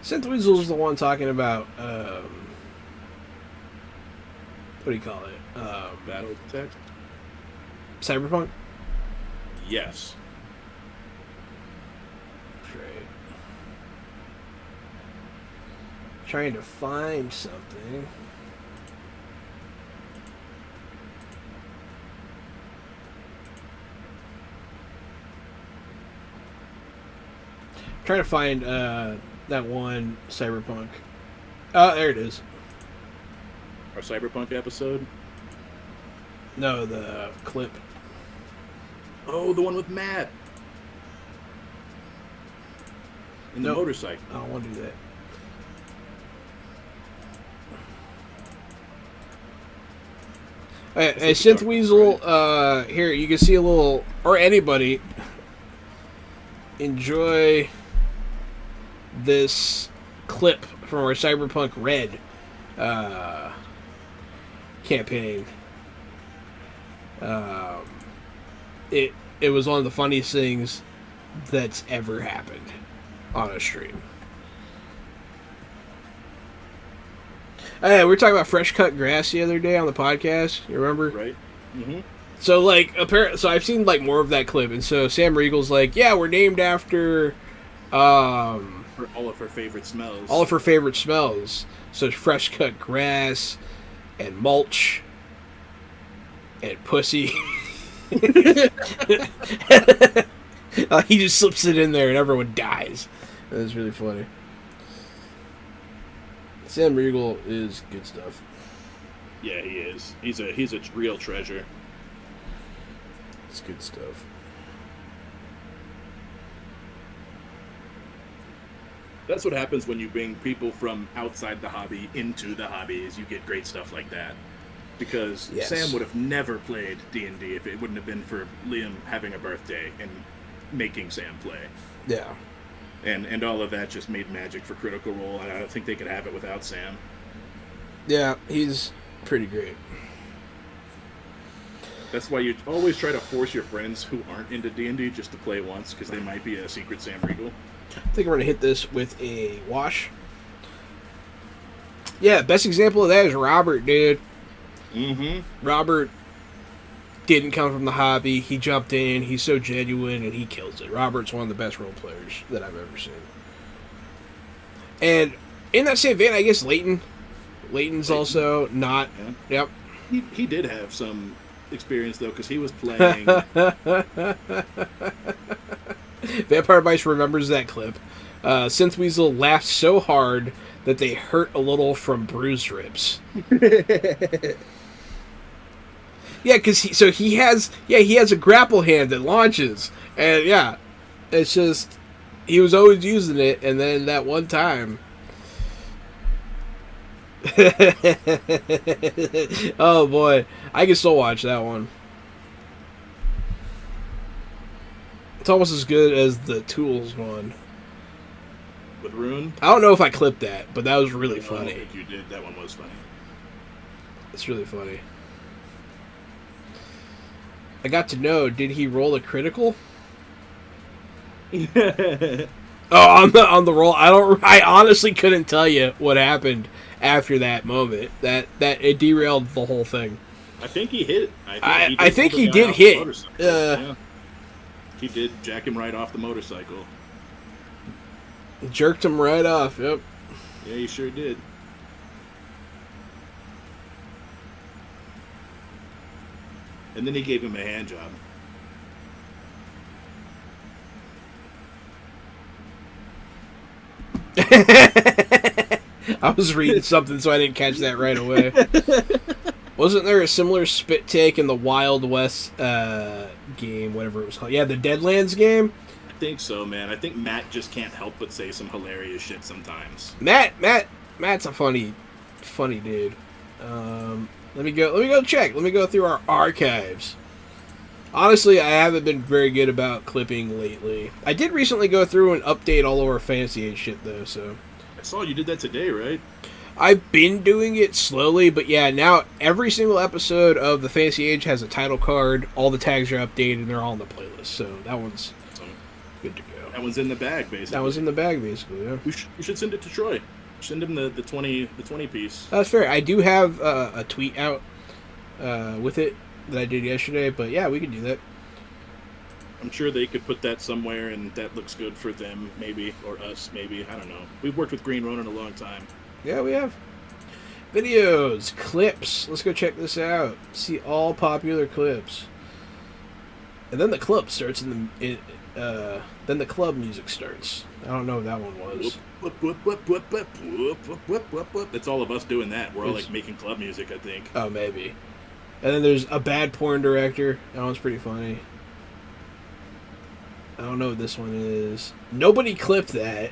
Synth Weasel is the one talking about, what do you call it? Battle text? Cyberpunk? Yes. Right. Trying to find something. Trying to find that one Cyberpunk. Oh, there it is. Our Cyberpunk episode? No, the clip. Oh, the one with Matt. In the Nope. motorcycle. I don't want to do that. Hey, Synth Weasel, here, you can see a little, or anybody, enjoy this clip from our Cyberpunk Red campaign. It was one of the funniest things that's ever happened on a stream. Hey, we were talking about fresh cut grass the other day on the podcast. You remember? Right? Mm-hmm. So so I've seen like more of that clip, and so Sam Riegel's like, yeah, we're named after For all of her favorite smells. all of her favorite smells. So it's fresh cut grass and mulch and pussy. He just slips it in there and everyone dies. That's really funny. Sam Riegel is good stuff. Yeah, he is. He's a real treasure. It's good stuff. That's what happens when you bring people from outside the hobby into the hobby, is you get great stuff like that. Because Yes. Sam would have never played D&D if it wouldn't have been for Liam having a birthday and making Sam play. Yeah. And all of that just made magic for Critical Role, and I don't think they could have it without Sam. Yeah, he's pretty great. That's why you always try to force your friends who aren't into D&D just to play once, because they might be a secret Sam Riegel. I think we're gonna hit this with a wash. Yeah, best example of that is Robert, dude. Mm-hmm. Robert didn't come from the hobby. He jumped in. He's so genuine, and he kills it. Robert's one of the best role players that I've ever seen. And in that same vein, I guess Leighton's Leighton. also not. Yeah. Yep. He did have some experience, though, because he was playing... Vampire Bites remembers that clip. Synth Weasel laughed so hard that they hurt a little from bruised ribs. Yeah, because he has a grapple hand that launches, and yeah, it's just he was always using it, and then that one time. Oh boy, I can still watch that one. It's almost as good as the Tools one. With Rune? I don't know if I clipped that, but that was really I don't funny. think you did. That one was funny. It's really funny. I got to know, did he roll a critical? Oh, on the roll. I honestly couldn't tell you what happened after that moment. That it derailed the whole thing. I think he hit. I think pull he the guy did off the hit. motorcycle. Yeah. He did jack him right off the motorcycle. Jerked him right off. Yep. Yeah, he sure did. And then he gave him a hand job. I was reading something, so I didn't catch that right away. Wasn't there a similar spit take in the Wild West game, whatever it was called? Yeah, the Deadlands game. I think so, man. I think Matt just can't help but say some hilarious shit sometimes. Matt's a funny dude. Let me go check. Let me go through our archives. Honestly, I haven't been very good about clipping lately. I did recently go through and update all of our Fantasy Age shit, though, so... I saw you did that today, right? I've been doing it slowly, but yeah, now every single episode of the Fantasy Age has a title card, all the tags are updated, and they're all on the playlist, so that one's good to go. That one's in the bag, basically. That was in the bag, basically, yeah. You should send it to Troy. Send him the 20 piece. That's fair. I do have a tweet out with it that I did yesterday, but yeah, we can do that. I'm sure they could put that somewhere, and that looks good for them, maybe, or us, maybe. I don't know. We've worked with Green Ronin a long time. Yeah, we have. Videos, clips. Let's go check this out. See all popular clips. And then the club starts then the club music starts. I don't know what that one was. That's all of us doing that. We're all like making club music, I think. Oh, maybe. And then there's a bad porn director. That one's pretty funny. I don't know what this one is. Nobody clipped that.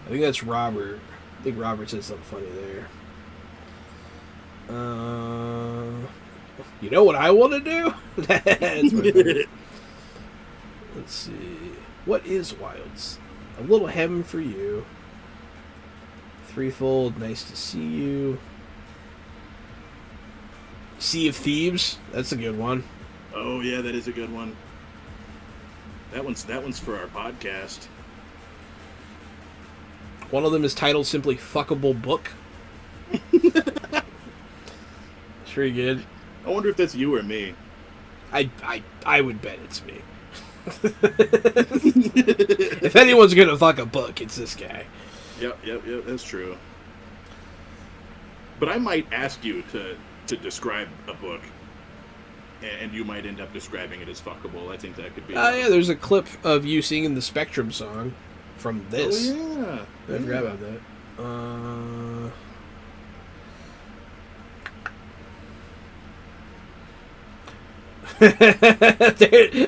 I think that's Robert. I think Robert said something funny there. You know what I want to do? That's my favorite. Let's see. What is Wilds? A little heaven for you. Threefold. Nice to see you. Sea of Thieves. That's a good one. Oh yeah, that is a good one. That one's for our podcast. One of them is titled simply "Fuckable Book." It's pretty good. I wonder if that's you or me. I would bet it's me. If anyone's gonna fuck a book, it's this guy. Yep, that's true. But I might ask you to describe a book, and you might end up describing it as fuckable. I think that could be. Oh yeah, there's a clip of you singing the Spectrum song from this. Oh yeah, I forgot about that.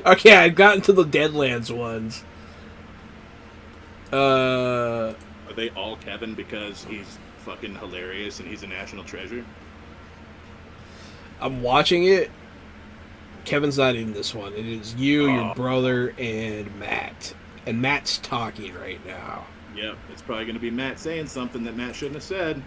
Okay, I've gotten to the Deadlands ones. Are they all Kevin because he's fucking hilarious and he's a national treasure? I'm watching it. Kevin's not in this one. It is you, your brother, and Matt. And Matt's talking right now. Yep, it's probably going to be Matt saying something that Matt shouldn't have said.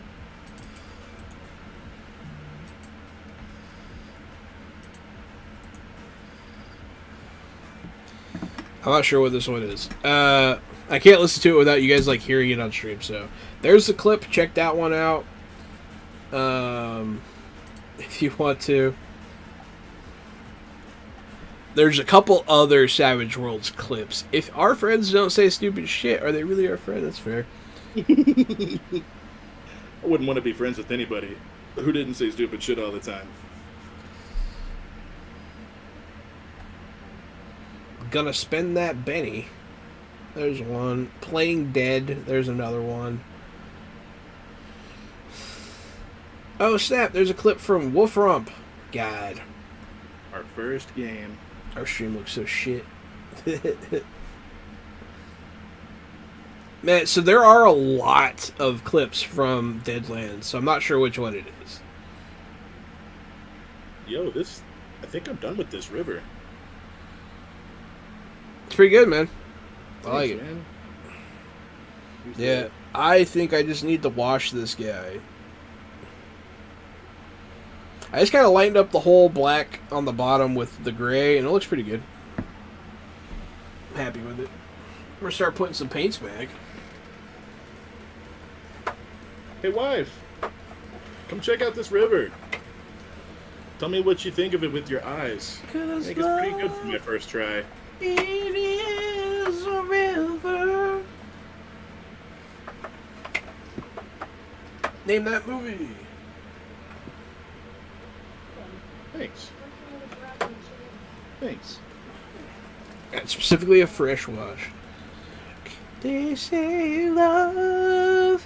I'm not sure what this one is. I can't listen to it without you guys like hearing it on stream. So there's the clip. Check that one out. If you want to. There's a couple other Savage Worlds clips. If our friends don't say stupid shit, are they really our friends? That's fair. I wouldn't want to be friends with anybody who didn't say stupid shit all the time. Gonna spend that Benny. There's one. Playing Dead. There's another one. Oh snap! There's a clip from Wolf Rump. God. Our first game. Our stream looks so shit. Man, so there are a lot of clips from Deadlands, so I'm not sure which one it is. Yo, I think I'm done with this river. It's pretty good, man. I Thanks, like it. man. Yeah, I think I just need to wash this guy. I just kind of lightened up the whole black on the bottom with the gray, and it looks pretty good. I'm happy with it. I'm going to start putting some paints back. Hey, wife. Come check out this river. Tell me what you think of it with your eyes. I think it's pretty good for my first try. It is a river. Name that movie. Thanks. Thanks. And specifically a fresh wash. They say love,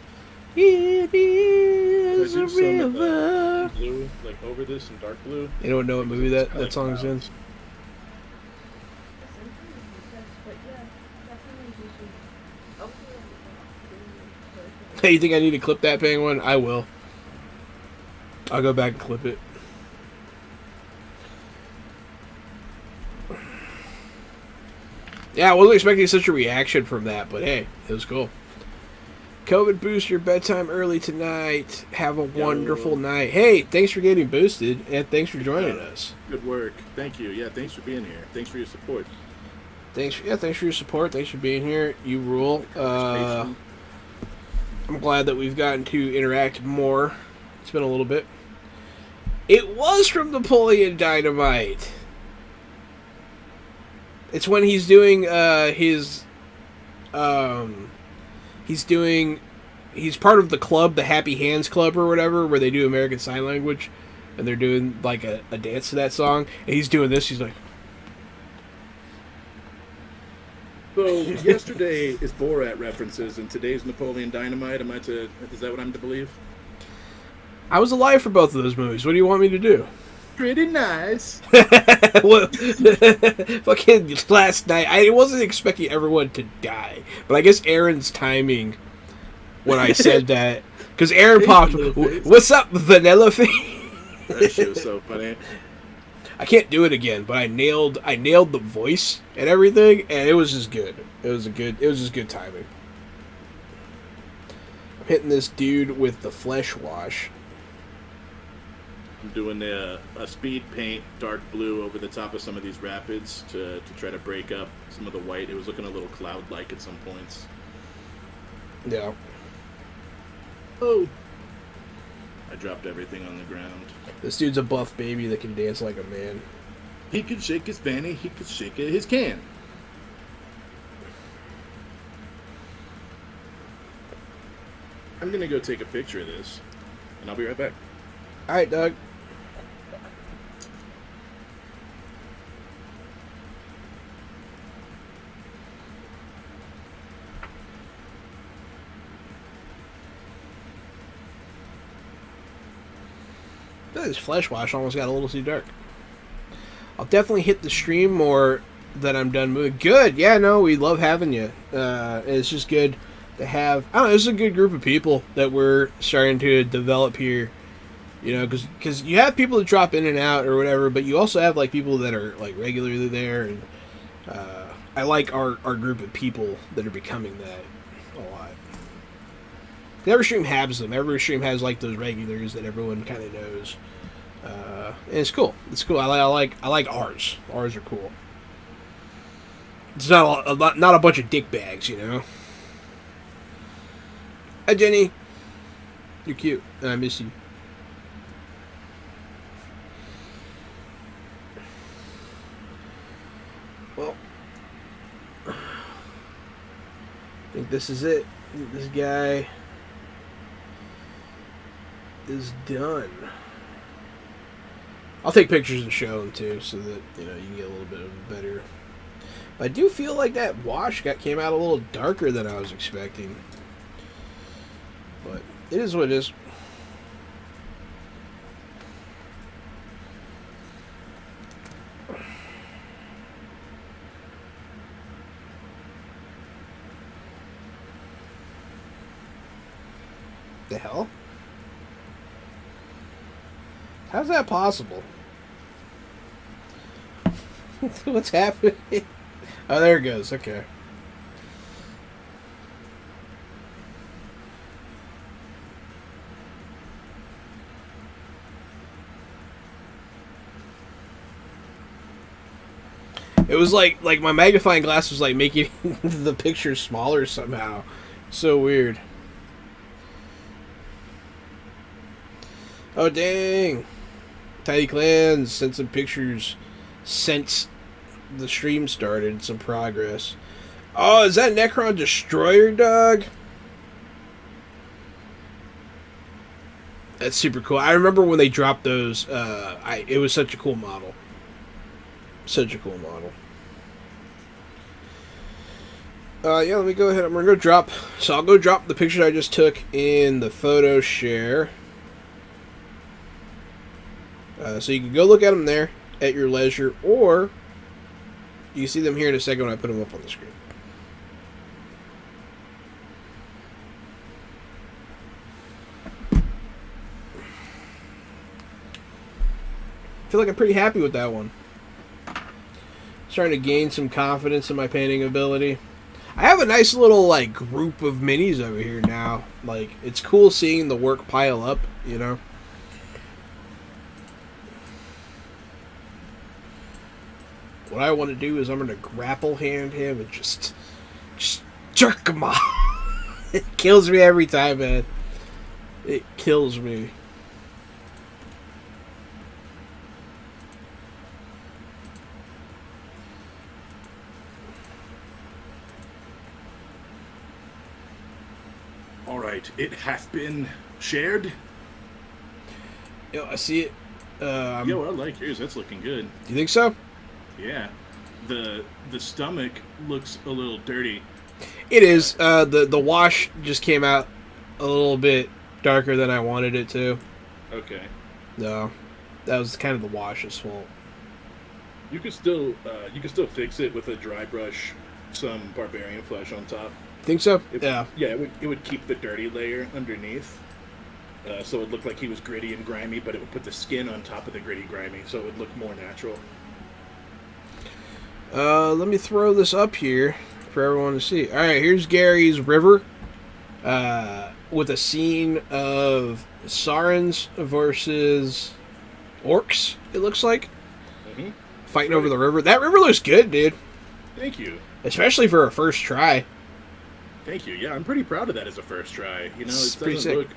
it is I a do some river. blue, like over this, some dark blue. You don't know what movie that song's in? But yeah, definitely you should. Okay. Hey, you think I need to clip that Penguin? I will. I'll go back and clip it. Yeah, I wasn't expecting such a reaction from that, but hey, it was cool. COVID boost your bedtime early tonight. Have a wonderful night. Hey, thanks for getting boosted, and thanks for joining us. Good work. Thank you. Yeah, thanks for being here. Thanks for your support. Thanks for your support. Thanks for being here. You rule. I'm glad that we've gotten to interact more. It's been a little bit. It was from Napoleon Dynamite. It's when he's doing he's part of the club, the Happy Hands Club or whatever, where they do American Sign Language, and they're doing like a dance to that song, and he's doing this. He's like, So yesterday is Borat references, and today's Napoleon Dynamite. Is that what I'm to believe? I was alive for both of those movies. What do you want me to do? Pretty nice. Well, fucking last night, I wasn't expecting everyone to die, but I guess Aaron's timing when I said that, because Aaron popped, "What's up, Vanilla Face?" That shit was so funny. I can't do it again, but I nailed the voice and everything, and it was just good. It was just good timing. I'm hitting this dude with the flesh wash. I'm doing a speed paint dark blue over the top of some of these rapids to try to break up some of the white. It was looking a little cloud-like at some points. Yeah. Oh. I dropped everything on the ground. This dude's a buff baby that can dance like a man. He could shake his fanny, he could shake his can. I'm gonna go take a picture of this, and I'll be right back. All right, Doug. This flesh wash almost got a little too dark. I'll definitely hit the stream more that I'm done moving. Good, yeah, no, we love having you. It's just good to have. I don't know, this is a good group of people that we're starting to develop here. You know, because you have people that drop in and out or whatever, but you also have like people that are like regularly there, and I like our group of people that are becoming that a lot. Every stream has them. Every stream has like those regulars that everyone kind of knows. And it's cool. It's cool. I like ours. Ours are cool. It's not a bunch of dick bags, you know. Hi, Jenny. You're cute. I miss you. Well, I think this is it. I think this guy is done. I'll take pictures and show them too, so that you know you can get a little bit of a better. I do feel like that wash came out a little darker than I was expecting, but it is what it is. The hell? How's that possible? What's happening? Oh, there it goes. Okay. It was like my magnifying glass was like making the picture smaller somehow. So weird. Oh dang! Tiny Clans sent some pictures since the stream started. Some progress. Oh, is that Necron Destroyer, dog? That's super cool. I remember when they dropped those. It was such a cool model. Such a cool model. Yeah, let me go ahead. I'm going to go drop. So I'll go drop the picture I just took in the photo share. So you can go look at them there at your leisure, or you can see them here in a second when I put them up on the screen. I feel like I'm pretty happy with that one. Starting to gain some confidence in my painting ability. I have a nice little like group of minis over here now. Like, it's cool seeing the work pile up, you know. What I want to do is I'm going to grapple hand him and just jerk him off. It kills me every time, man. It kills me. All right, it hath been shared. Yo, I see it. Yo, I like yours. That's looking good. Do you think so? Yeah, the stomach looks a little dirty. It is. The wash just came out a little bit darker than I wanted it to. Okay. No, that was kind of the wash's fault. You could still fix it with a dry brush, some barbarian flesh on top. Think so? It, Yeah. Yeah, it would keep the dirty layer underneath. So it looked like he was gritty and grimy, but it would put the skin on top of the gritty grimy, so it would look more natural. Let me throw this up here for everyone to see. All right, here's Gary's river, with a scene of Sarans versus orcs. It looks like fighting over the river. That river looks good, dude. Thank you. Especially for a first try. Thank you. Yeah, I'm pretty proud of that as a first try. You know, It's it pretty doesn't sick. look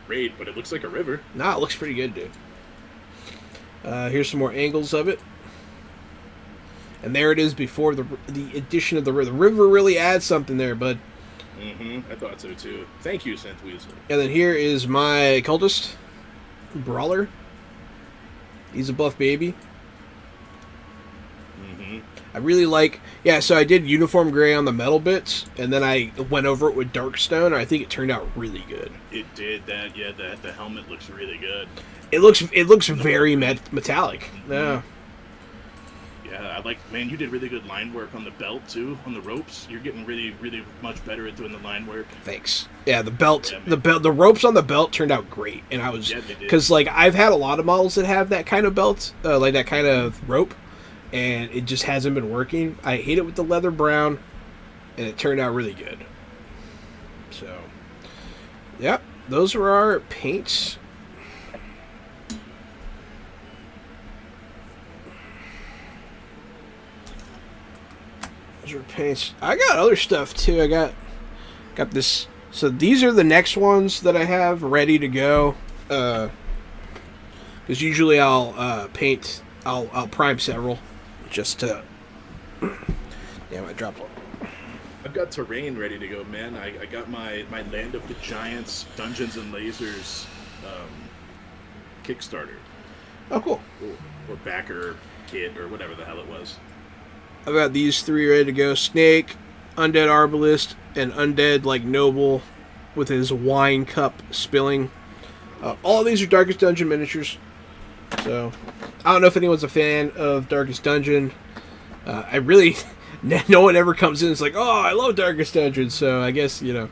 great, but it looks like a river. Nah, it looks pretty good, dude. Here's some more angles of it. And there it is before the addition of the river. The river really adds something there, bud. I thought so too. Thank you, Synth Weasel. And then here is my cultist, Brawler. He's a buff baby. I really like... Yeah, so I did uniform gray on the metal bits, and then I went over it with dark stone, and I think it turned out really good. It did that. Yeah, the helmet looks really good. It looks very metallic. Yeah. Yeah, I like. Man, you did really good line work on the belt too, on the ropes. You're getting really, really much better at doing the line work. Thanks. Yeah, the belt, Yeah, the ropes on the belt turned out great, and I was Yeah, they did. because like I've had a lot of models that have that kind of belt, like that kind of rope, and it just hasn't been working. I hit it with the leather brown, and it turned out really good. So, yep, those were our paints. Those are paints. I got other stuff too. I got this. So these are the next ones that I have ready to go. Because usually I'll paint. I'll prime several, just to. Damn, I dropped one. I've got terrain ready to go, man. I got my Land of the Giants Dungeons and Lasers Kickstarter Oh, cool. or backer kit or whatever the hell it was. I've got these three ready to go: Snake, Undead Arbalist, and Undead like Noble, with his wine cup spilling. All of these are Darkest Dungeon miniatures. So, I don't know if anyone's a fan of Darkest Dungeon. I really, no one ever comes in and is like, "Oh, I love Darkest Dungeon." So I guess I'm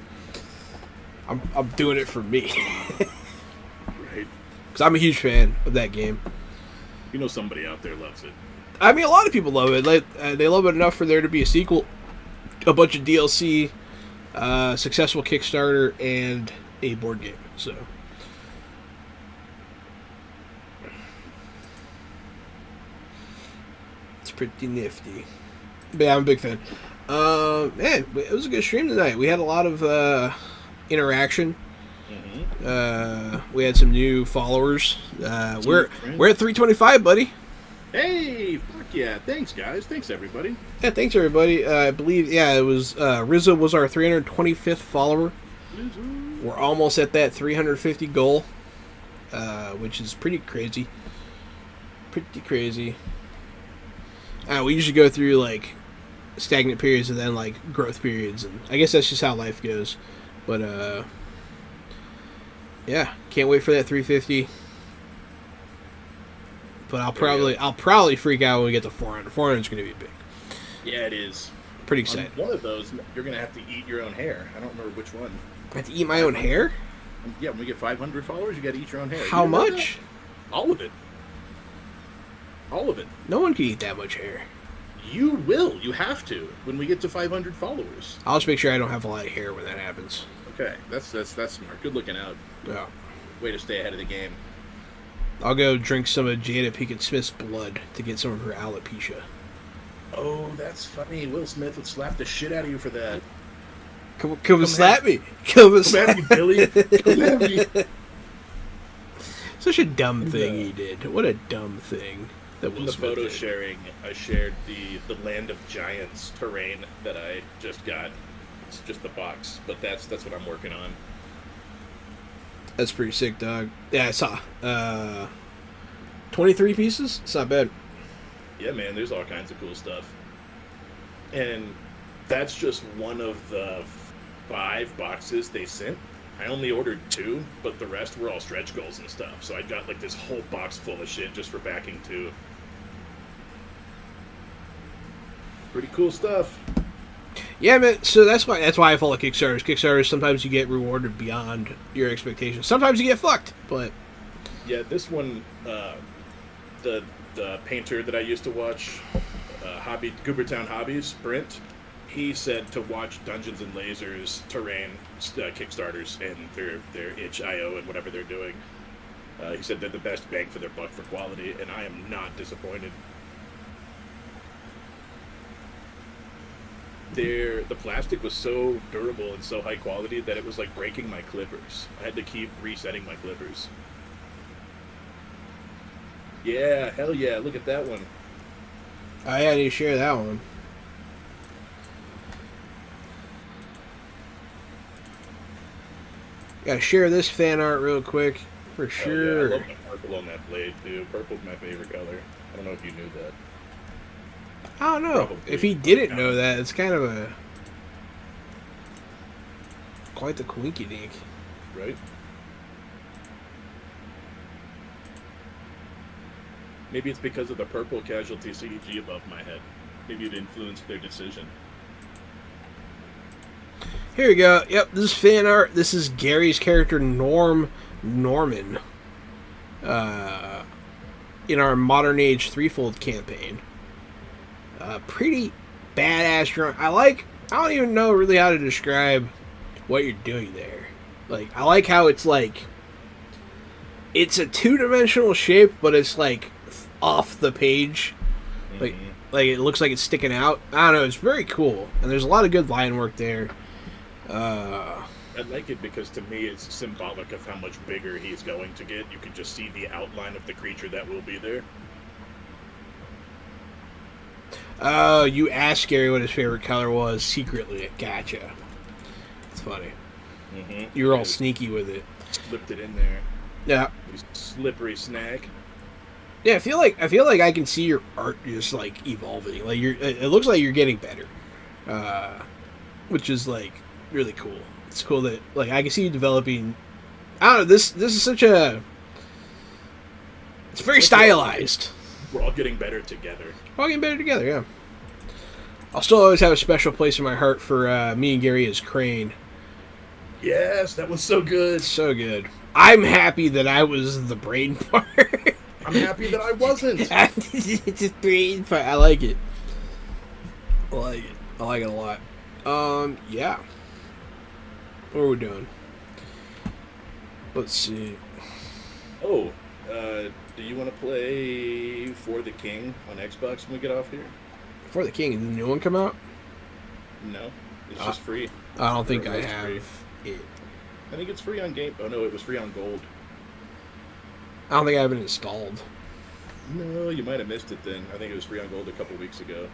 doing it for me Right? because I'm a huge fan of that game. You know somebody out there loves it. I mean, a lot of people love it. Like, they love it enough for there to be a sequel, a bunch of DLC, successful Kickstarter, and a board game. So, it's pretty nifty. But yeah, I'm a big fan. Man, it was a good stream tonight. We had a lot of interaction. We had some new followers. We're at 325, buddy. Hey, fuck yeah. Thanks, guys. Thanks, everybody. Yeah, thanks everybody. I believe, it was Rizzo was our 325th follower. We're almost at that 350 goal, which is pretty crazy. Pretty crazy. We usually go through like stagnant periods and then like growth periods, and I guess that's just how life goes. But yeah, can't wait for that 350. But I'll probably freak out when we get to 400. 400 is going to be big. Yeah, it is. Pretty On excited. one of those, you're gonna have to eat your own hair. I don't remember which one. I have to eat my own hair? Yeah, when we get 500 followers, you gotta eat your own hair. How You know much? that? All of it. All of it. No one can eat that much hair. You will. You have to when we get to 500 followers. I'll just make sure I don't have a lot of hair when that happens. Okay, that's smart. Good looking out. Yeah. Way to stay ahead of the game. I'll go drink some of Jada Pinkett Smith's blood to get some of her alopecia. Oh, that's funny. Will Smith would slap the shit out of you for that. Come and slap me. Come and Come slap at me, Billy. Come at me. Such a dumb thing he did. What a dumb thing that In Will the Smith photo did. sharing, I shared the Land of Giants terrain that I just got. It's just the box, but that's what I'm working on. That's pretty sick, dog. Yeah, I saw 23 pieces. It's not bad. Yeah, man, there's all kinds of cool stuff. And that's just one of the 5 boxes they sent. I only ordered 2, but the rest were all stretch goals and stuff. So I got like this whole box full of shit just for backing 2. Pretty cool stuff. Yeah, man. So that's why I follow Kickstarters. Kickstarters, sometimes you get rewarded beyond your expectations. Sometimes you get fucked, but Yeah, this one, the painter that I used to watch, Goobertown Hobbies, Brent, he said to watch Dungeons and Lasers terrain Kickstarters and their itch.io and whatever they're doing. He said they're the best bang for their buck for quality, and I am not disappointed. The plastic was so durable and so high quality that it was like breaking my clippers. I had to keep resetting my clippers. Yeah, hell yeah, look at that one. I need to share that one. Gotta share this fan art real quick, for Hell yeah, sure. I love the purple on that blade, dude. Purple's my favorite color. I don't know if you knew that. I don't know. Probably. If he didn't know that, it's kind of a quite the quinky dink. Right? Maybe it's because of the purple casualty CG above my head. Maybe it influenced their decision. Here we go. Yep, this is fan art. This is Gary's character Norman. In our Modern Age Threefold campaign. Pretty badass drawing. I don't even know really how to describe what you're doing there. Like, I like how it's like, it's a 2-dimensional shape, but it's like off the page. Like it looks like it's sticking out. I don't know, it's very cool. And there's a lot of good line work there. I like it because to me it's symbolic of how much bigger he's going to get. You can just see the outline of the creature that will be there. Oh, you asked Gary what his favorite color was secretly. Gotcha. It's funny. Mm-hmm. You were all sneaky with it. Slipped it in there. Yeah. You slippery snack. Yeah, I feel like I can see your art just like evolving. Like it looks like you're getting better, which is like really cool. It's cool that like I can see you developing. I don't know. This is such a. It's very stylized. We're all getting better together. We're all getting better together. Yeah. I'll still always have a special place in my heart for me and Gary as Crane. Yes, that was so good. So good. I'm happy that I was the brain part. I'm happy that I wasn't. It's just brain part. I like it. I like it. I like it a lot. Yeah. What are we doing? Let's see. Oh, do you want to play For the King on Xbox when we get off here? Before the King, did the new one come out? No, it's just free. I don't think Or I it's have free. it. I think it's free on Game. Oh no, it was free on Gold. I don't think I have it installed. No, you might have missed it then. I think it was free on Gold a couple weeks ago.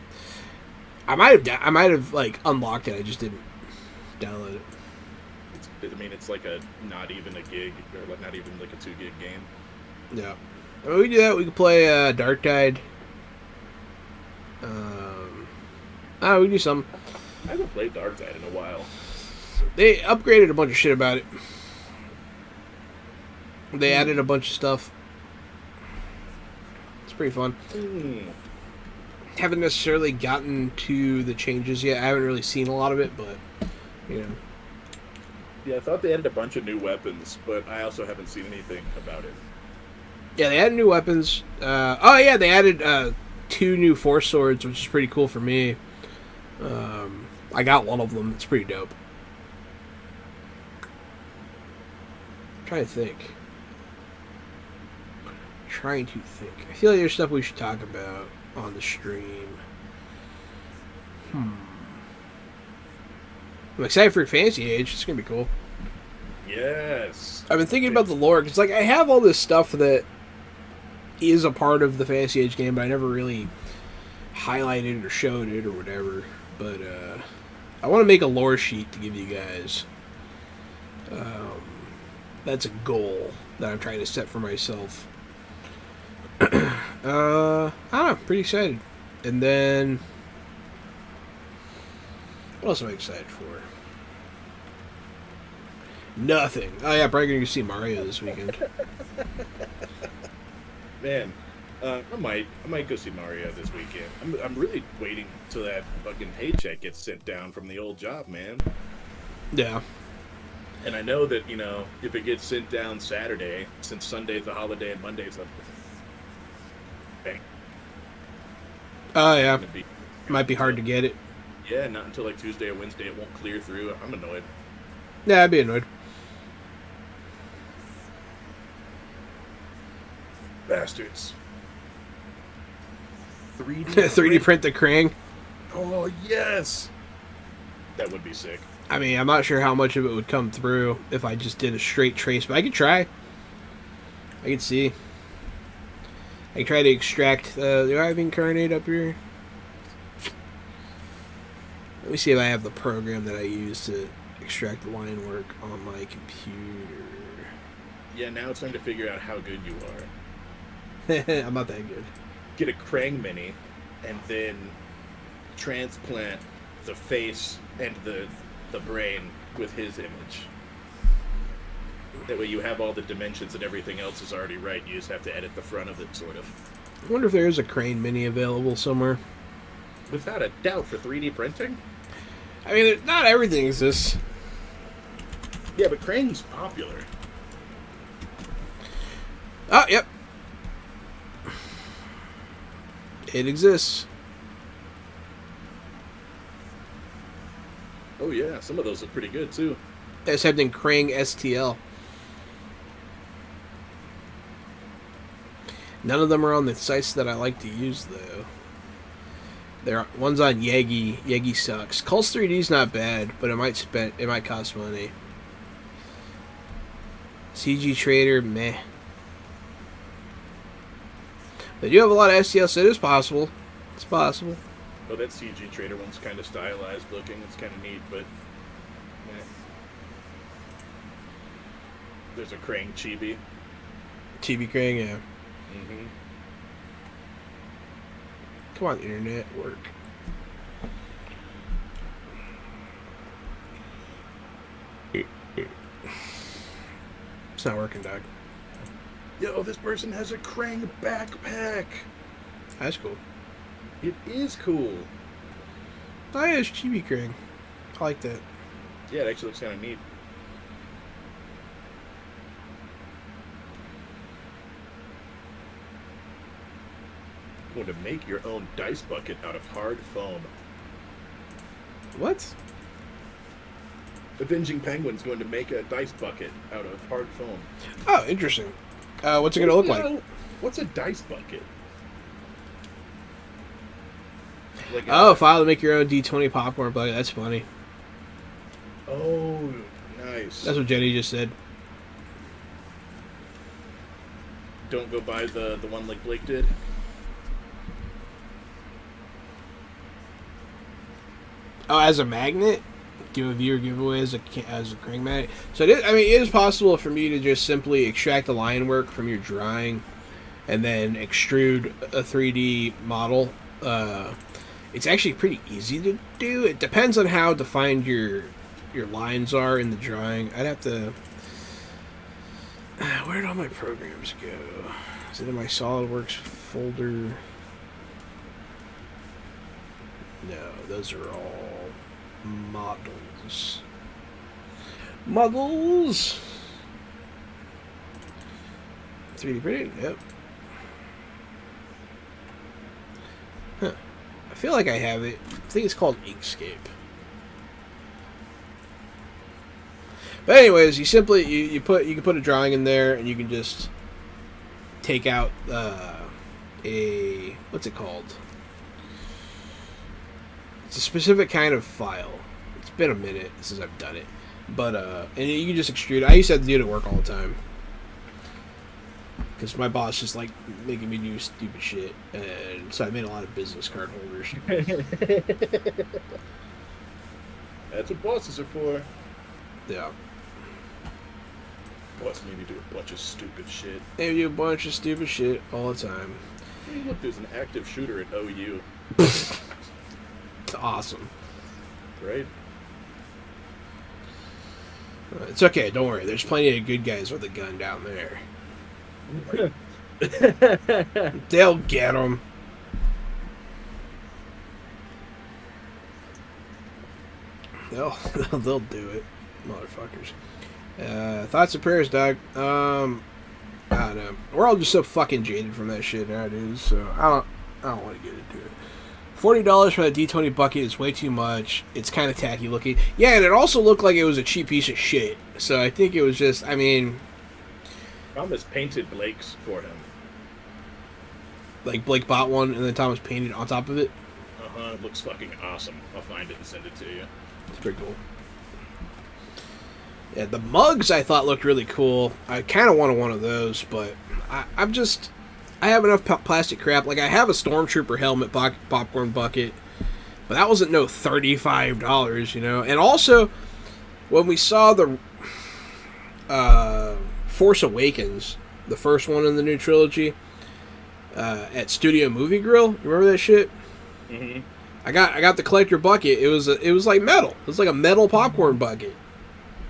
I might have like unlocked it. I just didn't download it. It's like not even a gig, or not even like a 2 gig game. Yeah. When we do that, we can play Dark Tide. We do some. I haven't played Darkseid in a while. They upgraded a bunch of shit about it. They added a bunch of stuff. It's pretty fun. Haven't necessarily gotten to the changes yet. I haven't really seen a lot of it, but you know. Yeah, I thought they added a bunch of new weapons, but I also haven't seen anything about it. Yeah, they added new weapons. They added 2 new Force swords, which is pretty cool for me. I got one of them. It's pretty dope. I'm trying to think. I feel like there's stuff we should talk about on the stream. I'm excited for Fantasy Age. It's gonna be cool. Yes. I've been thinking about the lore because, like, I have all this stuff that is a part of the Fantasy Age game, but I never really highlighted it or showed it or whatever. But I want to make a lore sheet to give you guys. That's a goal that I'm trying to set for myself. I don't know, pretty excited. And then, what else am I excited for? Nothing. Oh yeah, probably gonna see Mario this weekend. Man, I might go see Mario this weekend. I'm really waiting till that fucking paycheck gets sent down from the old job, man. Yeah. And I know that, if it gets sent down Saturday, since Sunday's a holiday and Monday's a bank. Oh yeah. Might be hard to get it. Yeah, not until like Tuesday or Wednesday. It won't clear through. I'm annoyed. Yeah, I'd be annoyed. Bastards. 3D 3D print the Krang. Oh, yes! That would be sick. I mean, I'm not sure how much of it would come through if I just did a straight trace, but I could try. I could see. I could try to extract do I have Incarnate up here? Let me see if I have the program that I use to extract the line work on my computer. Yeah, now it's time to figure out how good you are. I'm not that good. Get a Krang Mini, and then transplant the face and the brain with his image. That way you have all the dimensions and everything else is already right. You just have to edit the front of it, sort of. I wonder if there is a Crane Mini available somewhere. Without a doubt, for 3D printing? I mean, not everything exists. Yeah, but Krang's popular. Oh, yep. It exists. Oh yeah, some of those are pretty good too. There's something Krang STL. None of them are on the sites that I like to use, though. One's on Yegi. Yegi sucks. Cults 3D's not bad, but it might cost money. CG Trader, meh. They do have a lot of STL, so it is possible. It's possible. Oh, that CG Trader one's kind of stylized looking. It's kind of neat, but there's a Krang Chibi. Chibi Krang, yeah. Mm-hmm. Come on, internet, work. It's not working, dog. Yo, this person has a Krang backpack. That's cool. It is cool. Oh yeah, it's Chibi Krang. I like that. Yeah, it actually looks kind of neat. Going to make your own dice bucket out of hard foam. What? Avenging Penguin's going to make a dice bucket out of hard foam. Oh, interesting. What's it gonna look like? What's a dice bucket? Like File to make your own D20 popcorn bucket. That's funny. Oh, nice. That's what Jenny just said. Don't go buy the one like Blake did. Oh, as a magnet? Give a viewer giveaway as a Krang magnet. So it is possible for me to just simply extract the line work from your drawing and then extrude a 3D model It's actually pretty easy to do. It depends on how defined your lines are in the drawing. I'd have to. Where did all my programs go? Is it in my SolidWorks folder? No, those are all models. Models. 3D printing. Yep. Huh. I feel like I have it. I think it's called Inkscape. But anyways, you simply you can put a drawing in there, and you can just take out a what's it called? It's a specific kind of file. It's been a minute since I've done it, but and you can just extrude. I used to have to do it at work all the time because my boss just like making me do stupid shit, and so I made a lot of business card holders. That's what bosses are for. Yeah. Boss made me do a bunch of stupid shit. They do a bunch of stupid shit all the time. Hey, look, there's an active shooter at OU. It's awesome. Right? It's okay, don't worry. There's plenty of good guys with a gun down there. They'll get them. They'll do it, motherfuckers. Thoughts and prayers, dog. I don't know. We're all just so fucking jaded from that shit now, dude. So I don't want to get into it. $40 for that D20 bucket is way too much. It's kind of tacky looking. Yeah, and it also looked like it was a cheap piece of shit. So I think it was just. I mean, Thomas painted Blake's for him. like Blake bought one, and then Thomas painted on top of it. It looks fucking awesome. I'll find it and send it to you. It's pretty cool. Yeah, the mugs I thought looked really cool. I kind of wanted one of those, but I have enough plastic crap. Like, I have a Stormtrooper helmet popcorn bucket, but that wasn't no $35, you know? And also, when we saw the Force Awakens, the first one in the new trilogy, at Studio Movie Grill, you remember that shit? Mm-hmm. I got the collector bucket. It was like metal. It was like a metal popcorn bucket.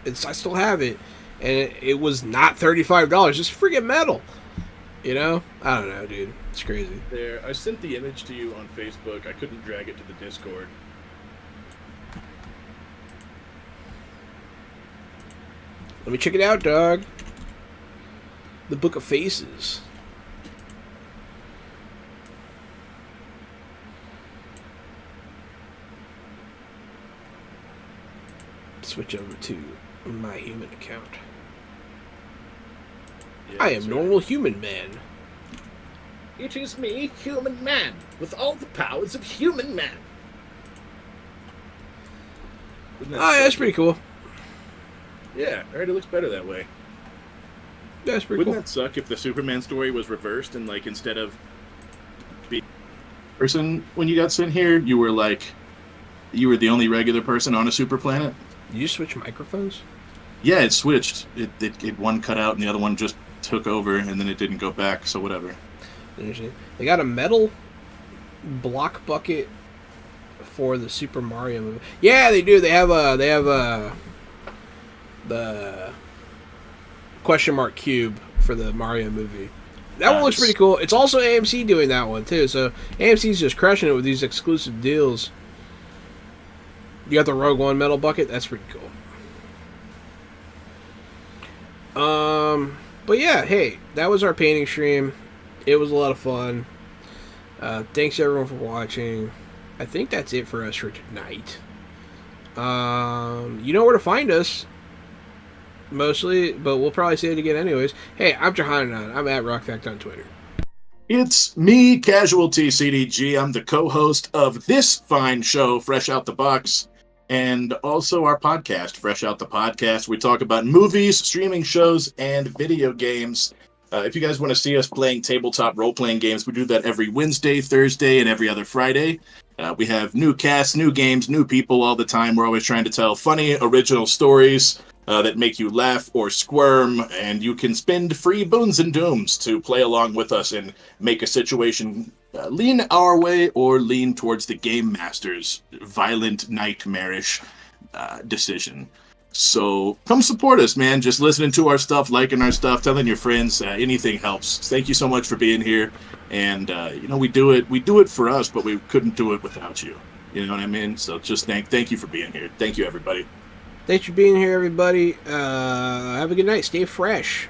I still have it, and it was not $35. Just friggin' metal. You know? I don't know, dude. It's crazy. There, I sent the image to you on Facebook. I couldn't drag it to the Discord. Let me check it out, dog. The Book of Faces. Switch over to my human account. Yeah, I am normal human man. It is me, human man, with all the powers of human man. Oh, yeah, that's pretty cool. Yeah, alright, it looks better that way. That's pretty Wouldn't cool. that suck if the Superman story was reversed and, like, instead of being person when you got sent here, you were the only regular person on a super planet? Did you switch microphones? Yeah, it switched. It one cut out and the other one just took over, and then it didn't go back, so whatever. Interesting. They got a metal block bucket for the Super Mario movie. Yeah, they do. They have the question mark cube for the Mario movie. That one looks pretty cool. It's also AMC doing that one too. So AMC's just crushing it with these exclusive deals. You got the Rogue One metal bucket. That's pretty cool. But yeah, hey, that was our painting stream. It was a lot of fun. Thanks everyone for watching. I think that's it for us for tonight. You know where to find us, mostly, but we'll probably say it again anyways. Hey, I'm Johanan. I'm at RockFact on Twitter. It's me, Casualty CDG. I'm the co-host of this fine show, Fresh Out the Box, and also our podcast, Fresh Out the Podcast. We talk about movies, streaming shows, and video games. If you guys want to see us playing tabletop role-playing games, we do that every Wednesday, Thursday, and every other Friday. We have new casts, new games, new people all the time. We're always trying to tell funny, original stories that make you laugh or squirm, and you can spend free boons and dooms to play along with us and make a situation lean our way or lean towards the Game Master's violent, nightmarish decision. So come support us, man. Just listening to our stuff, liking our stuff, telling your friends, anything helps. Thank you so much for being here. And we do it for us, but we couldn't do it without you. You know what I mean? So just thank you for being here. Thank you, everybody. Thanks for being here, everybody. Have a good night. Stay fresh.